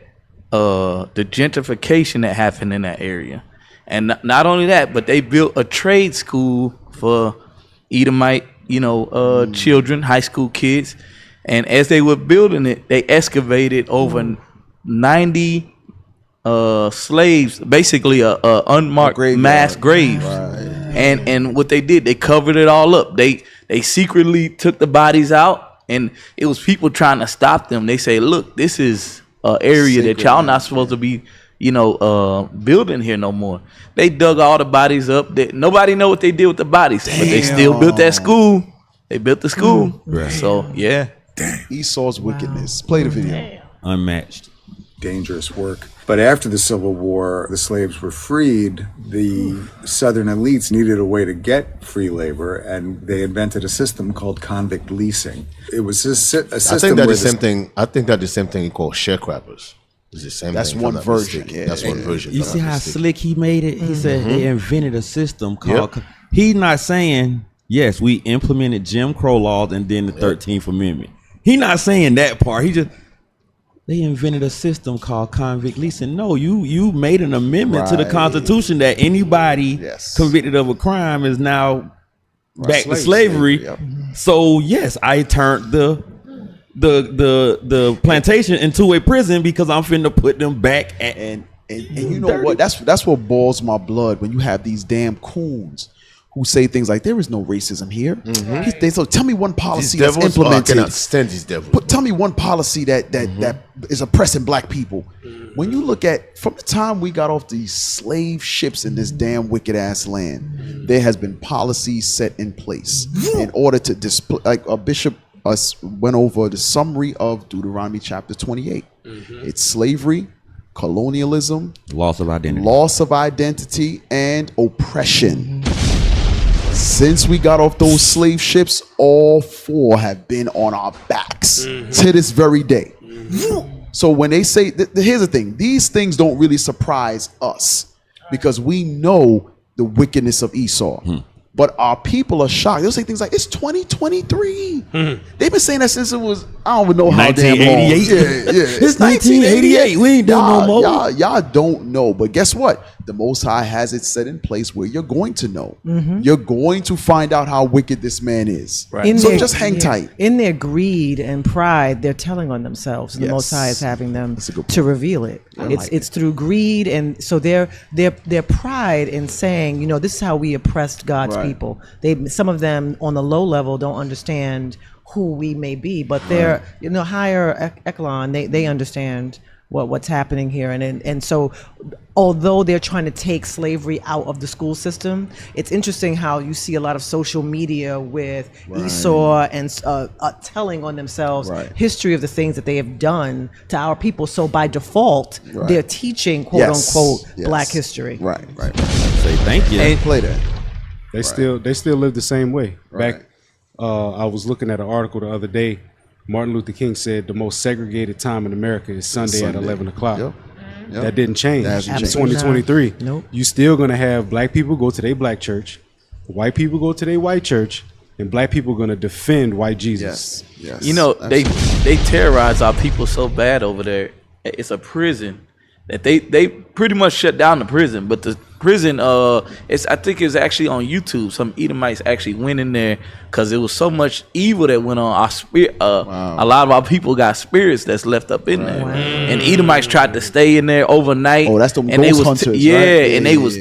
the gentrification that happened in that area, and not only that, but they built a trade school for Edomite, children, high school kids. And as they were building it, they excavated over 90 slaves, basically a unmarked mass grave. And what they did, they covered it all up. They secretly took the bodies out, and it was people trying to stop them. They say, look, this is an area that y'all not supposed to be building here no more. They dug all the bodies up. Nobody know what they did with the bodies, but they still built that school. They built the school. So yeah. Esau's wickedness. Play the video. Unmatched. Dangerous work. But after the Civil War, the slaves were freed. The Southern elites needed a way to get free labor, and they invented a system called convict leasing. It was a system. I think that the same thing. I think that the same thing called sharecroppers. It's the same. That's thing, one version. That's one version. You see how slick he made it? He said they invented a system called. He's not saying yes, we implemented Jim Crow laws and then the 13th Amendment. He's not saying that part. He just. They invented a system called convict leasing. No, you made an amendment to the Constitution that anybody convicted of a crime is now back to slavery. So yes, I turned the plantation into a prison because I'm finna put them back at and you know what? That's what boils my blood when you have these damn coons who say things like there is no racism here. So tell me one policy that's implemented. I cannot stand these devils. Tell me one policy that is oppressing black people. When you look at from the time we got off these slave ships in this damn wicked ass land, there has been policies set in place in order to display. Like a bishop went over the summary of Deuteronomy chapter 28. It's slavery, colonialism, loss of identity, and oppression. Since we got off those slave ships, all four have been on our backs to this very day. So when they say, here's the thing, these things don't really surprise us because we know the wickedness of Esau. But our people are shocked. They'll say things like, it's 2023. They've been saying that since it was, I don't even know how damn long. 1988. It's 1988. We ain't done no more. Y'all don't know. But guess what? The Most High has it set in place where you're going to know. You're going to find out how wicked this man is. So just hang tight. In their greed and pride, they're telling on themselves. And the Most High is having them to reveal it. It's through greed. And so their pride in saying, this is how we oppressed God's people. Some of them on the low level don't understand who we may be, but they're higher echelon. They understand what's happening here. And so although they're trying to take slavery out of the school system, it's interesting how you see a lot of social media with Esau and telling on themselves history of the things that they have done to our people. So by default, they're teaching quote unquote black history. Right. Say thank you. And play that. They still live the same way. Back, I was looking at an article the other day. Martin Luther King said the most segregated time in America is Sunday. At 11 o'clock. Yep. That didn't change. In 2023. Nope. You still gonna have black people go to their black church, white people go to their white church, and black people gonna defend white Jesus. Yes. You know, they terrorize our people so bad over there. It's a prison that they pretty much shut down the prison, but the prison I think it's actually on YouTube. Some Edomites actually went in there because it was so much evil that went on. Our spirit, a lot of our people got spirits that's left up in there, and Edomites tried to stay in there overnight. Oh, that's the and ghost hunters, right? And they was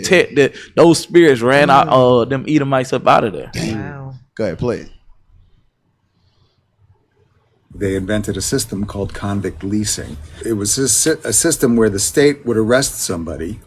those spirits ran out them Edomites up out of there. Wow. Go ahead, play it. They invented a system called convict leasing. It was a system where the state would arrest somebody,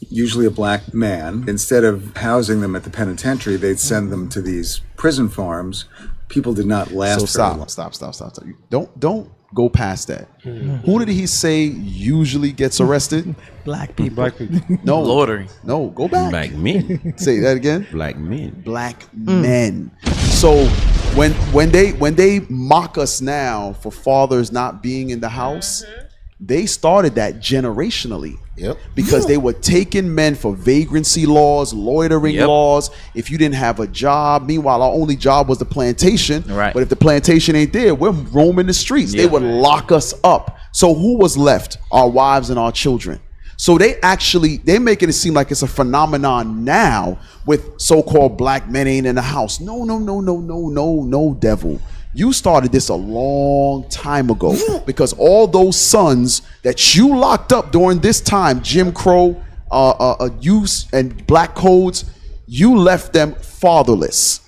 usually a black man. Instead of housing them at the penitentiary, they'd send them to these prison farms. People did not last very long. Stop. Don't go past that. Who did he say usually gets arrested? Black people. Black people. No. Lottery. No, go back. Black men. Say that again. Black men. Black men. So when they mock us now for fathers not being in the house, they started that generationally. Yep. Because they were taking men for vagrancy laws, loitering laws. If you didn't have a job, meanwhile our only job was the plantation. Right. But if the plantation ain't there, we're roaming the streets. They would lock us up. So who was left? Our wives and our children. So they're making it seem like it's a phenomenon now with so-called black men ain't in the house. No, devil. You started this a long time ago because all those sons that you locked up during this time, Jim Crow, use and black codes, you left them fatherless.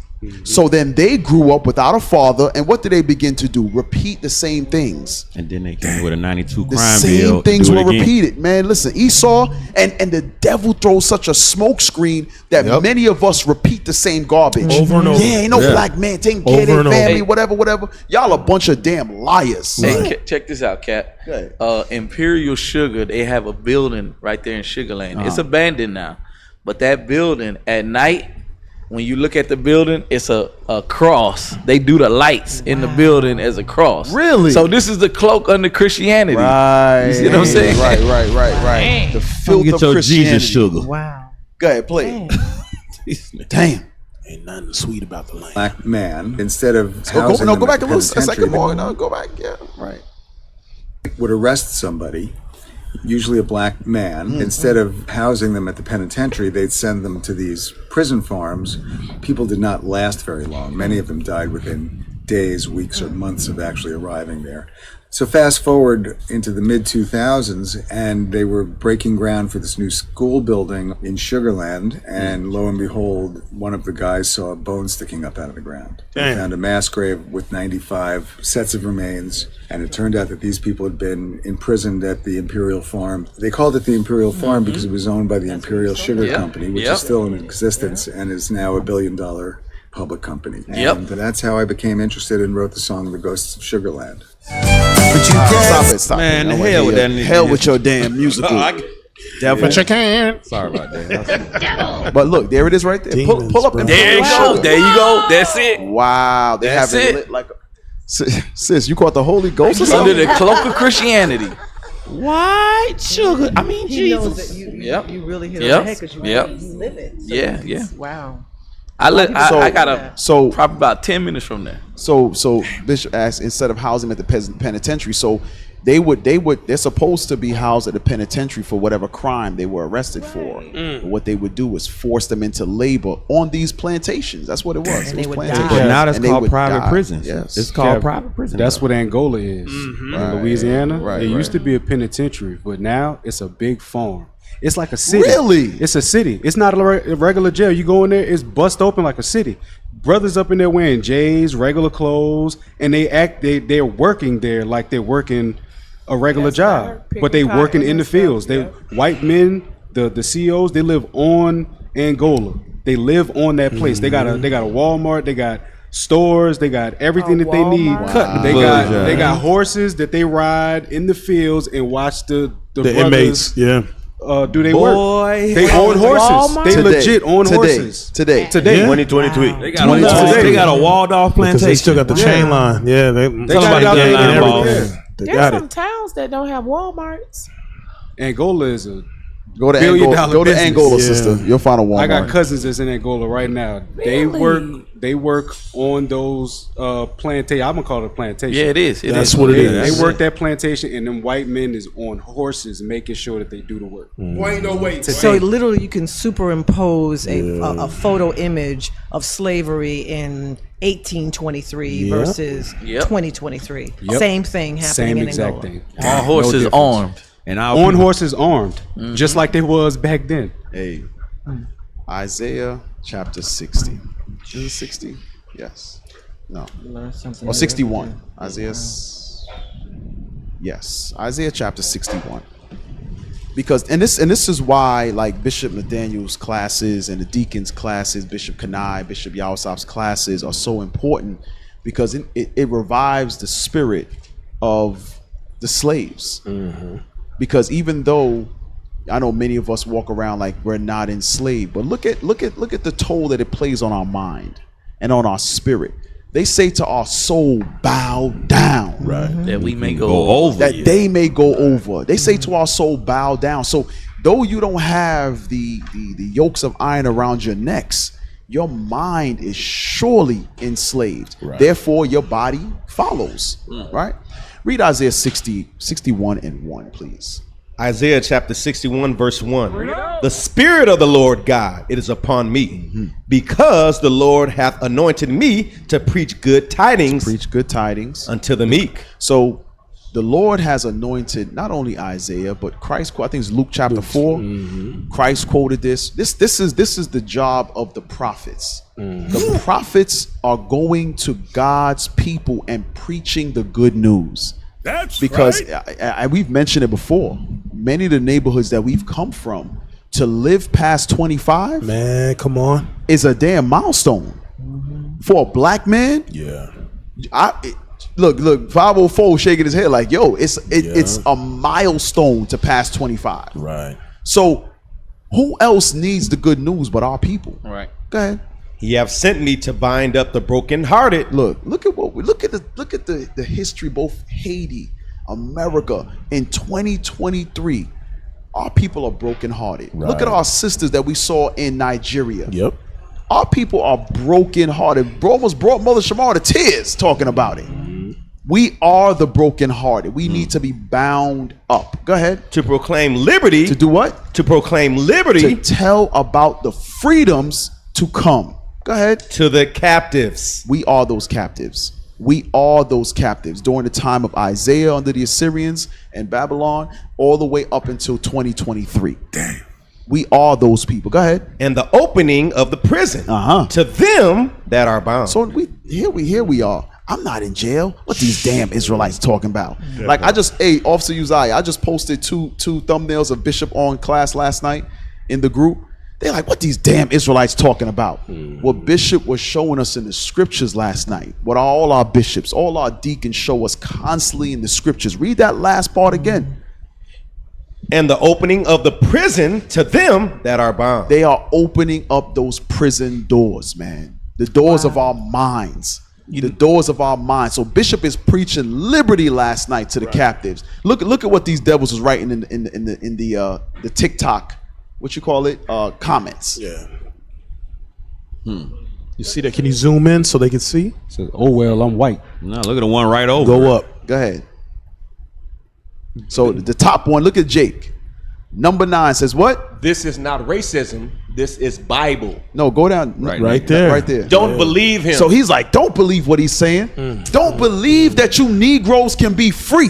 So then they grew up without a father, and what did they begin to do? Repeat the same things. And then they came with a 92 The crime same bill. things were repeated, man. Listen, Esau and the devil throws such a smoke screen that many of us repeat the same garbage. Over and over. Yeah, ain't no black man taking care of Over their and family, over. whatever. Y'all a bunch of damn liars. Hey, check this out, Cat. Go ahead. Imperial Sugar, they have a building right there in Sugar Land. It's abandoned now, but that building at night, when you look at the building, it's a cross. They do the lights in the building as a cross. Really? So this is the cloak under Christianity. Right. You see what I'm saying? Right. The filth Get of your Christianity. Jesus sugar. Wow. Go ahead, play it. Damn. Ain't nothing sweet about the land. Black man, instead of Go housing them back at a the second penitentiary, more. No, go back. Yeah, right. would arrest somebody, usually a black man. Instead of housing them at the penitentiary, they'd send them to these prison farms. People did not last very long. Many of them died within days, weeks, or months of actually arriving there. So fast forward into the mid-2000s, and they were breaking ground for this new school building in Sugar Land, and lo and behold, one of the guys saw a bone sticking up out of the ground. They found a mass grave with 95 sets of remains, and it turned out that these people had been imprisoned at the Imperial Farm. They called it the Imperial Farm because it was owned by the Imperial Sugar Company, which is still in existence and is now $1 billion public company. And that's how I became interested and wrote the song The Ghosts of Sugar Land. But you stop Man, it. the hell with that nigga. Hell with your damn musical. Devil. But you can. Sorry about that. But look, there it is right there. Pull up the There you go. There you go. That's it. Wow. They That's have it it. lit like a, sis, you caught the Holy Ghost or something? Under the cloak of Christianity. White sugar. I mean, He knows Jesus. that you Yep. really hit Yep. on the head because you Yep. live it. So Yeah, yeah. Wow. I got So probably about 10 minutes from there. So Bishop asked, instead of housing them at the penitentiary, so they're supposed to be housed at the penitentiary for whatever crime they were arrested for. But what they would do was force them into labor on these plantations. That's what it was. And It they was would plantations. die. But now that's And they called would private die. prisons. Yes. It's called private prison. That's now. what Angola is. In Louisiana. Right, It used right. to be a penitentiary, but now it's a big farm. It's like a city. Really? It's a city. It's not a regular jail. You go in there, it's bust open like a city. Brothers up in there wearing J's, regular clothes, and they're working there like they're working a regular job, but they working in the fields. They white men, the CEOs, they live on Angola. They live on that place. They got a Walmart. They got stores. They got everything that they need. Wow. They got horses that they ride in the fields and watch the inmates. Yeah. Do they work? They own horses. They legit own horses. Today. Yeah. 2023. They got a walled off plantation. Because they still got the chain line. Yeah, they got it out there and everything. They There's got some it. towns that don't have Walmarts. Angola is a Go to $1 billion Angola, go to business. Angola, sister. You'll find a Walmart. I got cousins that's in Angola right now. They work on those plantation. I'm gonna call it a plantation. Yeah, it is. That's what it is. They work that plantation, and them white men is on horses making sure that they do the work. Boy, ain't no way. So literally, you can superimpose a photo image of slavery in 1823 versus 2023. Yep. Same thing happening Same in exact Angola. thing. All horses difference. armed. And on horses armed, just like they was back then. Hey, Isaiah chapter 60. Is it 60? Yes. No. Or 61. Yes. Isaiah chapter 61. Because and this is why like Bishop Nathaniel's classes and the deacons' classes, Bishop Kanai, Bishop Yawasop's classes are so important, because it revives the spirit of the slaves. Because even though I know many of us walk around like we're not enslaved, but look at the toll that it plays on our mind and on our spirit. They say to our soul, bow down. Right. That we may go over. That they may go over. They say to our soul, bow down. So though you don't have the yokes of iron around your necks, your mind is surely enslaved. Right. Therefore, your body follows. Right? Read Isaiah 61 and 1, please. Isaiah chapter 61, verse 1. The Spirit of the Lord God, it is upon me, because the Lord hath anointed me to preach good tidings. Unto the meek. So the Lord has anointed not only Isaiah, but Christ. I think it's Luke chapter 4. Christ quoted this. This is the job of the prophets. The prophets are going to God's people and preaching the good news. That's because right. We've mentioned it before. Many of the neighborhoods that we've come from, to live past 25, man, come on, is a damn milestone for a black man. Yeah. Look, 504 shaking his head like, yo, it's a milestone to pass 25. Right. So who else needs the good news but our people? Right. Go ahead. He have sent me to bind up the brokenhearted. Look at the history, both Haiti, America, in 2023. Our people are brokenhearted. Right. Look at our sisters that we saw in Nigeria. Yep. Our people are brokenhearted. Bro almost brought Mother Shamar to tears talking about it. We are the brokenhearted. We need to be bound up. Go ahead. To proclaim liberty. To do what? To proclaim liberty. To tell about the freedoms to come. Go ahead. To the captives. We are those captives. We are those captives during the time of Isaiah under the Assyrians and Babylon, all the way up until 2023. Damn. We are those people. Go ahead. And the opening of the prison to them that are bound. So here we are. I'm not in jail. What these damn Israelites talking about? Like Officer Uzziah, I just posted two thumbnails of Bishop on class last night in the group. They're like, what these damn Israelites talking about? What Bishop was showing us in the scriptures last night, what all our bishops, all our deacons show us constantly in the scriptures. Read that last part again. And the opening of the prison to them that are bound. They are opening up those prison doors, man. The doors of our minds. The doors of our minds. So Bishop is preaching liberty last night to the captives. Look at what these devils was writing in the TikTok. What you call it? Comments. Yeah. You see that? Can you zoom in so they can see? Says, oh well, I'm white. No, look at the one right over. Go up. Go ahead. So the top one, look at Jake. Number 9 says what? This is not racism. This is Bible. No, go down. Right there. Right there. Don't believe him. So he's like, don't believe what he's saying. Don't believe that you Negroes can be free.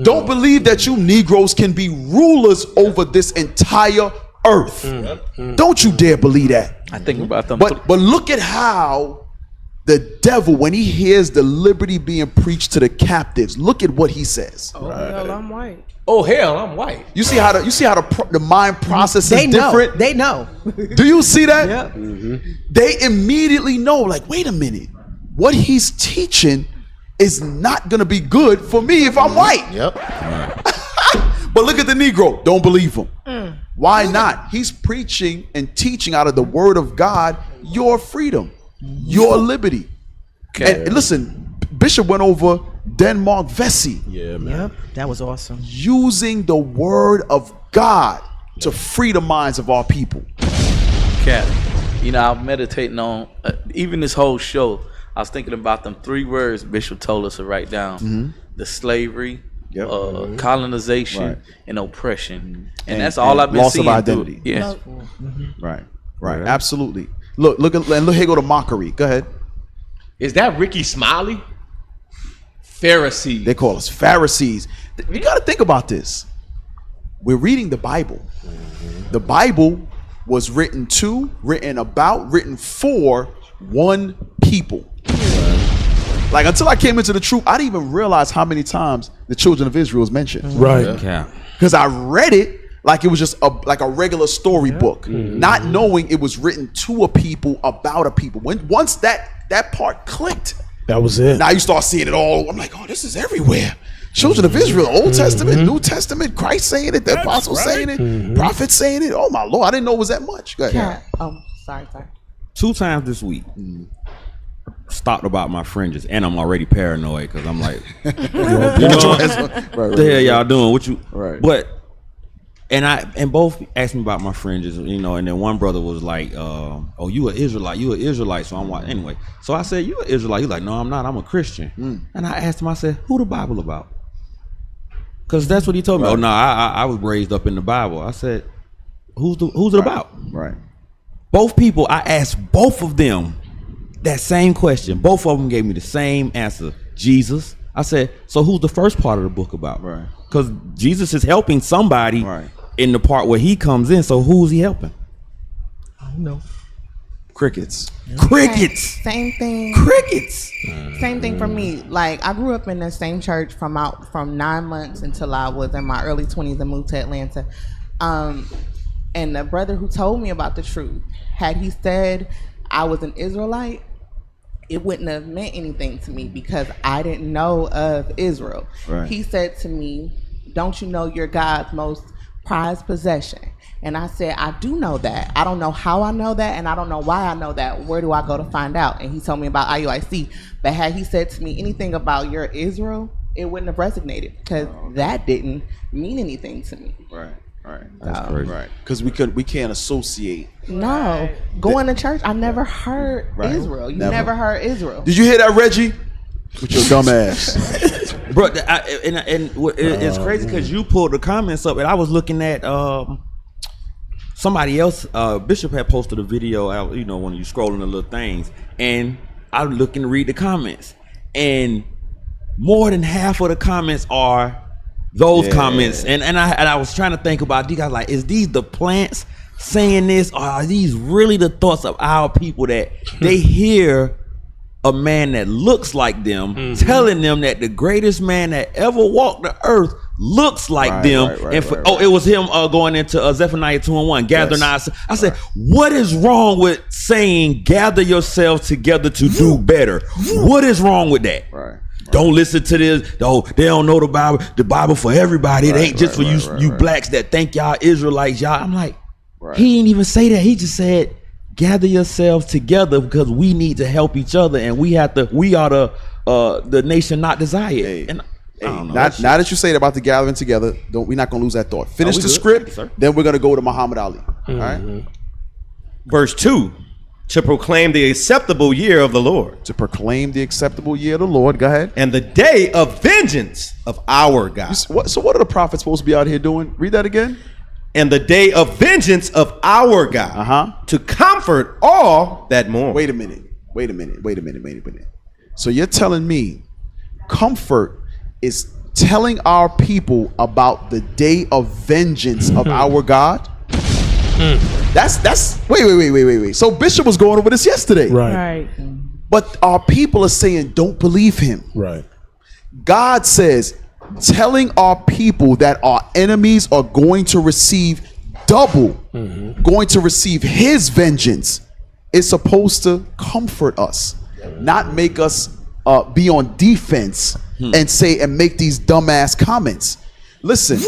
Don't believe that you Negroes can be rulers over this entire earth. Don't you dare believe that. I think about them. But look at how The devil, when he hears the liberty being preached to the captives, look at what he says. Oh hell, I'm white. Oh hell, I'm white. You see how the mind process They is know. different. They know. Do you see that? Yeah. They immediately know. Like, wait a minute, what he's teaching is not gonna be good for me if I'm white. Yep. But look at the Negro. Don't believe him. Why not? He's preaching and teaching out of the Word of God your freedom, your liberty. Okay. And listen, Bishop went over Denmark Vesey. Yeah, man. Yep. That was awesome. Using the Word of God to free the minds of our people. Cat, you know, I'm meditating on even this whole show. I was thinking about them 3 words Bishop told us to write down: the slavery, colonization, and oppression. And that's all I've been loss seeing. of identity. Yes. Right. Absolutely. Look, here go to mockery. Go ahead. Is that Ricky Smiley? Pharisees. They call us Pharisees. You got to think about this. We're reading the Bible. The Bible was written to, written about, written for one people. Like, until I came into the truth, I didn't even realize how many times the children of Israel is mentioned. Right. Because I read it like it was just like a regular storybook, not knowing it was written to a people, about a people. Once that part clicked, that was it. Now you start seeing it all. I'm like, oh, this is everywhere. Children of Israel, Old Testament, New Testament, Christ saying it, the apostles saying it, prophets saying it. Oh my Lord, I didn't know it was that much. Go ahead. Sorry. 2 times this week, stopped about my fringes, and I'm already paranoid because I'm like, what the hell y'all doing? What you? Right. But and both asked me about my fringes, you know, and then one brother was like, oh, you an Israelite, so I'm like, anyway. So I said, you an Israelite? He's like, no, I'm not. I'm a Christian. And I asked him, I said, who the Bible about? Because that's what he told me. Right. Oh no, I was raised up in the Bible. I said, who's it about? Right. Both people, I asked both of them that same question. Both of them gave me the same answer. Jesus. I said, so who's the first part of the book about? Right. Because Jesus is helping somebody in the part where he comes in. So who's he helping? I don't know. Crickets. Crickets. Same thing. Crickets. Same thing for me. Like, I grew up in the same church from 9 months until I was in my early 20s and moved to Atlanta. And the brother who told me about the truth, had he said I was an Israelite, it wouldn't have meant anything to me because I didn't know of Israel. Right. He said to me, don't you know you're God's most prized possession? And I said, I do know that. I don't know how I know that, and I don't know why I know that. Where do I go to find out? And he told me about IUIC. But had he said to me anything about your Israel, it wouldn't have resonated because that didn't mean anything to me. Right. That's crazy. Right. Because we can't associate. No. Going to church, I never heard Israel. You never heard Israel. Did you hear that, Reggie? With your dumb ass. Bro, it's crazy because you pulled the comments up and I was looking at somebody else. Bishop had posted a video out, you know, when you scrolling the little things, and I was looking to read the comments, and more than half of the comments are those comments, and I was trying to think about these guys, like, is these the plants saying this, or are these really the thoughts of our people that they hear a man that looks like them telling them that the greatest man that ever walked the earth looks like them, it was him going into Zephaniah 2:1, gather now. I said, what is wrong with saying gather yourselves together to do better? What is wrong with that? Don't listen to this. They don't know the Bible for everybody. It ain't just for you blacks that think y'all Israelites. Y'all, I'm like, he didn't even say that. He just said, gather yourselves together because we need to help each other, and we are the nation not desired. And I don't know, now that you say it about the gathering together, we're not gonna lose that thought. Finish the script, then we're gonna go to Muhammad Ali. All right. Verse 2. To proclaim the acceptable year of the Lord. To proclaim the acceptable year of the Lord. Go ahead. And the day of vengeance of our God. So what are the prophets supposed to be out here doing? Read that again. And the day of vengeance of our God. To comfort all that mourn. Wait a minute. So you're telling me comfort is telling our people about the day of vengeance of our God? That's wait. So Bishop was going over this yesterday. Right. But our people are saying, don't believe him. Right. God says, telling our people that our enemies are going to receive double, going to receive his vengeance, is supposed to comfort us, not make us be on defense and say and make these dumbass comments. Listen,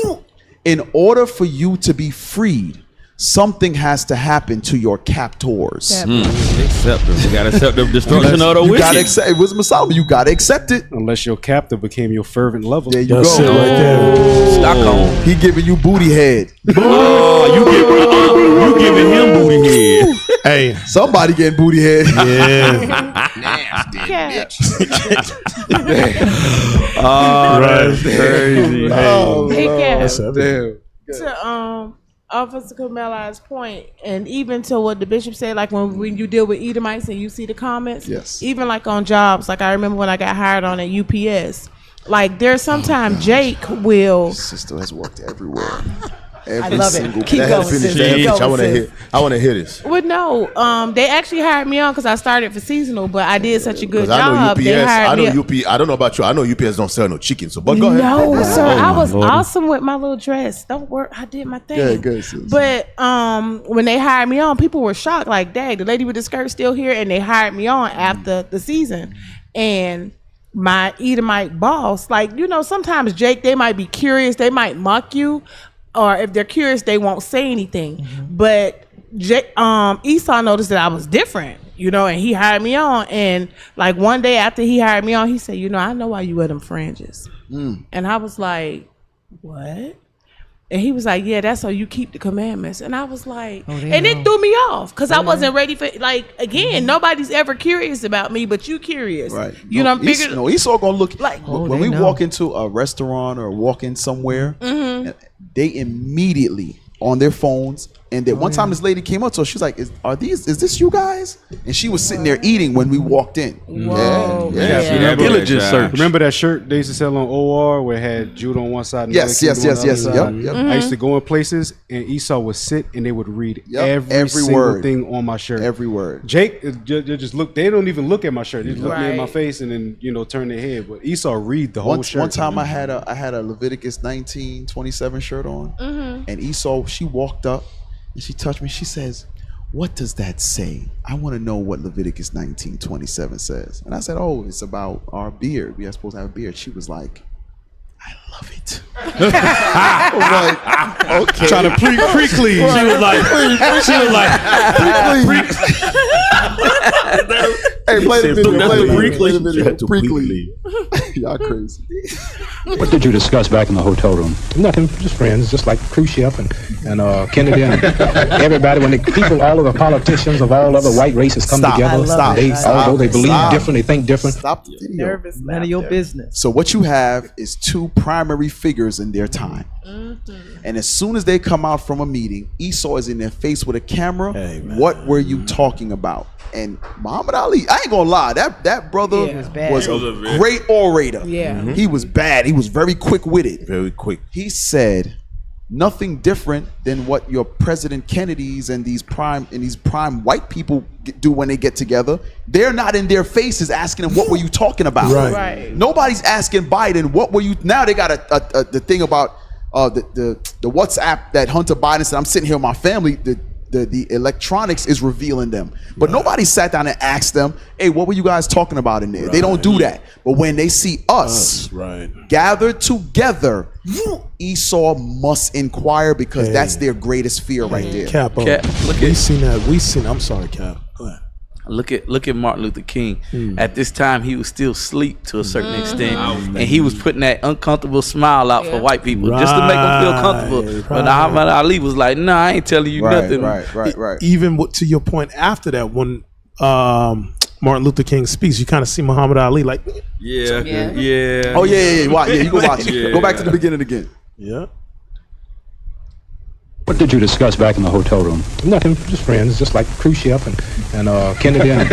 in order for you to be freed, something has to happen to your captors. Accept them. You gotta accept the destruction of the You wicked. gotta accept it. Was Messiah, you gotta accept it. Unless your captor became your fervent lover. There you That's go. it right there. Stockholm. He giving you booty head. Oh, you giving him booty head. Hey, somebody getting booty head. Yeah. Oh, that's crazy. Hey, Cap. That's everything. To Officer Kamela's point, and even to what the bishop said, like when you deal with Edomites and you see the comments, yes, even like on jobs, like I remember when I got hired on at UPS, like there's sometimes Jake will. Sister has worked everywhere. I love it. Keep Let going, her finish. sis. Let her Keep finish. going, I want to hear this. Well, no, they actually hired me on because I started for seasonal, but I did such a good 'Cause I know job. UPS. They hired I know me. UPS. I don't know about you. I know UPS don't sell no chicken. So, but go ahead. No, sir, I was Lord. awesome with my little dress. Don't worry, I did my thing. Good, good, sis. But when they hired me on, people were shocked. Like, dang, the lady with the skirt still here, and they hired me on after the season. And my Edomite boss, like, you know, sometimes Jake, they might be curious, they might mock you, or if they're curious, they won't say anything. But Esau noticed that I was different, you know, and he hired me on. And like one day after he hired me on, he said, you know, I know why you wear them fringes. And I was like, what? And he was like, yeah, that's how you keep the commandments. And I was like, and it threw me off because I wasn't ready for, like, again, nobody's ever curious about me, but you curious. Right. You know, I'm figuring. Esau gonna look like when we walk into a restaurant or walk in somewhere, they immediately on their phones. And then one time this lady came up to her, she was like, is this you guys? And she was sitting there eating when we walked in. Yeah. Remember that shirt they used to sell on OR where it had Jude on one side and Yes, the other yes, kid on yes, the yes. other Yep, side? yep. I used to go in places and Esau would sit and they would read every single word. thing on my shirt. Every word. Jake just look. They don't even look at my shirt. They just look me in my Right. face and then turn their head. But Esau read the whole shirt. One time I had a Leviticus 19:27 shirt on, and Esau, she walked up and she touched me. She says, "What does that say? I want to know what Leviticus 19:27 says." And I said, "Oh, it's about our beard. We are supposed to have a beard." She was like, "I love it." I was like, "Okay." Trying to pre-cleave. Right. She was like, Hey, play the video. Play the video. Pre-cleave. Pre-cleave. Y'all crazy. What did you discuss back in the hotel room? Nothing, just friends, just like cruise ship and Kennedy and everybody. When the people, all of the politicians of all other white races come together, although they believe different, they think different. Stop the video. Nervous. None of your business. So what you have is two primary figures in their time. And as soon as they come out from a meeting, Esau is in their face with a camera. What were you talking about? And Muhammad Ali, I ain't gonna lie, that brother was a great orator. Yeah. He was bad. He was very quick-witted. Very quick. He said nothing different than what your President Kennedys and these prime white people do when they get together. They're not in their faces asking them, what were you talking about? Right. Nobody's asking Biden, what were you? Now they got the thing about the WhatsApp that Hunter Biden said, I'm sitting here with my family. The electronics is revealing them. But nobody sat down and asked them, hey, what were you guys talking about in there? They don't do that. But when they see us gathered together, Esau must inquire because that's their greatest fear right there. Cap, I'm sorry, Cap. Go ahead. Look at Martin Luther King. At this time, he was still asleep to a certain extent, and he was putting that uncomfortable smile out for white people just to make them feel comfortable. But Muhammad Ali was like, "Nah, I ain't telling you nothing." Right. Even to your point after that, when Martin Luther King speaks, you kind of see Muhammad Ali like, Yeah. Oh yeah. Watch, you can watch it. Go back to the beginning again. Yeah. What did you discuss back in the hotel room? Nothing, just friends, just like cruise ship and Kennedy and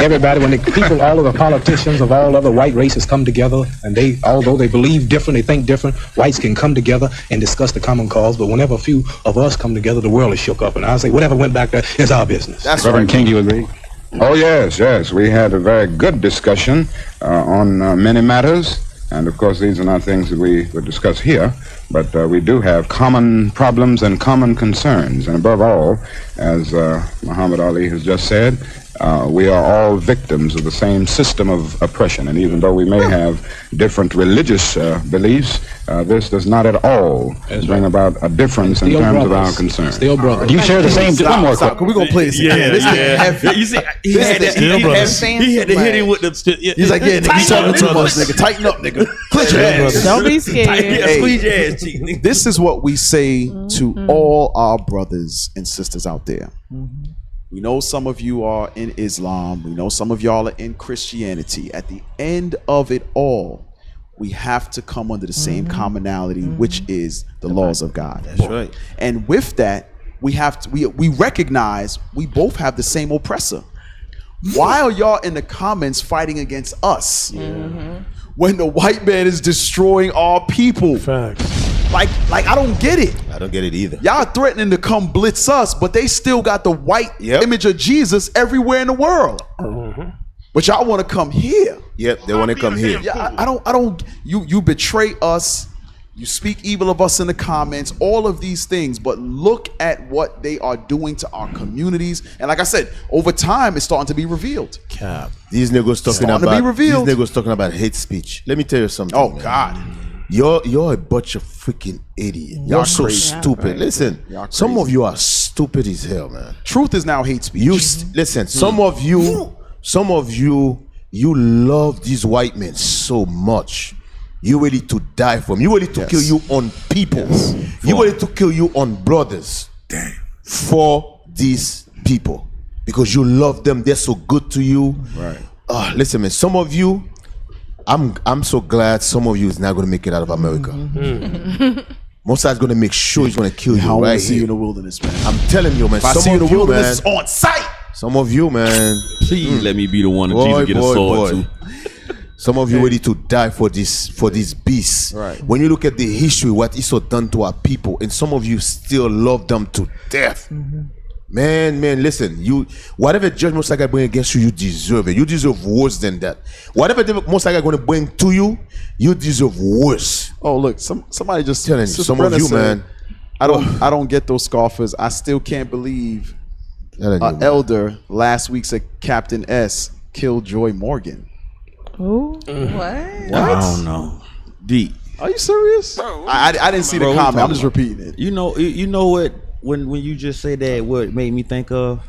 everybody. When the people, all of the politicians of all other white races come together, and although they believe different, they think different, whites can come together and discuss the common cause. But whenever a few of us come together, the world is shook up. And I say, whatever went back there is our business. That's Reverend King, do you agree? Oh, yes. We had a very good discussion on many matters. And of course, these are not things that we would discuss here, but we do have common problems and common concerns. And above all, as Muhammad Ali has just said, we are all victims of the same system of oppression. And even though we may have different religious beliefs, this does not at all bring about a difference in terms of our concerns. Still brothers. You share the same. One more question. We're going to play this again. This thing heavy. You see, he had to hit him with the. He's like, yeah, nigga, you talking too much, nigga. Tighten up, nigga. Clench your ass. Don't be scared. Hey, Squeeze your ass cheek, nigga. This is what we say to all our brothers and sisters out there. We know some of you are in Islam. We know some of y'all are in Christianity. At the end of it all, we have to come under the same commonality, which is the laws of God. That's right. And with that, we have to we recognize we both have the same oppressor. Why are y'all in the comments fighting against us when the white man is destroying our people? Facts. Like I don't get it. I don't get it either. Y'all threatening to come blitz us, but they still got the white image of Jesus everywhere in the world. But y'all want to come here. Yep, they want to come here. Yeah, I don't. You betray us. You speak evil of us in the comments. All of these things, but look at what they are doing to our communities. And like I said, over time, it's starting to be revealed. Cap. These niggas talking about hate speech. Let me tell you something. Oh man. God. You're a bunch of freaking idiots. You're so crazy. stupid. Right. Listen, some of you are stupid as hell, man. Truth is now hate speech. Listen, some of you, you love these white men so much. You ready to die for them. You ready to kill you on people. You ready to kill you on brothers. Damn. For these people. Because you love them. They're so good to you. Right. Listen, man, some of you, I'm so glad some of you is not going to make it out of America. Mossad's going to make sure he's going to kill you. I want right to see here. you in the wilderness, man. I'm telling you, man. If I see you in the wilderness, it's on site. Some of you, man. Please let me be the one that Jesus get a sword to. Some of you ready to die for these beasts. Right. When you look at the history, what Esau done to our people, and some of you still love them to death. Man, listen. Whatever judgment Most High God bring against you, you deserve it. You deserve worse than that. Whatever the Most High God going to bring to you, you deserve worse. Oh, look, somebody just telling you. Some of you, man. I don't get those scoffers. I still can't believe an elder last week said Captain S killed Joy Morgan. Who? What? I don't know. D. Are you serious? I didn't see the comment. I'm just repeating it. You know what? When you just say that, what it made me think of?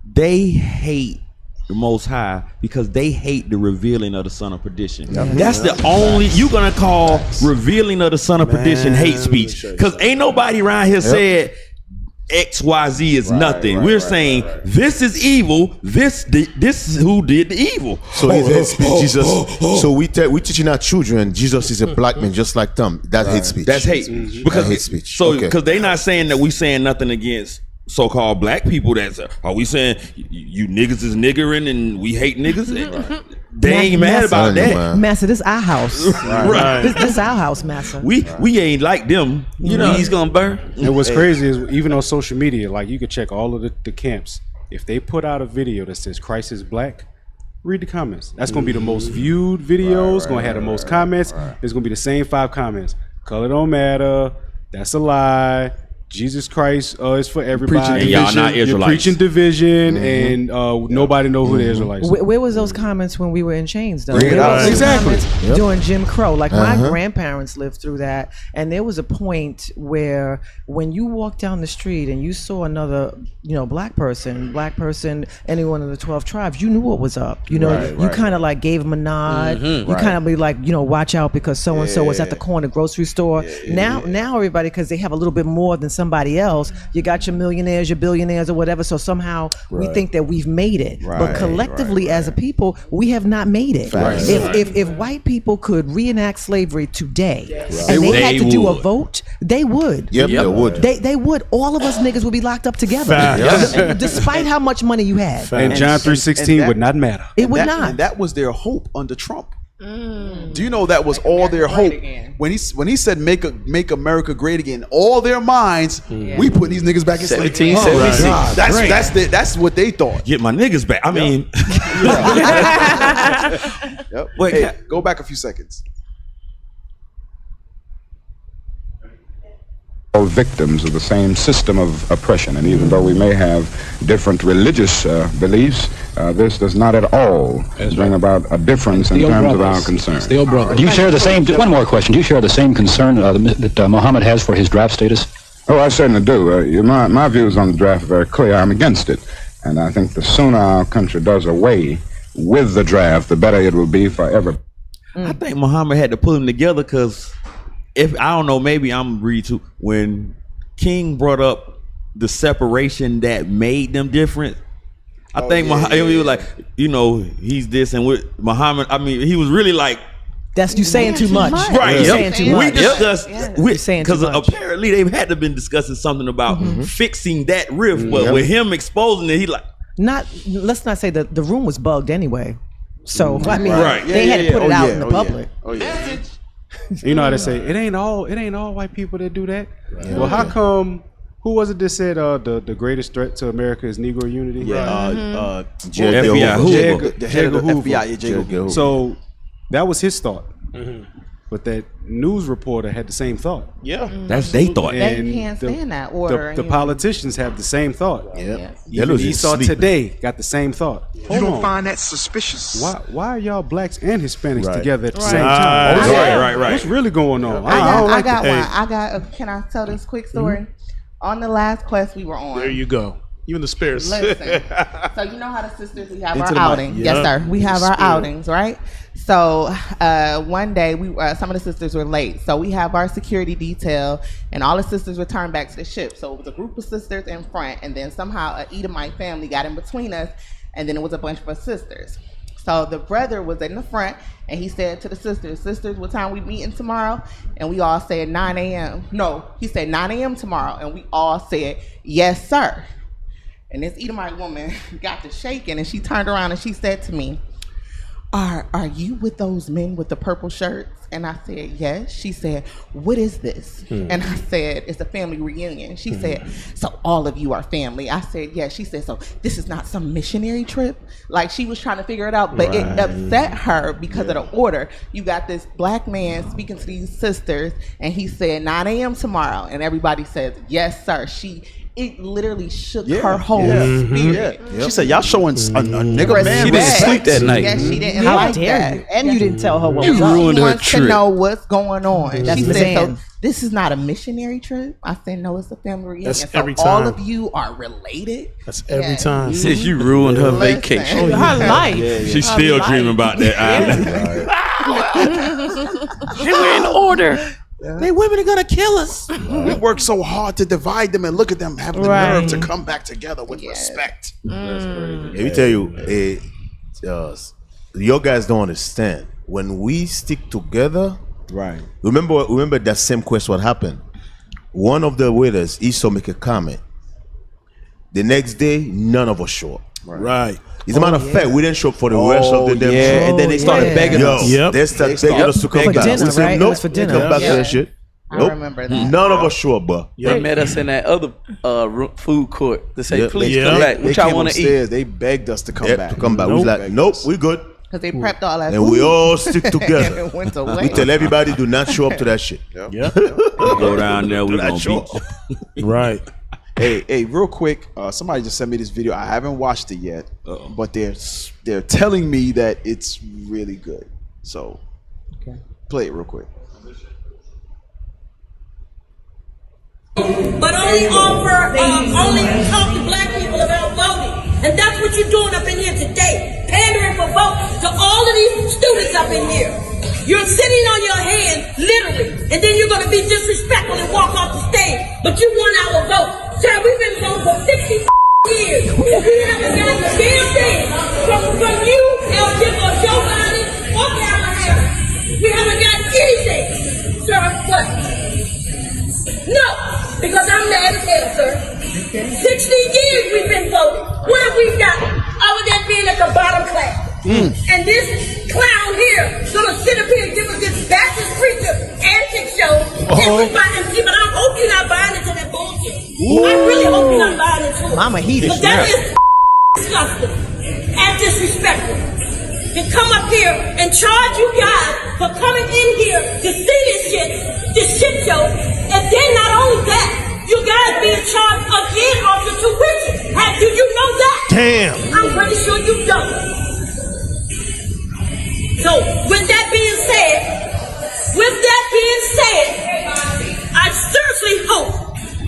They hate the Most High because they hate the revealing of the Son of Perdition. That's the only you gonna call revealing of the Son of Perdition hate speech. Because ain't nobody around here said XYZ is nothing. We're saying this is evil. This is who did the evil. So is hate speech, Jesus. So we teaching our children Jesus is a black man just like them. That's hate speech. That's hate speech. Because hate speech. So because they not saying that we saying nothing against so-called black people. That's are we saying you niggas is niggering and we hate niggas? They ain't mad about that. Massa, this our house. Right. This our house, Massa. We ain't like them. You know, he's gonna burn. And what's crazy is even on social media, like you could check all of the camps. If they put out a video that says Christ is black, read the comments. That's gonna be the most viewed videos. Gonna have the most comments. It's gonna be the same 5 comments. Color don't matter. That's a lie. Jesus Christ is for everybody. And y'all not Israelites. You're preaching division, and nobody know who the Israelites are. Where was those comments when we were in chains, though? Bring it out. Exactly. Yep. During Jim Crow. Like my grandparents lived through that, and there was a point where when you walked down the street and you saw another, black person, any one of the 12 tribes, you knew what was up. You kind of like gave them a nod. You kind of be like, watch out because so and so was at the corner grocery store. Now everybody, because they have a little bit more than somebody else, you got your millionaires, your billionaires, or whatever. So somehow we think that we've made it, but collectively as a people, we have not made it. If white people could reenact slavery today, and they had to do a vote, they would. Yep. They would. They would. All of us niggas would be locked up together, despite how much money you had. And John 3:16 would not matter. It would not. And that was their hope under Trump. Do you know that was all their hope when he said make America great again? All their minds, we put these niggas back in slavery. 1776. That's what they thought. Get my niggas back. I mean, yep. Wait, hey, go back a few seconds. All victims of the same system of oppression, and even though we may have different religious beliefs, this does not at all bring about a difference in terms of our concerns. Do you share the same? One more question. Do you share the same concern that Muhammad has for his draft status? Oh, I certainly do. My views on the draft are very clear. I'm against it, and I think the sooner our country does away with the draft, the better it will be for everybody. I think Muhammad had to pull them together because. If I don't know, maybe I'm reading too. When King brought up the separation that made them different, I think Muhammad, he was like, he's this, and with Muhammad, I mean, he was really like, "That's you saying too much." Right? You're saying too much. We discussed because apparently they had to been discussing something about fixing that rift, but with him exposing it, he like let's not say that the room was bugged anyway. So I mean, right. they had to put it out in the public. You know how they say it ain't all white people that do that. Yeah. Well, how come? Who was it that said the greatest threat to America is Negro unity? Yeah, J. Edgar Hoover. The head of the FBI, J. Edgar Hoover. So that was his thought. But that news reporter had the same thought. Yeah, that's they thought. They can't stand that order. The politicians have the same thought. Yeah, Esau today got the same thought. You don't find that suspicious? Why are y'all blacks and Hispanics together at the same time? Right. What's really going on? I got one. Can I tell this quick story? On the last quest we were on. There you go. You and the Spears. Listen. So you know how the sisters, we have our outings. Yes, sir. We have our outings, right? So one day some of the sisters were late. So we have our security detail and all the sisters returned back to the ship. So it was a group of sisters in front, and then somehow an Edomite family got in between us, and then it was a bunch of us sisters. So the brother was in the front, and he said to the sisters, what time we meeting tomorrow? And we all said 9 a.m. No, he said 9 a.m. tomorrow, and we all said, yes, sir. And this Edomite woman got to shaking, and she turned around and she said to me, Are you with those men with the purple shirts? And I said, yes. She said, what is this? And I said, it's a family reunion. She said, so all of you are family? I said, yes. She said, so this is not some missionary trip? Like, she was trying to figure it out, but it upset her because of the order. You got this black man speaking to these sisters, and he said 9 a.m. tomorrow, and everybody says, yes, sir. It literally shook her whole spirit. She said, y'all showing a nigga man. She didn't sleep that night. Yeah, she didn't How like dare that. you? And you didn't tell her what You was up. ruined She her wants to trip. know what's going on. That's She the said, so man. this is not a missionary trip? I said, no, it's a family reunion. That's so every all time. of you are related? That's every time. Since you ruined her Listen. vacation. Her life. She's still dreaming about that island. They were in order. They women are gonna kill us. We work so hard to divide them, and look at them having the nerve to come back together with respect. Let me tell you, your guys don't understand. When we stick together, Right. remember that same question. What happened? One of the waiters, Esau, make a comment. The next day, none of us show up. Right. As a matter of fact, we didn't show up for the rest of the damn show. And then they started begging us. They started begging us to come For back. dinner, We said, right? It nope, was for dinner. come back to that shit. I Nope. remember that. None of us show up, bro. They met us in that other food court to say, please Yeah. come back. They What y'all came want to eat? upstairs. They begged us to come back. To come back. We was like, nope, we good. Because they prepped all that And food. we all stick together. It went away. We tell everybody, do not show up to that shit. Yeah. Go down there, we gonna beat you. Right. Hey, real quick, somebody just sent me this video. I haven't watched it yet, but they're telling me that it's really good. So, play it real quick. But only talk to black people about voting. And that's what you're doing up in here today. Pandering for votes to all of these students up in here. You're sitting on your hands, literally, and then you're going to be disrespectful and walk off the stage. But you won our vote. Sir, we've been voting for 60 years. And we haven't got a damn thing from you, El Jim, or Joe Biden, or Kamala Harris. We haven't got anything. Sir, what? No, because I'm mad as hell, sir. 60 years we've been voting. What have we got other than being at the bottom class? And this clown here gonna sit up here and give us this Baptist preacher antic show. Everybody, but I hope you're not buying into that bullshit. I really hope you're not buying into it. Mama heated. But that is disgusting and disrespectful. To come up here and charge you guys for coming in here to see this shit show, and then not only that, you guys being charged again off your tuition. Do you know that? Damn. I'm pretty sure you don't. So, with that being said, I seriously hope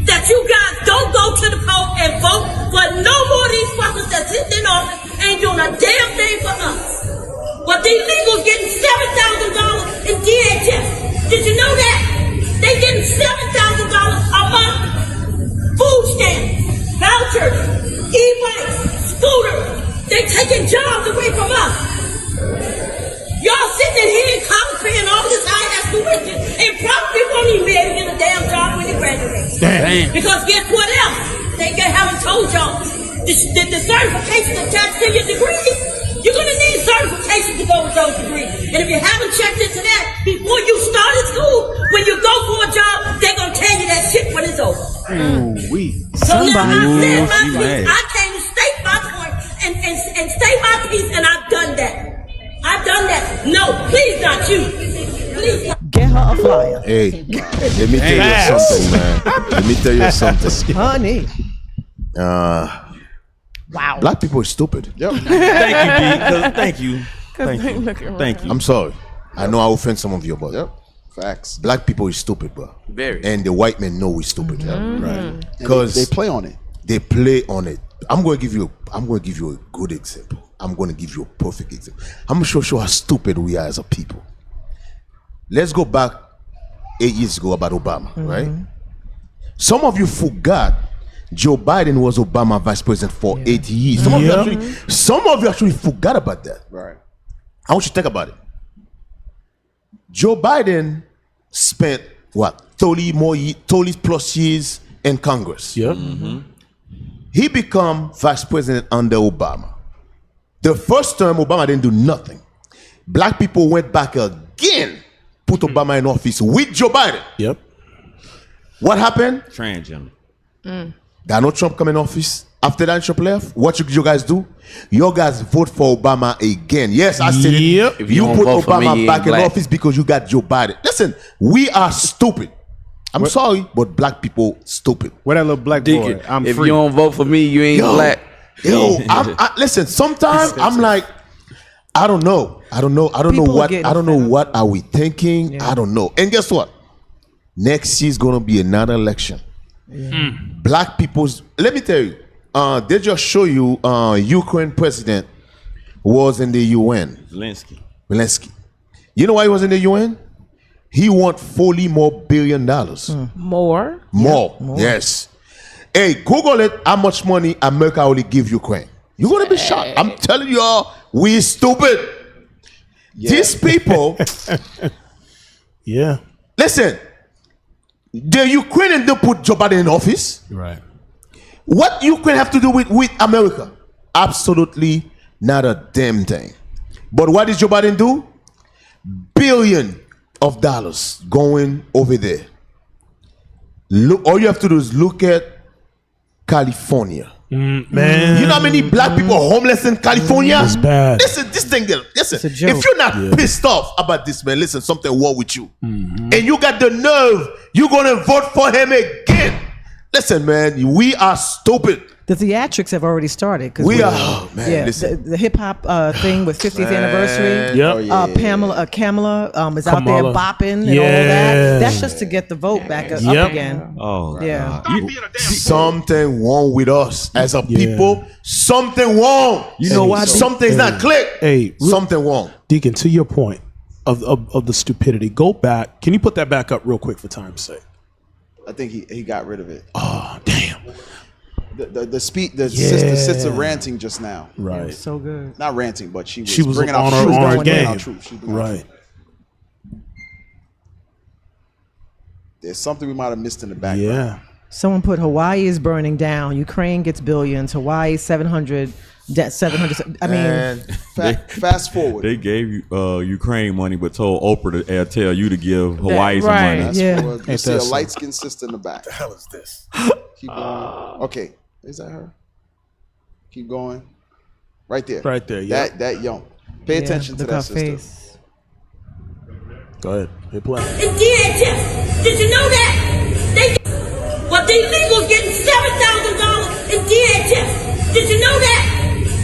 that you guys don't go to the poll and vote for no more of these fuckers that's sitting in office ain't doing a damn thing for us. But these legals getting $7,000 in DHS. Did you know that? They getting $7,000 a month. Food stamps, vouchers, e-bikes, scooters. They taking jobs away from us. Y'all sitting in here in college paying all this high-ass tuition and probably won't even be able to get a damn job when they graduate. Damn. Because guess what else? They haven't told y'all. The certifications attached to your degrees, you're going to need certifications to go with those degrees. And if you haven't checked into that before you started school, when you go for a job, they're going to tell you that shit when it's over. So now I said my piece. I came to state my point and state my piece, and I've done that. No, please not you. Please not. Get her a flyer. Hey, let me tell you something, man. Let me tell you something. Honey. Wow. Black people are stupid. Yep. Thank you, D. Thank you. I'm sorry. I know I offend some of you, but facts. Black people is stupid, bro. Very. And the white men know we're stupid. Right. Because they play on it. They play on it. I'm going to give you a good example. I'm going to give you a perfect example. I'm going to show how stupid we are as a people. Let's go back 8 years ago about Obama, right? Some of you forgot Joe Biden was Obama vice president for 8 years. Some of you actually forgot about that. Right. I want you to think about it. Joe Biden spent what 30 plus years in Congress. Yep. He became vice president under Obama. The first term, Obama didn't do nothing. Black people went back again, put Obama in office with Joe Biden. Yep. What happened? Transgender. Donald Trump come in office. After that, Trump left. What you guys do? You guys vote for Obama again. Yes, I said it. If You don't put vote for me, Obama you back ain't in black. office because you got Joe Biden. Listen, we are stupid. I'm sorry, but black people stupid. Where that little black Deacon, boy? I'm if free. you don't vote for me, you ain't black. Listen. Sometimes I'm like, I don't know. I don't know what are we thinking. I don't know. And guess what? Next year is gonna be another election. Black people's. Let me tell you. They just show you. Ukraine president was in the UN. Zelensky. You know why he was in the UN? He want $40 more billion. More. More. Yes. Hey, Google it. How much money America only give Ukraine? You're gonna be shocked. I'm telling you all, we stupid. These people. Yeah. Listen, the Ukrainians don't put Joe Biden in office. Right. What Ukraine have to do with America? Absolutely not a damn thing. But what did Joe Biden do? $billions going over there. Look, all you have to do is look at California. Man, you know how many black people are homeless in California? It's bad. Listen, this thing. Listen, if you're not pissed off about this, man, listen, something wrong with you. And you got the nerve, you're gonna vote for him again. Listen, man, we are stupid. The theatrics have already started. We are, man. Listen. The hip hop thing with 50th anniversary. Yep. Kamala is out there bopping and all that. That's just to get the vote back up again. Oh, yeah. Something wrong with us as a people. Something wrong. You know why? Something's not click. Hey, something wrong. Deacon, to your point of the stupidity, go back. Can you put that back up real quick for time's sake? I think he got rid of it. Oh, damn. The sister ranting just now. Right. So good. Not ranting, but she was on bringing out her bringing game. out truth. Right. There's something we might have missed in the background. Yeah. Someone put Hawaii is burning down. Ukraine gets billions. Hawaii 700 That 700. I mean, fast forward. They gave you Ukraine money, but told Oprah to tell you to give Hawaii some money. That's Yeah. what- you see a light skinned sister in the back. What the hell is this? Keep going. Okay, is that her? Keep going. Right there. Right there, yeah. That young. Pay attention to look that her sister. face. Go ahead. Hit play. In DHS. Did you know that? Well, these illegals getting $7,000 in DHS. Did you know that?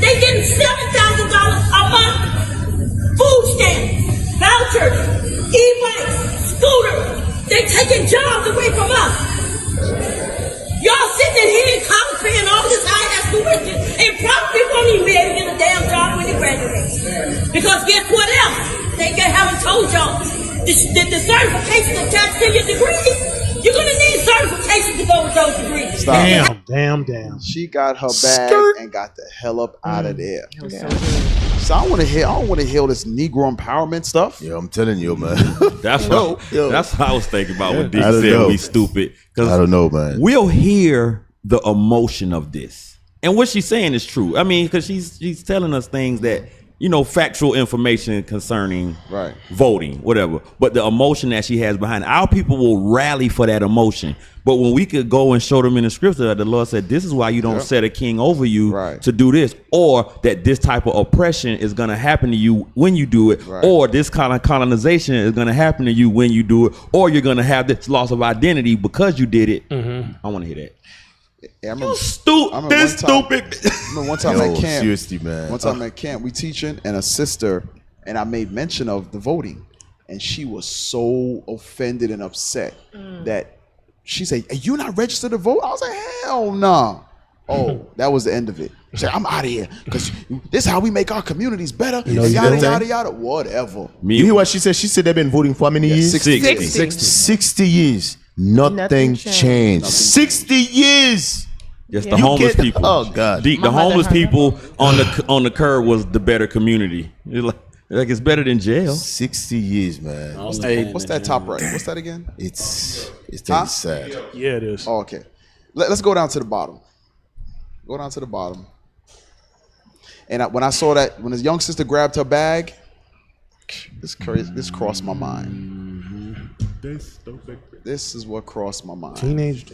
They getting $7,000 a month. Food stamps, vouchers, e-bikes, scooters. They taking jobs away from us. Y'all sitting in here in college paying all this high-ass tuition and probably won't even be able to get a damn job when they graduate. Because guess what else? They haven't told y'all. The certification attached to your degree, you're going to need certification to go with those degrees. Stop. Damn. She got her bag and got the hell up out of there. So I don't want to hear this Negro empowerment stuff. Yeah, I'm telling you, man. That's what I was thinking about when Dick I don't said know. we stupid. Because I don't know, man. We'll hear the emotion of this. And what she's saying is true. I mean, because she's telling us things that, factual information concerning voting, whatever. But the emotion that she has behind it, our people will rally for that emotion. But when we could go and show them in the scripture that the Lord said, this is why you don't set a king over you to do this, or that this type of oppression is going to happen to you when you do it, or this kind of colonization is going to happen to you when you do it, or you're going to have this loss of identity because you did it. I want to hear that. Yeah, I remember, stupid. I remember one time at camp. Seriously, man. One time at camp, we teaching, and a sister, and I made mention of the voting, and she was so offended and upset that she said, "Are you not registered to vote?" I was like, "Hell nah." Oh, that was the end of it. She said, "I'm out of here because this is how we make our communities better." Yada yada. Whatever. You hear what she said? She said they've been voting for how many years? 60 years. Nothing changed. 60 years. Yes, the homeless people. Oh God, the homeless people on the curb was the better community. Like it's better than jail. 60 years, man. What's that top right? What's that again? It's sad. Yeah, it is. Oh, okay. Let's go down to the bottom. Go down to the bottom. And when I saw that, when his young sister grabbed her bag, this crossed my mind. This is what crossed my mind.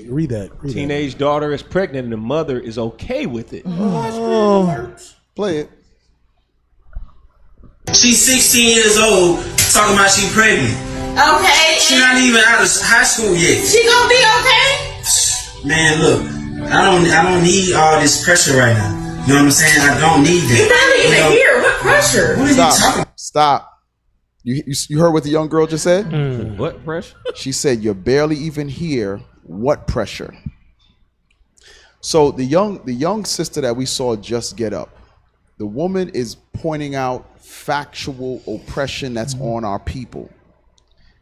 Read that. Teenage daughter is pregnant and the mother is okay with it. Play it. She's 16 years old, talking about she pregnant. Okay. She not even out of high school yet. She gonna be okay? Man, look, I don't need all this pressure right now. You know what I'm saying? I don't need that. You're not even here. What pressure? What are you talking about? Stop. You heard what the young girl just said? What pressure? She said, "You're barely even here. What pressure?" So the young sister that we saw just get up, the woman is pointing out factual oppression that's on our people.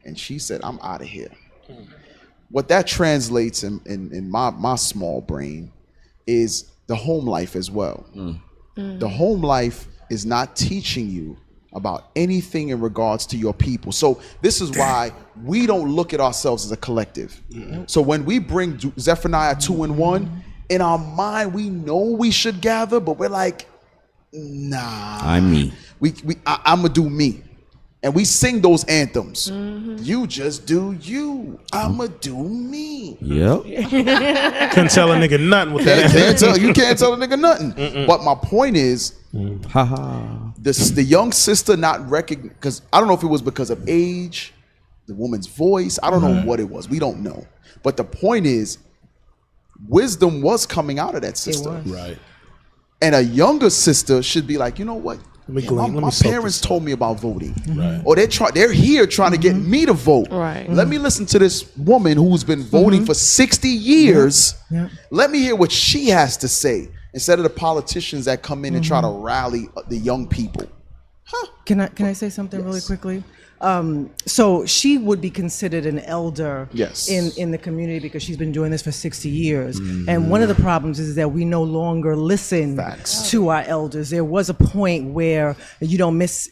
And she said, "I'm out of here." What that translates in my small brain is the home life as well. The home life is not teaching you about anything in regards to your people. So this is why we don't look at ourselves as a collective. So when we bring Zephaniah 2 and 1, in our mind, we know we should gather, but we're like, nah. I'm me. I'm gonna do me. And we sing those anthems. You just do you. I'ma do me. Yep. Couldn't tell a nigga nothing with that. You can't tell a nigga nothing. But my point is, the young sister not recognizing, because I don't know if it was because of age, the woman's voice. I don't know what it was. We don't know. But the point is, wisdom was coming out of that sister. Right. And a younger sister should be like, you know what? My parents told me about voting. Right. Or they're here trying to get me to vote. Right. Let me listen to this woman who's been voting for 60 years. Let me hear what she has to say instead of the politicians that come in and try to rally the young people. Can I say something really quickly? So she would be considered an elder Yes. in the community because she's been doing this for 60 years. And one of the problems is that we no longer listen to our elders. There was a point where Miss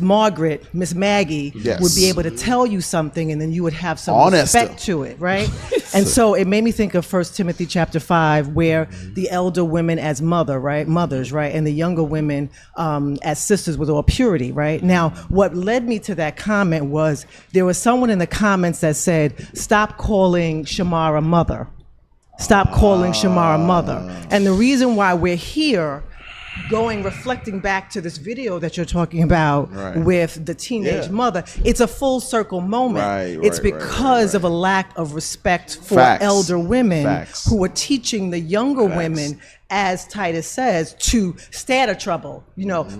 Margaret, Miss Maggie would be able to tell you something, and then you would have some respect to it, right? And so it made me think of 1 Timothy chapter 5, where the elder women as mothers, right, and the younger women as sisters with all purity, right? Now, what led me to that comment was there was someone in the comments that said, "Stop calling Shamara mother. Stop calling Shamara mother." And the reason why we're here, reflecting back to this video that you're talking about with the teenage mother, it's a full circle moment. It's because of a lack of respect for elder women who are teaching the younger women, as Titus says, to stay out of trouble.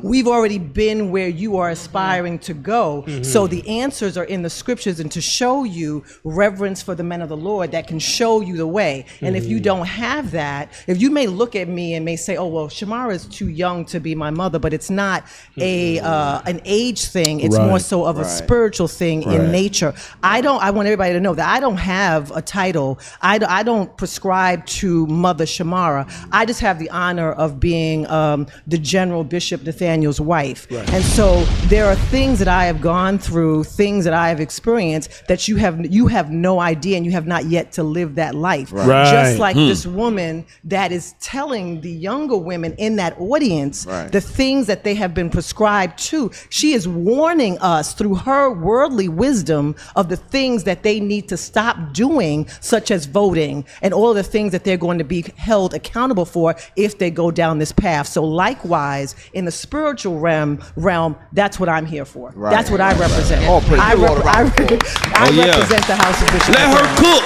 We've already been where you are aspiring to go. So the answers are in the scriptures, and to show you reverence for the men of the Lord that can show you the way. And if you don't have that, if you may look at me and may say, "Oh, well, Shamara is too young to be my mother," but it's not an age thing. It's more so of a spiritual thing in nature. I want everybody to know that I don't have a title. I don't prescribe to Mother Shamara. I just have the honor of being the General Bishop Nathaniel's wife. And so there are things that I have gone through, things that I have experienced that you have no idea, and you have not yet to live that life. Just like this woman that is telling the younger women in that audience the things that they have been prescribed to. She is warning us through her worldly wisdom of the things that they need to stop doing, such as voting and all of the things that they're going to be held accountable for if they go down this path. So likewise, in the spiritual realm, that's what I'm here for. That's what I represent. I represent the House of Bishop. Let her cook.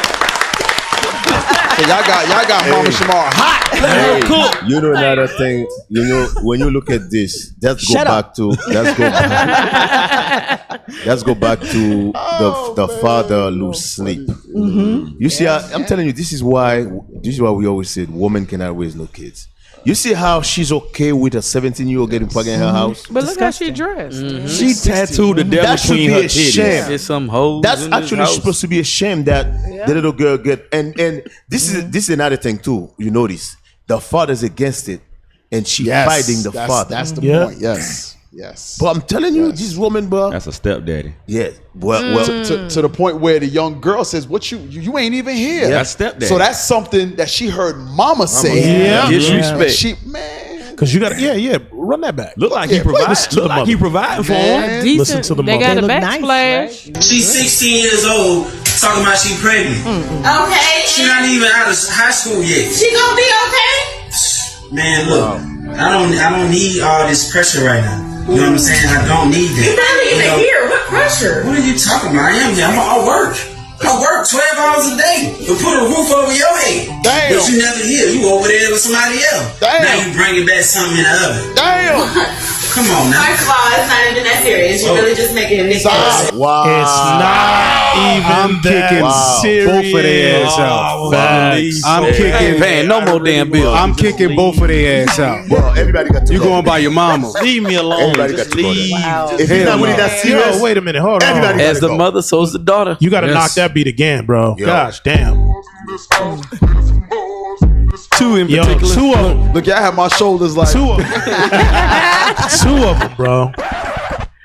So y'all got Mama Shamara hot. Let her cook. You know another thing. When you look at this, let's go back to the father lose sleep. You see, I'm telling you, this is why we always said women cannot raise no kids. You see how she's okay with a 17-year-old getting pregnant in her house? But look how she dressed. She tattooed the devil between her titties. There's some hoes. That's in this actually house. supposed to be a shame that the little girl get. And this is another thing too. You notice the father's against it, and she fighting the father. That's the point. Yes. But I'm telling you, this woman, bro. That's a stepdaddy. Yeah. Well, to the point where the young girl says, "What you ain't even here." That's stepdaddy. So that's something that she heard Mama say. Disrespect. She Because you got run that back. Look like he provides. Look like he providing for him. Listen to the They mother. got a nice, backsplash. She's 16 years old, talking about she pregnant. Okay. She not even out of high school yet. She gonna be okay? Man, look, I don't need all this pressure right now. You know what I'm saying? I don't need that. You're not even here. What pressure? What are you talking about? I am here. I work 12 hours a day to put a roof over your head. Damn. But you never here. You over there with somebody else. Damn. Now you bringing back something in the oven. Damn. Come on now. First of all, it's not even that serious. You're really just making a big deal. Wow. It's not even that serious. Both of their ass out. I'm kicking. Paying no more damn bills. I'm kicking both of their ass out. Well, everybody got to You go. going by your mama? Leave me alone. Everybody got Just to go leave. there. If it's not really that serious, Yo, wait a minute. Hold on. everybody As gotta the go. mother, so's the daughter. You got to knock that beat again, bro. Yo. Gosh, damn. Two in Yo, particular. two of them. Look, y'all have my shoulders like. Two of them. Two of them, bro.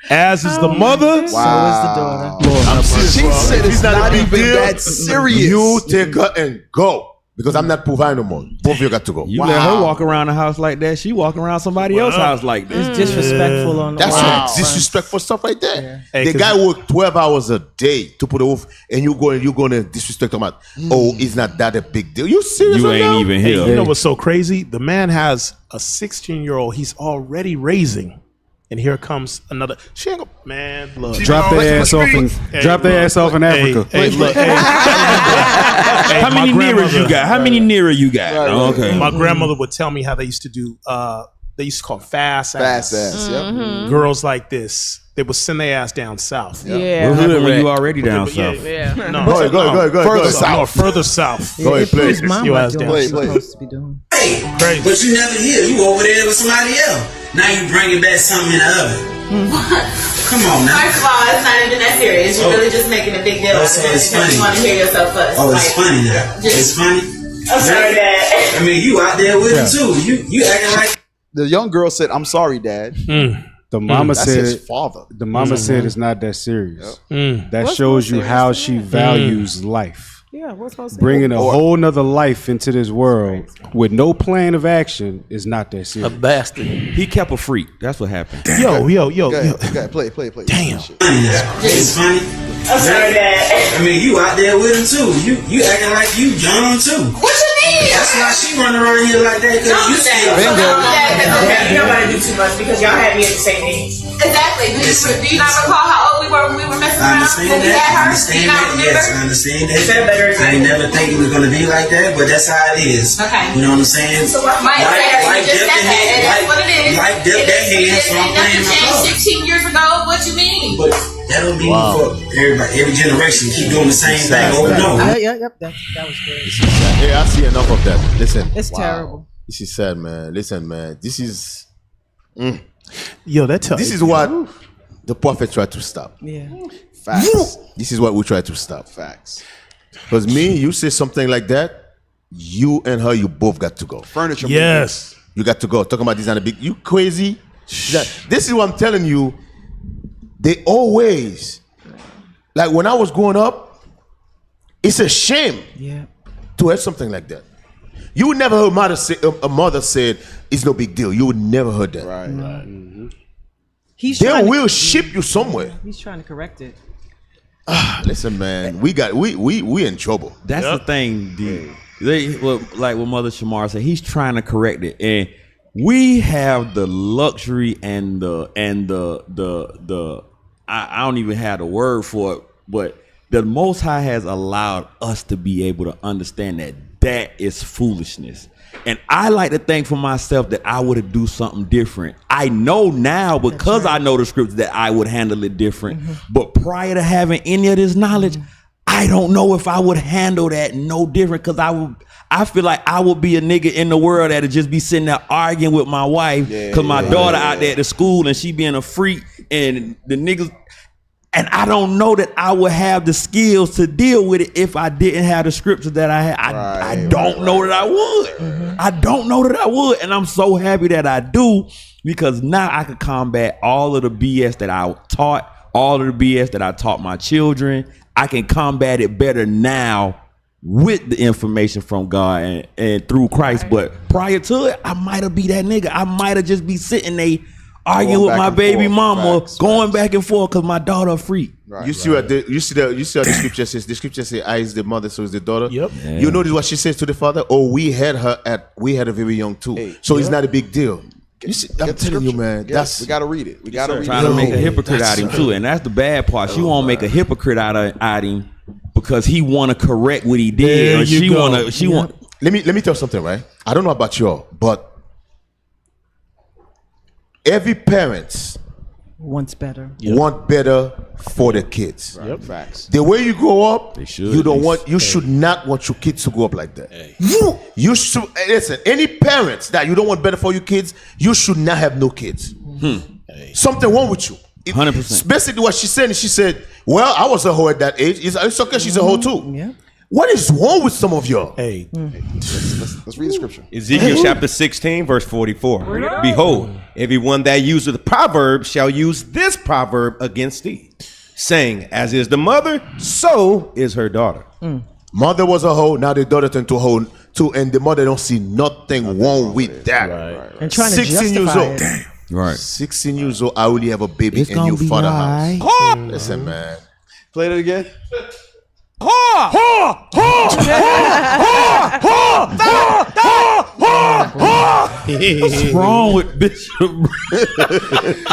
As is the mother. So is the daughter. Lord, She said it's not a big even deal. that serious. You take her and go. Because I'm not providing no more. Both of you got to go. You let her walk around the house like that. She walk around somebody else's house like that. It's disrespectful on the That's line. some disrespectful stuff like that. Yeah. Hey, The guy worked 12 hours a day to put a roof, and you're going to disrespect him. It's not that a big deal. You serious? You right ain't now? even hey, here. you know what's so crazy? The man has a 16-year-old he's already raising. And here comes another. She ain't gonna, man, look. Drop their ass off in Africa. Hey, look. How many nearer you got? How many nearer you got? Okay. My grandmother would tell me how they used to do. They used to call fast ass. Yep. Girls like this, they would send their ass down south. Yeah. What happened when you already down south? No, Go ahead. Further south. No, further south. Go ahead, play. Mama Your ass doing down. what she's supposed to be doing. Hey, Crazy. but you never here. You over there with somebody else. Now you bringing back something in the oven. Come on now. First of all, it's not even that serious. You're really just making a big deal. Oh, so it's funny. You want to hear yourself first. Oh, it's funny now. It's funny. I'm sorry, Dad. I mean, you out there with him too. You acting like The young girl said, "I'm sorry, Dad." The mama That's said, his father. The mama said it's not that serious. That What's shows more you how serious she than that? values life. Yeah, what's supposed to Bringing a whole nother life into this world with no plan of action is not that serious. A bastard. He kept a freak. That's what happened. Yo. Go ahead, play. Damn. it's funny. I'm sorry, Dad. I mean, you out there with him too. You acting like you John too. What you mean? That's why she running around here like that. Cause you still Okay, you don't gotta do too much because y'all had me at the same age. Exactly. Do you not recall how old we were when we were messing I around? understand When we that. had I her? understand Do you not that. remember? Yes, I understand that. Is that better? I ain't never think it was gonna be like that, but that's how it is. Okay. You know what I'm saying? So what? Mike, Like just dipped said that, and that's what it is. Like dipped that hand, so I'm playing Nothing my changed part. 16 years ago. What you mean? But that don't mean for everybody. Every generation keep doing the same thing over and over. Yep. That was great. Yeah, I see enough of that. Listen. It's terrible. This is sad, man. Listen, man. This is Yo, that this is what the prophet tried to stop. Yeah. Facts. This is what we try to stop. Facts. Because you say something like that, you and her, you both got to go. Furniture. Yes. You got to go. Talking about this and a big. You crazy? This is what I'm telling you. They always, like when I was growing up, it's a shame to have something like that. You would never hear a mother said it's no big deal. You would never heard that. Right. Mm-hmm. They will ship you somewhere. He's trying to correct it. Listen, man, we in trouble. That's the thing, D. Like what Mother Shamar said, he's trying to correct it, and we have the luxury and the I don't even have the word for it, but the Most High has allowed us to be able to understand that is foolishness. And I like to think for myself that I would have do something different. I know now because I know the scripture that I would handle it different. But prior to having any of this knowledge, I don't know if I would handle that no different, because I feel like I would be a nigga in the world that'd just be sitting there arguing with my wife because my daughter out there at the school and she being a freak and the niggas. And I don't know that I would have the skills to deal with it if I didn't have the scripture that I had. I don't know that I would. I don't know that I would. And I'm so happy that I do, because now I can combat all of the BS that I taught, all of the BS that I taught my children. I can combat it better now with the information from God and through Christ. But prior to it, I might have be that nigga. I might have just be sitting there arguing with my baby mama, going back and forth because my daughter a freak. You see what the scripture says. The scripture says, "I is the mother, so is the daughter." Yep. Yeah. You notice what she says to the father? Oh, we had a very young too, so it's not a big deal. You see, I'm telling you, man. Yes, we gotta read it. We gotta read it. Trying to make a hypocrite out of him too, and that's the bad part. She won't make a hypocrite out of him because he want to correct what he did, or she want. Let me tell you something, right? I don't know about y'all, but every parent wants better. Want better for the kids. Right. Facts. The way you grow up, you should should not want your kids to grow up like that. You should listen. Any parents that you don't want better for your kids, you should not have no kids. Something wrong with you. 100%. Basically, what she said, she said, "Well, I was a hoe at that age. It's okay. She's a hoe too." Yeah. What is wrong with some of y'all? Let's read the scripture. Ezekiel chapter 16, verse 44. Behold, everyone that uses the proverb shall use this proverb against thee, saying, as is the mother, so is her daughter. Mother was a hoe, now the daughter turned to a hoe too, and the mother don't see nothing wrong with that. And trying to 16 years justify old. it. Right. 16 years old, I only have a baby It's in gonna your be father's alright. house. Listen, man. Play that again. What's wrong with Bishop?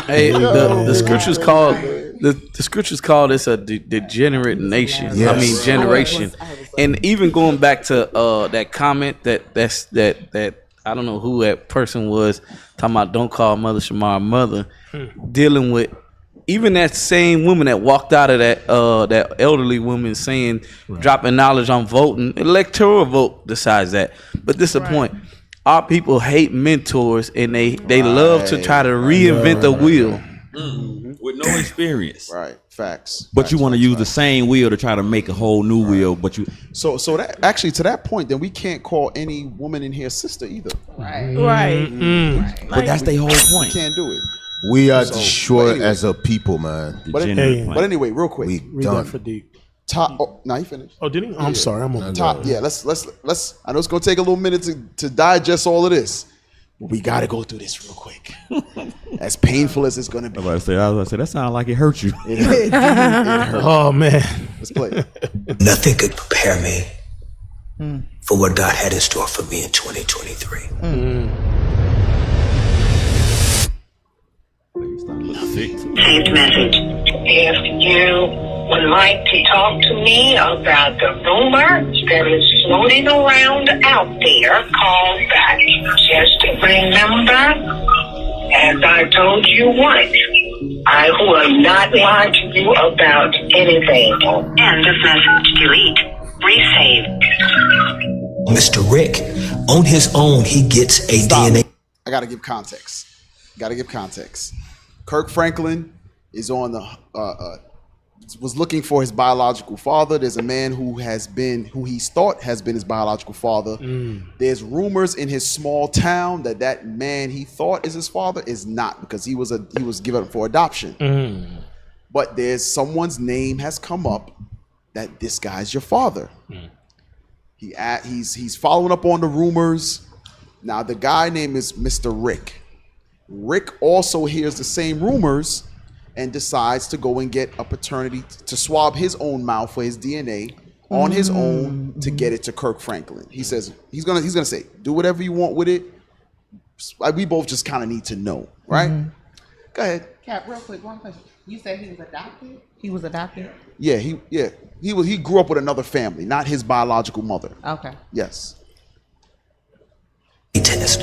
Hey, the scriptures called the scriptures call this a degenerate nation. Yes. I mean generation. And even going back to that comment that I don't know who that person was talking about, don't call Mother Shamar mother, dealing with even that same woman that walked out of that elderly woman saying dropping knowledge on voting, electoral vote decides that. But this is the point. our people hate mentors, and they love to try to reinvent the wheel. With no experience. Right. Facts. But you want to use the same wheel to try to make a whole new wheel, but you So that actually to that point, then we can't call any woman in here sister either. Right. Right. But that's their whole We point. can't do it. We are So, short but anyway. as a people, man. But, but anyway, real quick. Read that for deep. Top. Oh, now you finished. Oh, did he? I'm sorry. I'm on top. Yeah. Let's. I know it's gonna take a little minute to digest all of this, but we got to go through this real quick. As painful as it's gonna be. I was about to say that sounds like it hurt you. It hurt. It hurt. Oh man. Let's play. Nothing could prepare me for what God had in store for me in 2023. Saved message. If you would like to talk to me about the rumor that is floating around out there, call back. Just remember, as I told you once, I will not lie to you about anything. End of message. Delete. Resave. Mr. Rick, on his own, he gets a DNA. I gotta give context. Kirk Franklin is on the was looking for his biological father. There's a man who he thought has been his biological father. There's rumors in his small town that man he thought is his father is not, because he was given up for adoption. But there's someone's name has come up that this guy's your father. He's following up on the rumors. Now the guy name is Mr. Rick. Rick also hears the same rumors and decides to go and get a paternity to swab his own mouth for his DNA on his own to get it to Kirk Franklin. He says he's gonna say, do whatever you want with it. We both just kind of need to know, right? Go ahead. Cap, real quick, one question. You said he was adopted? He was adopted? Yeah, he grew up with another family, not his biological mother. Okay. Yes. Test.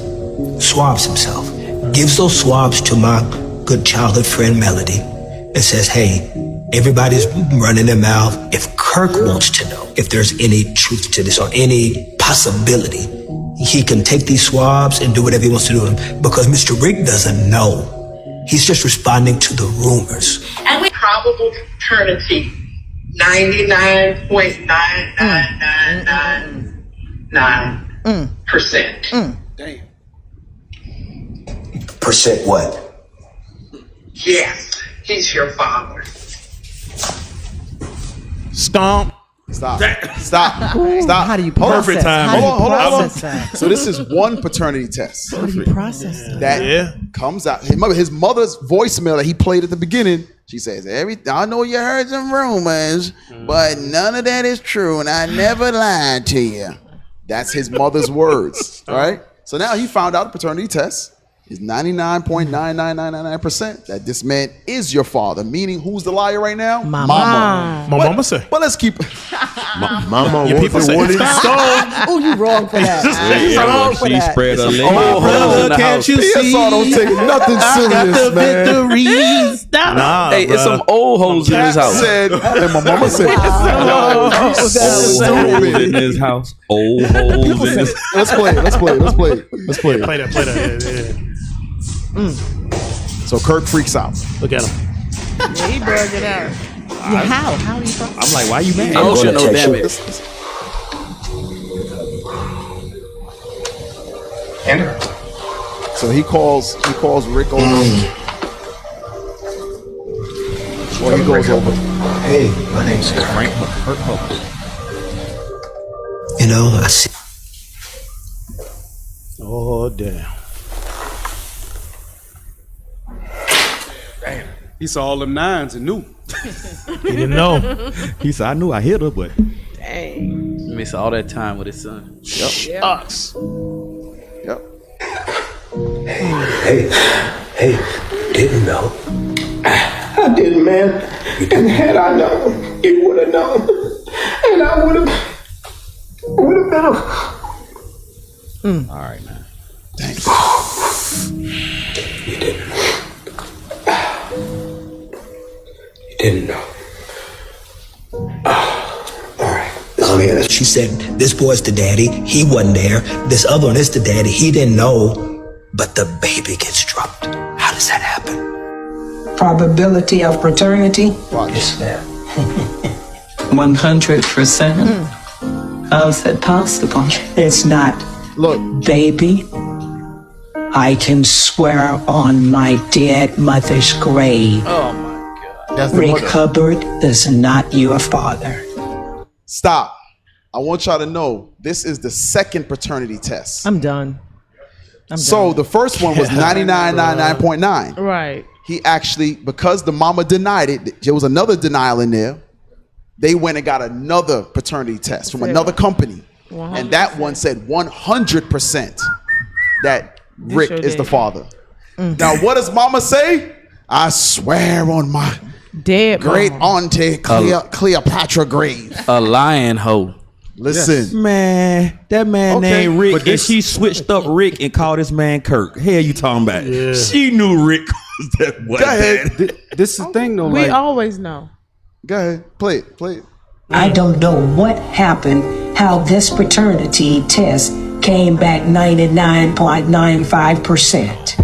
Swabs himself. Gives those swabs to my good childhood friend Melody and says, hey, everybody's running their mouth. If Kirk wants to know if there's any truth to this or any possibility, he can take these swabs and do whatever he wants to do with them, because Mr. Rick doesn't know. He's just responding to the rumors. And we probable paternity 99.99999%. Damn. Percent what? Yes, he's your father. Stomp. Stop. How do you process? Perfect time. Hold on. Process that? So this is one paternity test How do you process that? that comes out. His mother's voicemail that he played at the beginning. She says, I know you heard some rumors, but none of that is true, and I never lied to you. That's his mother's words, right? So now he found out a paternity test is 99.99999% that this man is your father. Meaning, who's the liar right now? My mama say. But let's keep. Mama Your people say. Oh, you wrong for that. She spread her legs. Oh, brother, can't you see? PSR don't take nothing I got serious, the man. victory. Stop. Nah, Hey, it's some old hoes in this house. Said, and my mama said, Old hoes in this house. Old hoes in this. let's play. Play that. Yeah. So Kirk freaks out. Look at him. Yeah, he bugged it out. Yeah, how? How are you processing? I'm like, why you mad? Emotional damage. So he calls Rick over. Or he goes over. Hey, my name's Frank. You know, I see. Oh, damn. He saw all them nines and knew. He didn't know. He said, I knew I hit her, but Dang. Miss all that time with his son. Yep. Shucks. Yep. Hey, didn't know. I didn't, man. And had I known, it would have known. And I would have been all right, man. Thanks. You didn't know. All right. She said, this boy's the daddy. He wasn't there. This other one is the daddy. He didn't know. But the baby gets dropped. How does that happen? Probability of paternity? Yes, ma'am. 100%. How's that possible? It's not. Look, baby, I can swear on my dead mother's grave. Oh my God. That's the Rick mother. Hubbard is not your father. Stop. I want y'all to know this is the second paternity test. I'm done. So the first one was 99.99. Right. He actually, because the mama denied it, there was another denial in there. They went and got another paternity test from another company. 100%. And that one said 100% that Rick is the father. Now, what does mama say? I swear on my dead great auntie Cleopatra grave. A lion hoe. Listen. Man, that man Okay, named Rick, but and this- she switched up Rick and called this man Kirk. Hell, you talking about? Yeah. She knew Rick was that boy. Go ahead. This is the thing, though. We like, always know. Go ahead. Play it. I don't know what happened, how this paternity test came back 99.95%.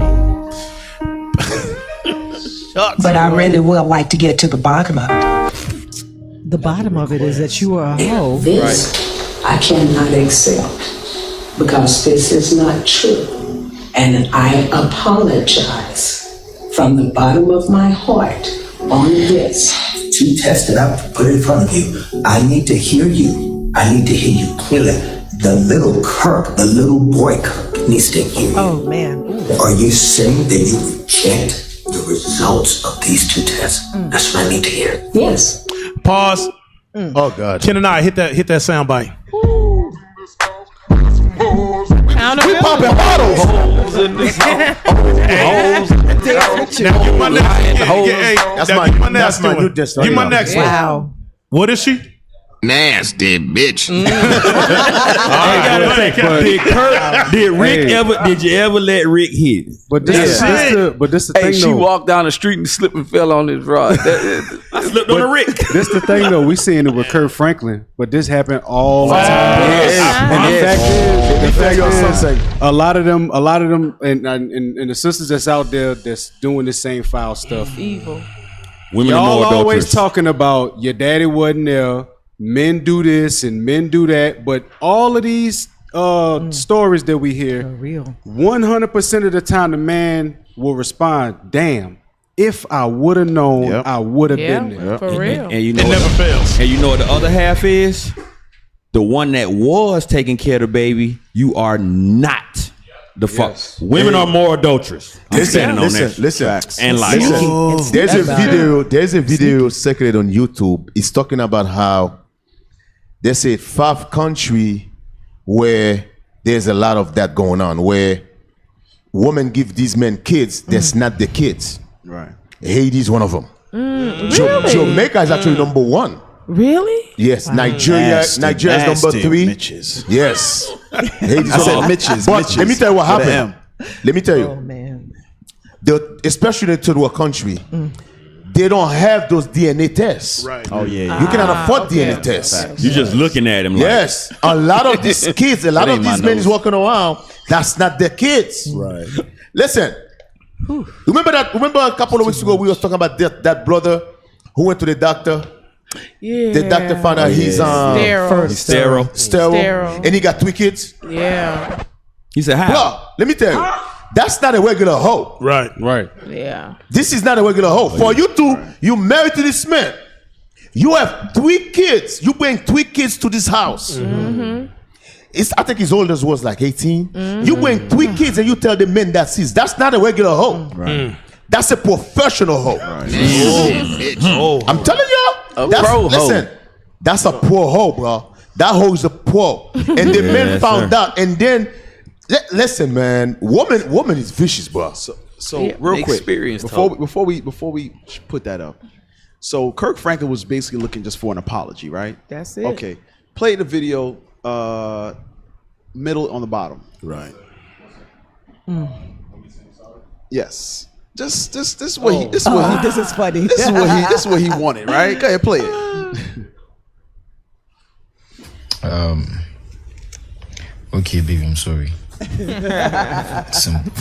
But I really would like to get to the bottom of it. The bottom of it is that you are a hoe. This I cannot accept because this is not true. And I apologize from the bottom of my heart on this. Two tests that I put in front of you. I need to hear you. I need to hear you clearly. The little Kirk, the little boy Kirk needs to hear you. Oh man. Ooh. Are you saying that you reject the results of these two tests? That's what I need to hear. Yes. Pause. Oh God. Ken and I hit that sound bite. We popping bottles. Holes in this holes. Now get my next Holes. That's my new test. Get my next one. Wow. What is she? Nasty bitch. Did Kirk? Did you ever let Rick hit? But this the Hey, thing, she though. walked down the street and slipped and fell on his rod. I slipped on the Rick. This the thing, though. We seeing it with Kurt Franklin, but this happened all the time. And the fact is, a lot of them, and the sisters that's out there that's doing the same foul stuff. Evil. Women are Y'all more always adulterous. talking about your daddy wasn't there. Men do this and men do that, but all of these stories that we hear, real. 100% of the time, the man will respond, "Damn, if I would have known, I would have been there." For real. And you know It never fails. And you know what the other half is? The one that was taking care of the baby, you are not the fuck. Women are more adulterous. I'm standing on that. Listen. And like, There's a video circulated on YouTube. It's talking about how there's a 5 country where there's a lot of that going on, where women give these men kids that's not their kids. Right. Haiti is one of them. Really? Jamaica is actually number 1. Really? Yes, Nigeria is number 3. Mitches. Yes. Haiti's I said one of them. Mitches. But let me tell you what With a happened. Let me tell you. Oh man. Especially in third world country, they don't have those DNA tests. Right. Oh yeah. You cannot afford DNA tests. you just looking at him like, Yes, a lot of these kids, a lot of these men is walking around. That's not their kids. Right. Listen, remember a couple of weeks ago we was talking about that brother who went to the doctor. Yeah. The doctor found out he's sterile. sterile, and he got 3 kids. Yeah. He said, how? Bro, let me tell you, that's not a regular hoe. Right. Yeah. This is not a regular hoe. For you you married to this man. You have 3 kids. You bring 3 kids to this house. I think his oldest was like 18. You bring 3 kids and you tell the men that's his. That's not a regular hoe. Right. That's a professional hoe. Right. I'm telling y'all. Listen, that's a pro hoe, bro. That hoe is a pro. And the men found out. And then, listen, man, woman is vicious, bro. So real quick, before we put that up. So Kirk Franklin was basically looking just for an apology, right? That's it. Okay. Play the video middle on the bottom. Right. Yes. Just this is what he this is funny. This is what he wanted, right? Go ahead, play it. Okay, baby, I'm sorry. Simple.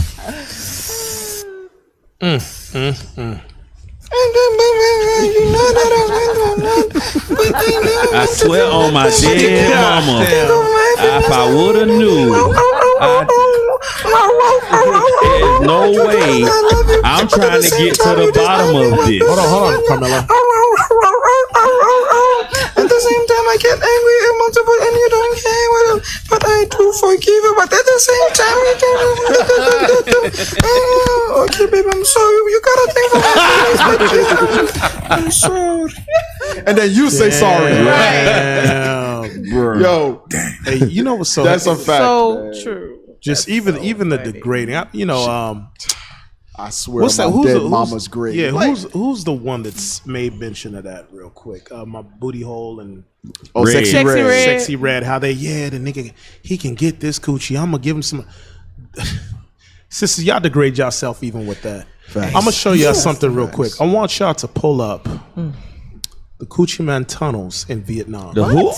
I swear on my dead mama, if I woulda knew, there's no way. I'm trying to get to the bottom of this. Hold on, Carmela. At the same time, I get angry and multiple, and you don't care what, but I do forgive you. But at the same time, you can't. Okay, baby, I'm sorry. You gotta think for my feelings. I'm sorry. And then you say sorry. Damn, bro. Yo, hey, you know what's so? That's a fact. So true. Just even the degrading. I swear, what's my that? dead mama's grave. Yeah, Like- who's the one that's made mention of that real quick? My booty hole and Sexy Red. Sexy Red. How they the nigga he can get this coochie. I'm gonna give him some. Sisters, y'all degrade yourself even with that. Facts. I'm gonna show y'all something real quick. I want y'all to pull up the Coochie Man tunnels in Vietnam. The who?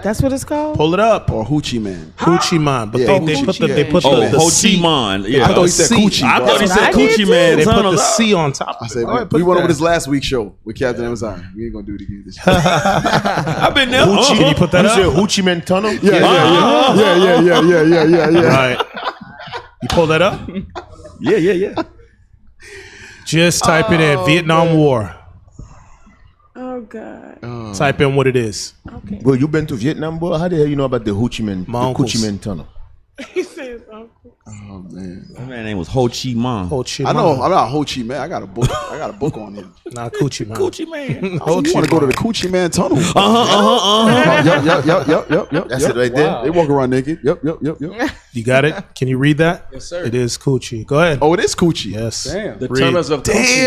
That's what it's called? Pull it up. Or Hoochie Man. Hoochie Man. But Yeah, they put the Ho C. Chi Minh. Yeah. I thought he said Coochie. I thought he said Coochie Man. They put Tunnel the up. C on top. I of said, it. we went over this last week's show with Captain Amazon. We ain't gonna do it again this year. I've been there. Hoochie, Can you put that you up? said Hoochie Man Tunnel? Yeah. Right. You pull that up? Yeah. Just type it in Vietnam War. Oh God. Type in what it is. Okay. Well, you been to Vietnam, boy? How the hell you know about the Hoochie Man, My the uncles. Coochie Man Tunnel? He says uncle. Oh man. That man's name was Ho Chi Minh. Ho Chi I know. Minh. I'm not Ho Chi Man. I got a book. I got a book on him. Nah, Coochie Man. Coochie Man. Oh, you want to go to the Coochie Man tunnel? Yep. That's it right there. They walk around naked. Yep. You got it? Can you read that? Yes, sir. It is Coochie. Go ahead. Oh, it is Coochie. Yes. Damn. The Read. tunnels of Coochie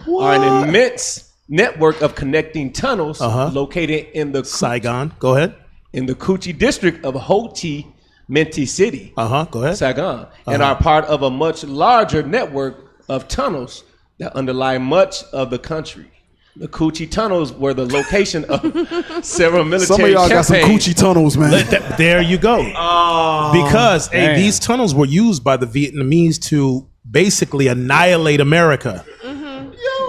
Damn. are an immense network of connecting tunnels located in the Saigon. Go ahead. in the Coochie district of Ho Chi Minh City, Go ahead. Saigon, and are part of a much larger network of tunnels that underlie much of the country. The Coochie tunnels were the location of several military Some of y'all got some campaigns. Coochie tunnels, man. There you go. Because these tunnels were used by the Vietnamese to basically annihilate America.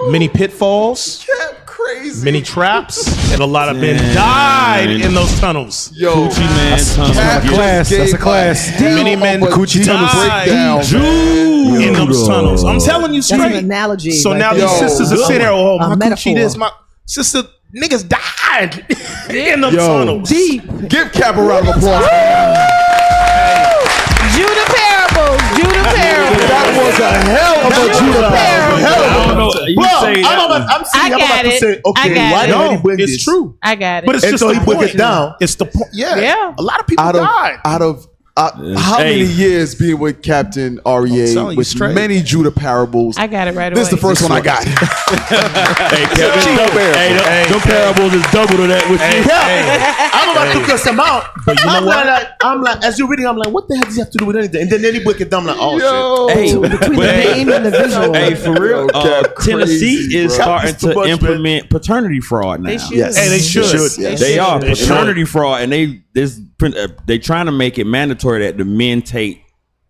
Many pitfalls, Crazy. many traps, and a lot of men died in those tunnels. Yo, Coochie Man Tunnel. Class. That's a class. Many men Coochie tunnels died breakdown. in those tunnels. I'm telling you That's an straight. analogy. So right now there. these sisters are sitting there, oh, my metaphor. coochie this, my sister, niggas died in them Yo. tunnels. Deep. Give Cap a round of applause. Judah parables. That was a hell of a Judah parable. Hell of a- I don't know. You Bro, say that one. I'm I got about to it. say, okay, I got why it. did he No, bring it's this? true. I got it. But it's And just so the he broke point. it down. It's the point. Yeah. Yeah. A lot of people Out died. of how Hey. many years being with Captain I'm REA telling you with straight. many Judah parables? I got it right This is the away. first one I got. Hey, Kevin, them parables is double to that with you. I'm about to cuss him out. But you know what? I'm like, as you're reading, I'm like, what the hell does he have to do with anything? And then he break it down, I'm like, oh shit. Hey, Between the name and the visual. Hey, for real, Cap, Tennessee crazy, is bro. starting That's too to much, implement paternity fraud now. They should. Yes. Hey, they should. They are They should. paternity fraud, and they trying to make it mandatory that the men take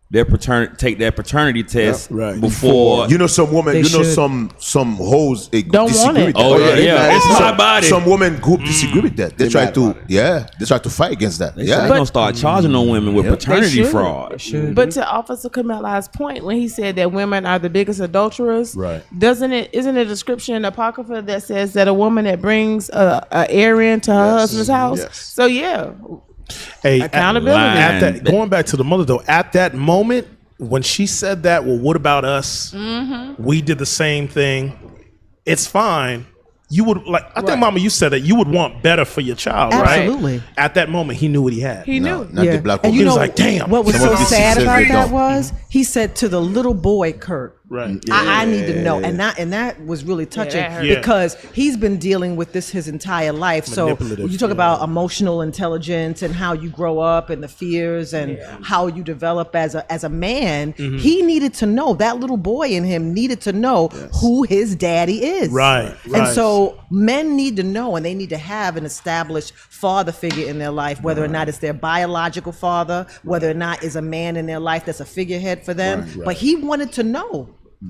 their paternity test right. before. You know, some women, They you know, should. some hoes they Don't disagree want it. with that. Oh, yeah, they yeah. mad. It's my Some- body. Some women group disagree with that. They They try mad to, about it. they try to fight against that. They Yeah. gonna start charging on women with paternity should. fraud. But to Officer Kamela's point, when he said that women are the biggest adulterers, Right. isn't it a scripture in the Apocrypha that says that a woman that brings a heir into her husband's house? Yes. So yeah, Hey, Accountability. At that, going back to the mother though, at that moment when she said that, well, what about us? We did the same thing. It's fine. You would like. I think, Mama, you said that you would want better for your child, Absolutely. right? At that moment, he knew what he had. he knew. Not the black And woman. you He was know like, damn. what was Some so of these sad sisters, about they that don't. was he said to the little boy Kirk, Right. I need to know, and that was really touching that hurt. because he's been dealing with this his entire life. So Manipulative, you talk about emotional intelligence and how you grow up and the fears and how you develop as a man. He needed to know, that little boy in him needed to know who his daddy is. Right. And so men need to know, and they need to have an established father figure in their life, whether or not it's their biological father, whether or not is a man in their life that's a figurehead for them. But he wanted to know.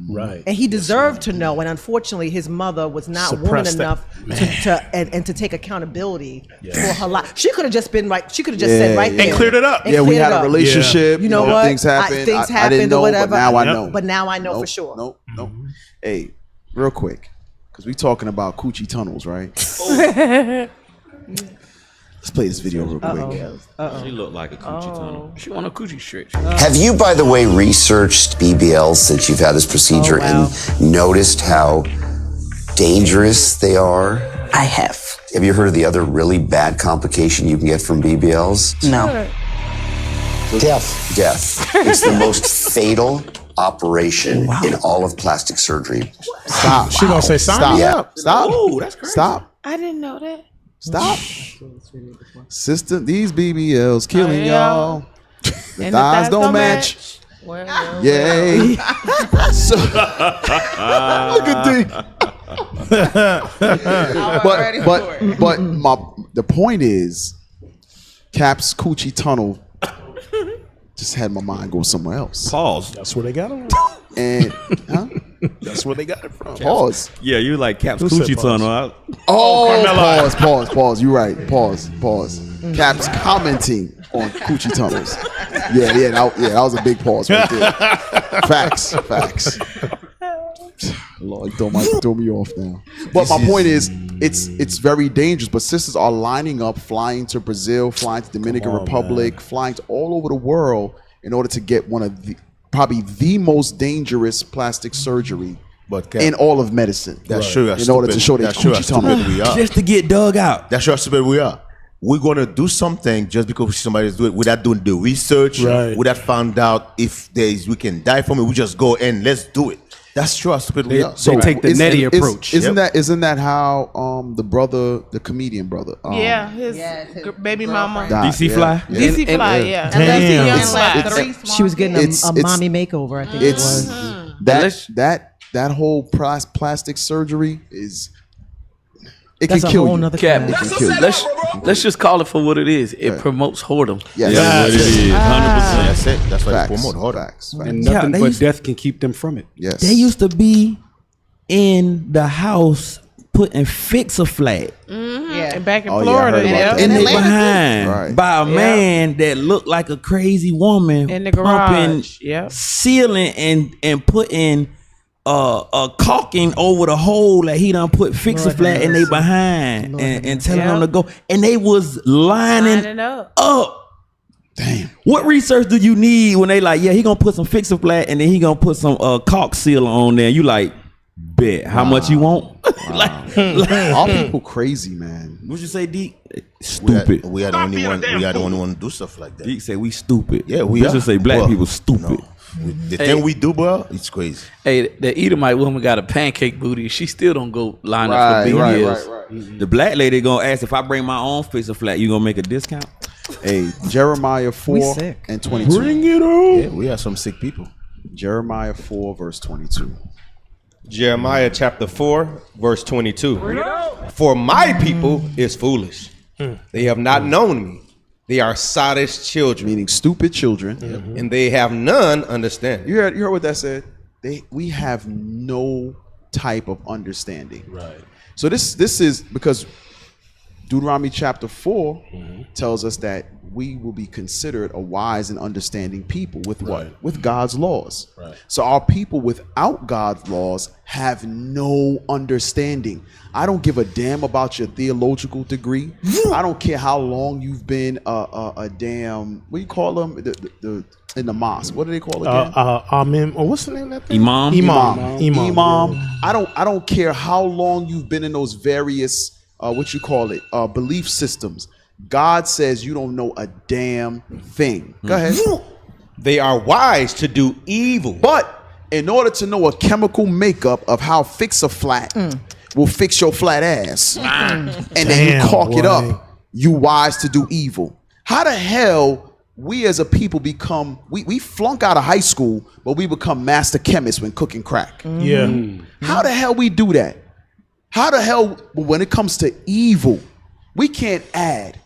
Right. And he deserved to know. And unfortunately, his mother was not woman enough to take accountability for her life. She could have just been right. She could have just said right there. And cleared it up. And we cleared had it a up. relationship. You know what? Things happened. I didn't know, or whatever. but now I know. But now I know for sure. Nope. Hey, real quick, because we talking about coochie tunnels, right? Let's play this video real quick. She looked like a coochie tunnel. She want a coochie stretch. Have you, by the way, researched BBLs since you've had this procedure and noticed how dangerous they are? I have. Have you heard of the other really bad complication you can get from BBLs? No. Death. It's the most fatal operation in all of plastic surgery. Stop. She gonna say, sign me up. Stop. Oh, that's crazy. Stop. I didn't know that. Stop. Sister, these BBLs killing y'all. The And thighs don't match. Well, Yay. So, look at the point is, Cap's coochie tunnel just had my mind go somewhere else. Pause. That's where they got it. And That's where they got it from. pause. Yeah, you like Cap's Who said coochie pause? tunnel. Pause. You're right. Pause. Cap's commenting on coochie tunnels. Yeah. That was a big pause right there. Facts. Lord, throw me off now. But my point is, it's very dangerous. But sisters are lining up, flying to Brazil, flying to Dominican Republic, flying to all over the world in order to get one of probably the most dangerous plastic surgery in all of medicine. That's true. In order to show their coochie tunnel. We are. Just to get dug out. That's how stupid we are. We're gonna do something just because somebody's doing it without doing the research, without found out if we can die from it. We just go and let's do it. That's true how stupid we are. So take the netty approach. Isn't that how the comedian brother? his baby mama. died. DC Fly? DC Fly, yeah. Damn. She was getting a mommy makeover, I think it was. That whole plastic surgery is. It That's can a kill whole you. nother It can kill you. Let's just call it for what it is. It promotes whoredom. Yes. That's what it is. 100%. That's it. That's why Facts. it's promote Facts. And nothing they but used- death can keep them from it. Yes. They used to be in the house putting fix-a-flat. And back in Oh, yeah, I Florida, heard about that. And they Atlanta, behind Right. by a man that looked like a crazy woman in the pumping, garage. Yep. sealing and putting caulking over the hole that he done put fix-a-flat and they behind and telling them to go. And they was lining up. Damn. What research do you need when they like, he gonna put some fix-a-flat and then he gonna put some caulk sealer on there? You like, bet. How much you want? All people crazy, man. What you say, Deke? Stupid. We are the only one. We are the only one to do stuff like that. Deke say we stupid. Yeah, we Bitches are. say black Well, people stupid. The thing we do, bro, it's crazy. Hey, the Edomite woman got a pancake booty. She still don't go line up for BBLs. The black lady gonna ask if I bring my own fix-a-flat, you gonna make a discount? Hey, Jeremiah 4 and 22. Bring it on. Yeah, we are some sick people. Jeremiah 4 verse 22. Jeremiah chapter 4, verse 22. For my people is foolish. They have not known me. They are sottish children. Meaning stupid children. And they have none understanding. You heard what that said? We have no type of understanding. Right. So this is because Deuteronomy chapter 4 tells us that we will be considered a wise and understanding people with what? With God's laws. Right. So our people without God's laws have no understanding. I don't give a damn about your theological degree. I don't care how long you've been a damn, what do you call them? The in the mosque. What do they call it again? Amen. Or what's the name of that thing? Imam. I don't care how long you've been in those various belief systems. God says you don't know a damn thing. Go ahead. They are wise to do evil, but in order to know a chemical makeup of how fix a flat will fix your flat ass, and then you caulk it up, you wise to do evil. How the hell we as a people become, we flunk out of high school, but we become master chemists when cooking crack? How the hell we do that? How the hell, when it comes to evil, we can't add.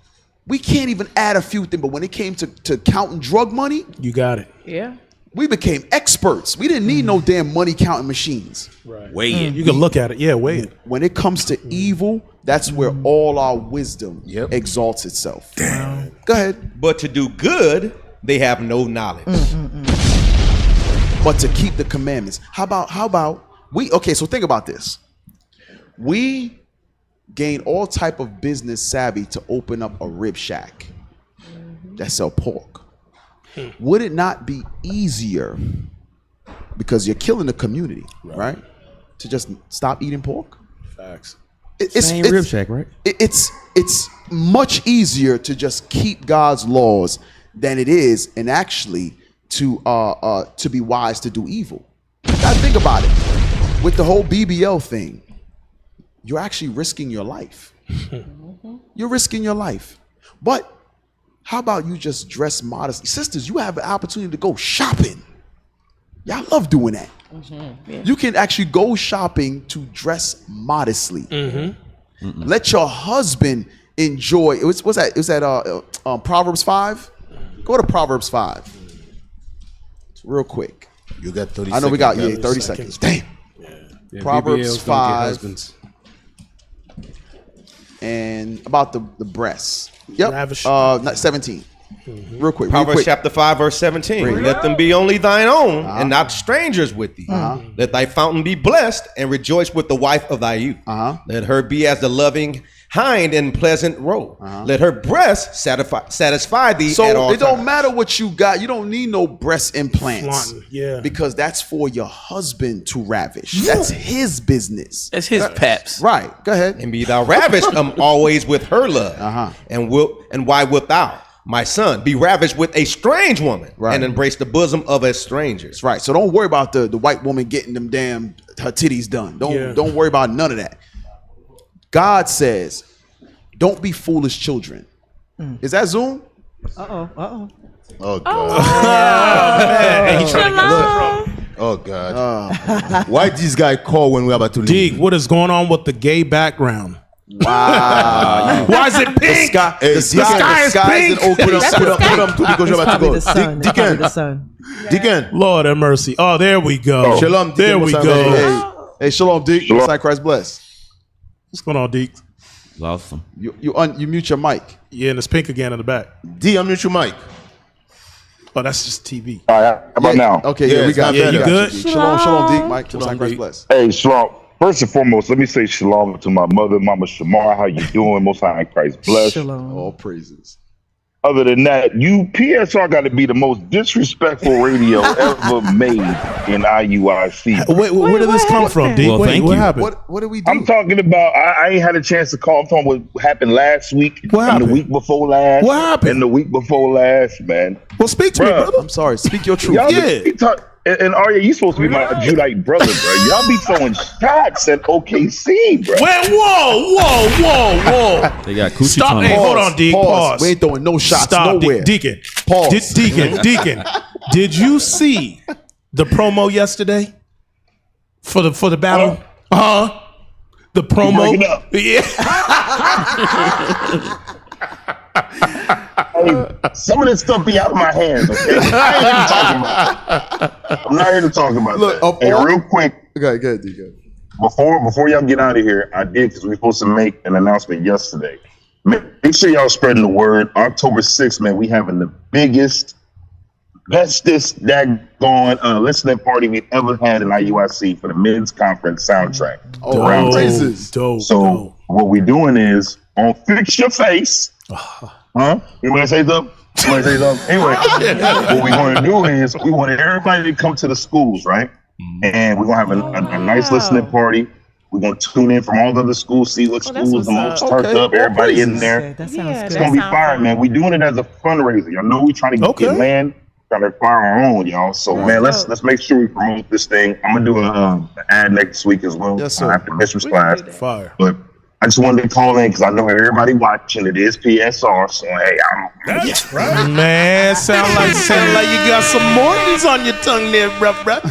We can't even add a few things, but when it came to counting drug money, you got it. Yeah. We became experts. We didn't need no damn money counting machines. Right. Weigh it. You can look at it. Yeah, weigh it. When it comes to evil, that's where all our wisdom exalts itself. Damn. Go ahead. But to do good, they have no knowledge. But to keep the commandments. How about we, okay, so think about this. We gain all type of business savvy to open up a rib shack that sell pork. Would it not be easier, because you're killing the community, right? To just stop eating pork? Facts. It's rib shack, right? It's much easier to just keep God's laws than it is, and actually to be wise to do evil. Now think about it. With the whole BBL thing, you're actually risking your life. You're risking your life. But how about you just dress modestly? Sisters, you have an opportunity to go shopping. Y'all love doing that. You can actually go shopping to dress modestly. Let your husband enjoy. What's that? Is that Proverbs 5? Go to Proverbs 5. Real quick. You got 30 I know seconds. we got 30 seconds. Damn. Yeah, Proverbs BBLs don't get 5. husbands. And about the breasts. Yep. 17. Real quick. Proverbs chapter 5, verse 17. Let them be only thine own, and not strangers with thee. Let thy fountain be blessed, and rejoice with the wife of thy youth. Let her be as the loving hind and pleasant roe. Let her breast satisfy thee So at all it don't times. matter what you got. You don't need no breast implants. Flaunting, yeah. Because that's for your husband to ravish. That's his business. That's his paps. Right. Go ahead. And be thou ravished always with her love. And why wilt thou, my son, be ravished with a strange woman, and embrace the bosom of a stranger? That's right. So don't worry about the white woman getting them damn her titties done. Don't worry about none of that. God says, don't be foolish children. Is that Zoom? Oh God. Oh God. Why this guy call when we're about to leave? Dig, what is going on with the gay background? Wow. Why is it pink? The sky is pink. Deacon. Lord have mercy. Oh, there we go. Shalom. There we go. Hey, shalom, Deke. Inside Christ bless. What's going on, Deke? Awesome. You mute your mic. Yeah, and it's pink again in the back. D, unmute your mic. Oh, that's just TV. All right, how about now? Okay, yeah, we got you. You Good? Shalom, Deke, Mike. Inside Christ bless. Hey, shalom. First and foremost, let me say shalom to my mother, Mama Shamar. How you doing? Most High in Christ bless. Shalom. All praises. Other than that, PSR got to be the most disrespectful radio ever made in IUIC. Where did this come from, D? Well, thank what you. happened? What did we do? I'm talking about, I ain't had a chance to call. I'm talking what happened last week. What happened? And the week before last. What happened? And the week before last, man. Well, speak to me, brother. I'm sorry. Speak your truth. Y'all and Arya, you supposed to be my Judite brother, bro. Y'all be throwing shots at OKC, bro. Whoa. They got coochie Stop. tunnels. Hey, hold on, D. Pause. We ain't throwing no shots Stop, nowhere. Deacon. Pause. Deacon. Did you see the promo yesterday for the battle? The promo. Bring it up. Yeah. Hey, some of this stuff be out of my hands, okay? I'm not here to talk about that. Hey, real quick. Okay, good. Before y'all get out of here, I did, because we were supposed to make an announcement yesterday. Make sure y'all spreading the word. October 6th, man, we having the biggest, bestest, daggone listening party we've ever had in IUIC for the Men's Conference soundtrack. Oh, praises. So what we're doing is, on Fix Your Face, You want to say something? Anyway, what we're going to do is we want everybody to come to the schools, right? And we're going to have a nice listening party. We're going to tune in from all the other schools, see what schools the most turned up, everybody in there. That sounds It's good. going to be fire, man. We're doing it as a fundraiser. Y'all know we're trying to get land trying to fire our own, y'all. So man, let's make sure we promote this thing. I'm gonna do an ad next week as well. Yes, sir. After Bishop's class. Fire. But I just wanted to call in because I know everybody watching. It is PSR, so hey, That's right. Man, sound like you got some Mortons on your tongue there, bruh.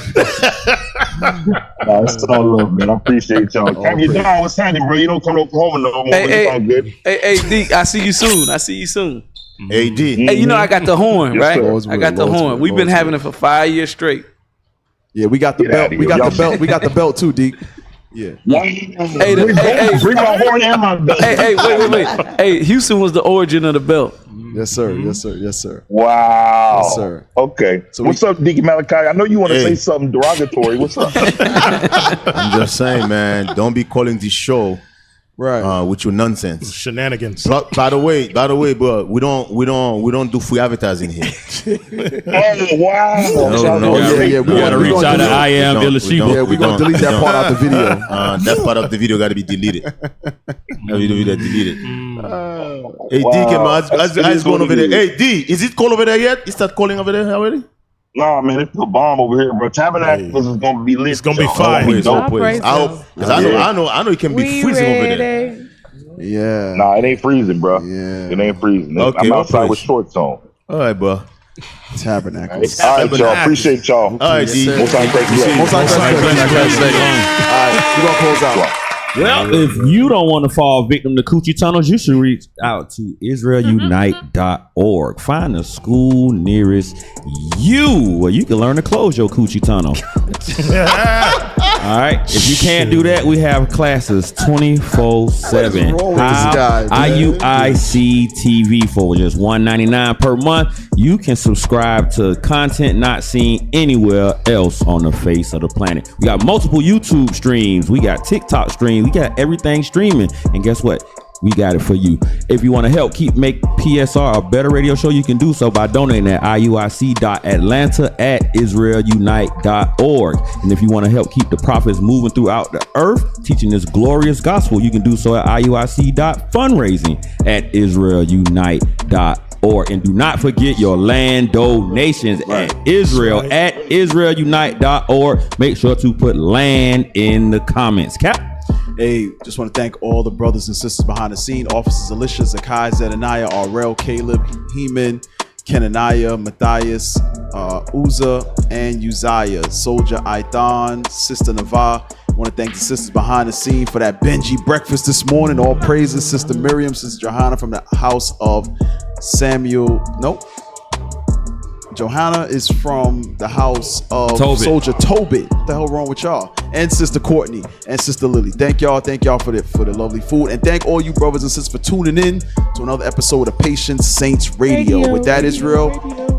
It's all love, man. I appreciate y'all. Come you down. What's happening, bro? You don't come to Oklahoma no more. It's all good. Hey, D, I see you soon. AD. Hey, you know I got the horn, Yes, right? sir. I got the horn. We've been having it for 5 years straight. Yeah, we got the belt. We got the belt. We got the belt too, Deke. Yeah. Hey, bring my horn and my belt. Hey, wait. Hey, Houston was the origin of the belt. Yes, sir. Yes, sir. Wow. Yes, sir. Okay. So what's up, Deacon Malachi? I know you want to say something derogatory. What's up? I'm just saying, man, don't be calling this show with your nonsense. Shenanigans. By the way, bro, we don't do free advertising here. Oh wow. No. We gotta reach out to I am Illashiba. Yeah, we're gonna delete that part out the video. That part of the video got to be deleted. That video got deleted. Hey, D, how's going over there? Hey, D, is it cold over there yet? You start calling over there already? No, man, it's a bomb over here, bro. Tabernacles is gonna be lit. It's gonna be fire. I know it can be freezing over there. Yeah. Nah, it ain't freezing, bro. Yeah. It ain't freezing. Okay, I'm outside with shorts on. All right, bro. Tabernacles. All right, y'all. Appreciate y'all. All right, D. Most time, thank you. All right, we're gonna close out. Well, if you don't want to fall victim to coochie tunnels, you should reach out to IsraelUnite.org. Find a school nearest you where you can learn to close your coochie tunnel. All right. If you can't do that, we have classes 24/7. IUIC TV for just $1.99 per month. You can subscribe to content not seen anywhere else on the face of the planet. We got multiple YouTube streams. We got TikTok streams. We got everything streaming. And guess what? We got it for you. If you want to help make PSR a better radio show, you can do so by donating at iuic.atlanta@israelunite.org. And if you want to help keep the prophets moving throughout the earth, teaching this glorious gospel, you can do so at iuic.fundraising@israelunite.org. And do not forget your land donations at israelunite.org. Make sure to put land in the comments. Cap. Hey, just want to thank all the brothers and sisters behind the scene. Officers Alicia, Zakai, Zedaniah, Arel, Caleb, Heman, Kenaniah, Matthias, Uzzah, and Uzziah. Soldier Aidan, Sister Nava. Want to thank the sisters behind the scene for that Benji breakfast this morning. All praises. Sister Miriam, Sister Johanna from the house of Samuel. Nope. Johanna is from the house of Tobit. Soldier Tobit. What the hell wrong with y'all? And Sister Courtney and Sister Lily. Thank y'all for the lovely food. And thank all you brothers and sisters for tuning in to another episode of Patient Saints Radio. With that, Israel,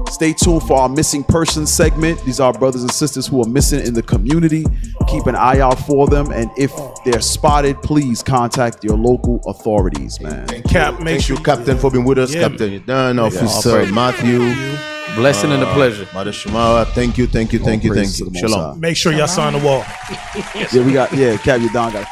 stay tuned for our missing persons segment. These are brothers and sisters who are missing in the community. Keep an eye out for them. And if they're spotted, please contact your local authorities, man. Thank you, Captain, for being with us. Yeah, Captain Dan, Officer Matthew. Blessing and a pleasure. Mother Shemara, thank you. Shalom. Make sure y'all sign the wall. Yeah, Cap, you Don got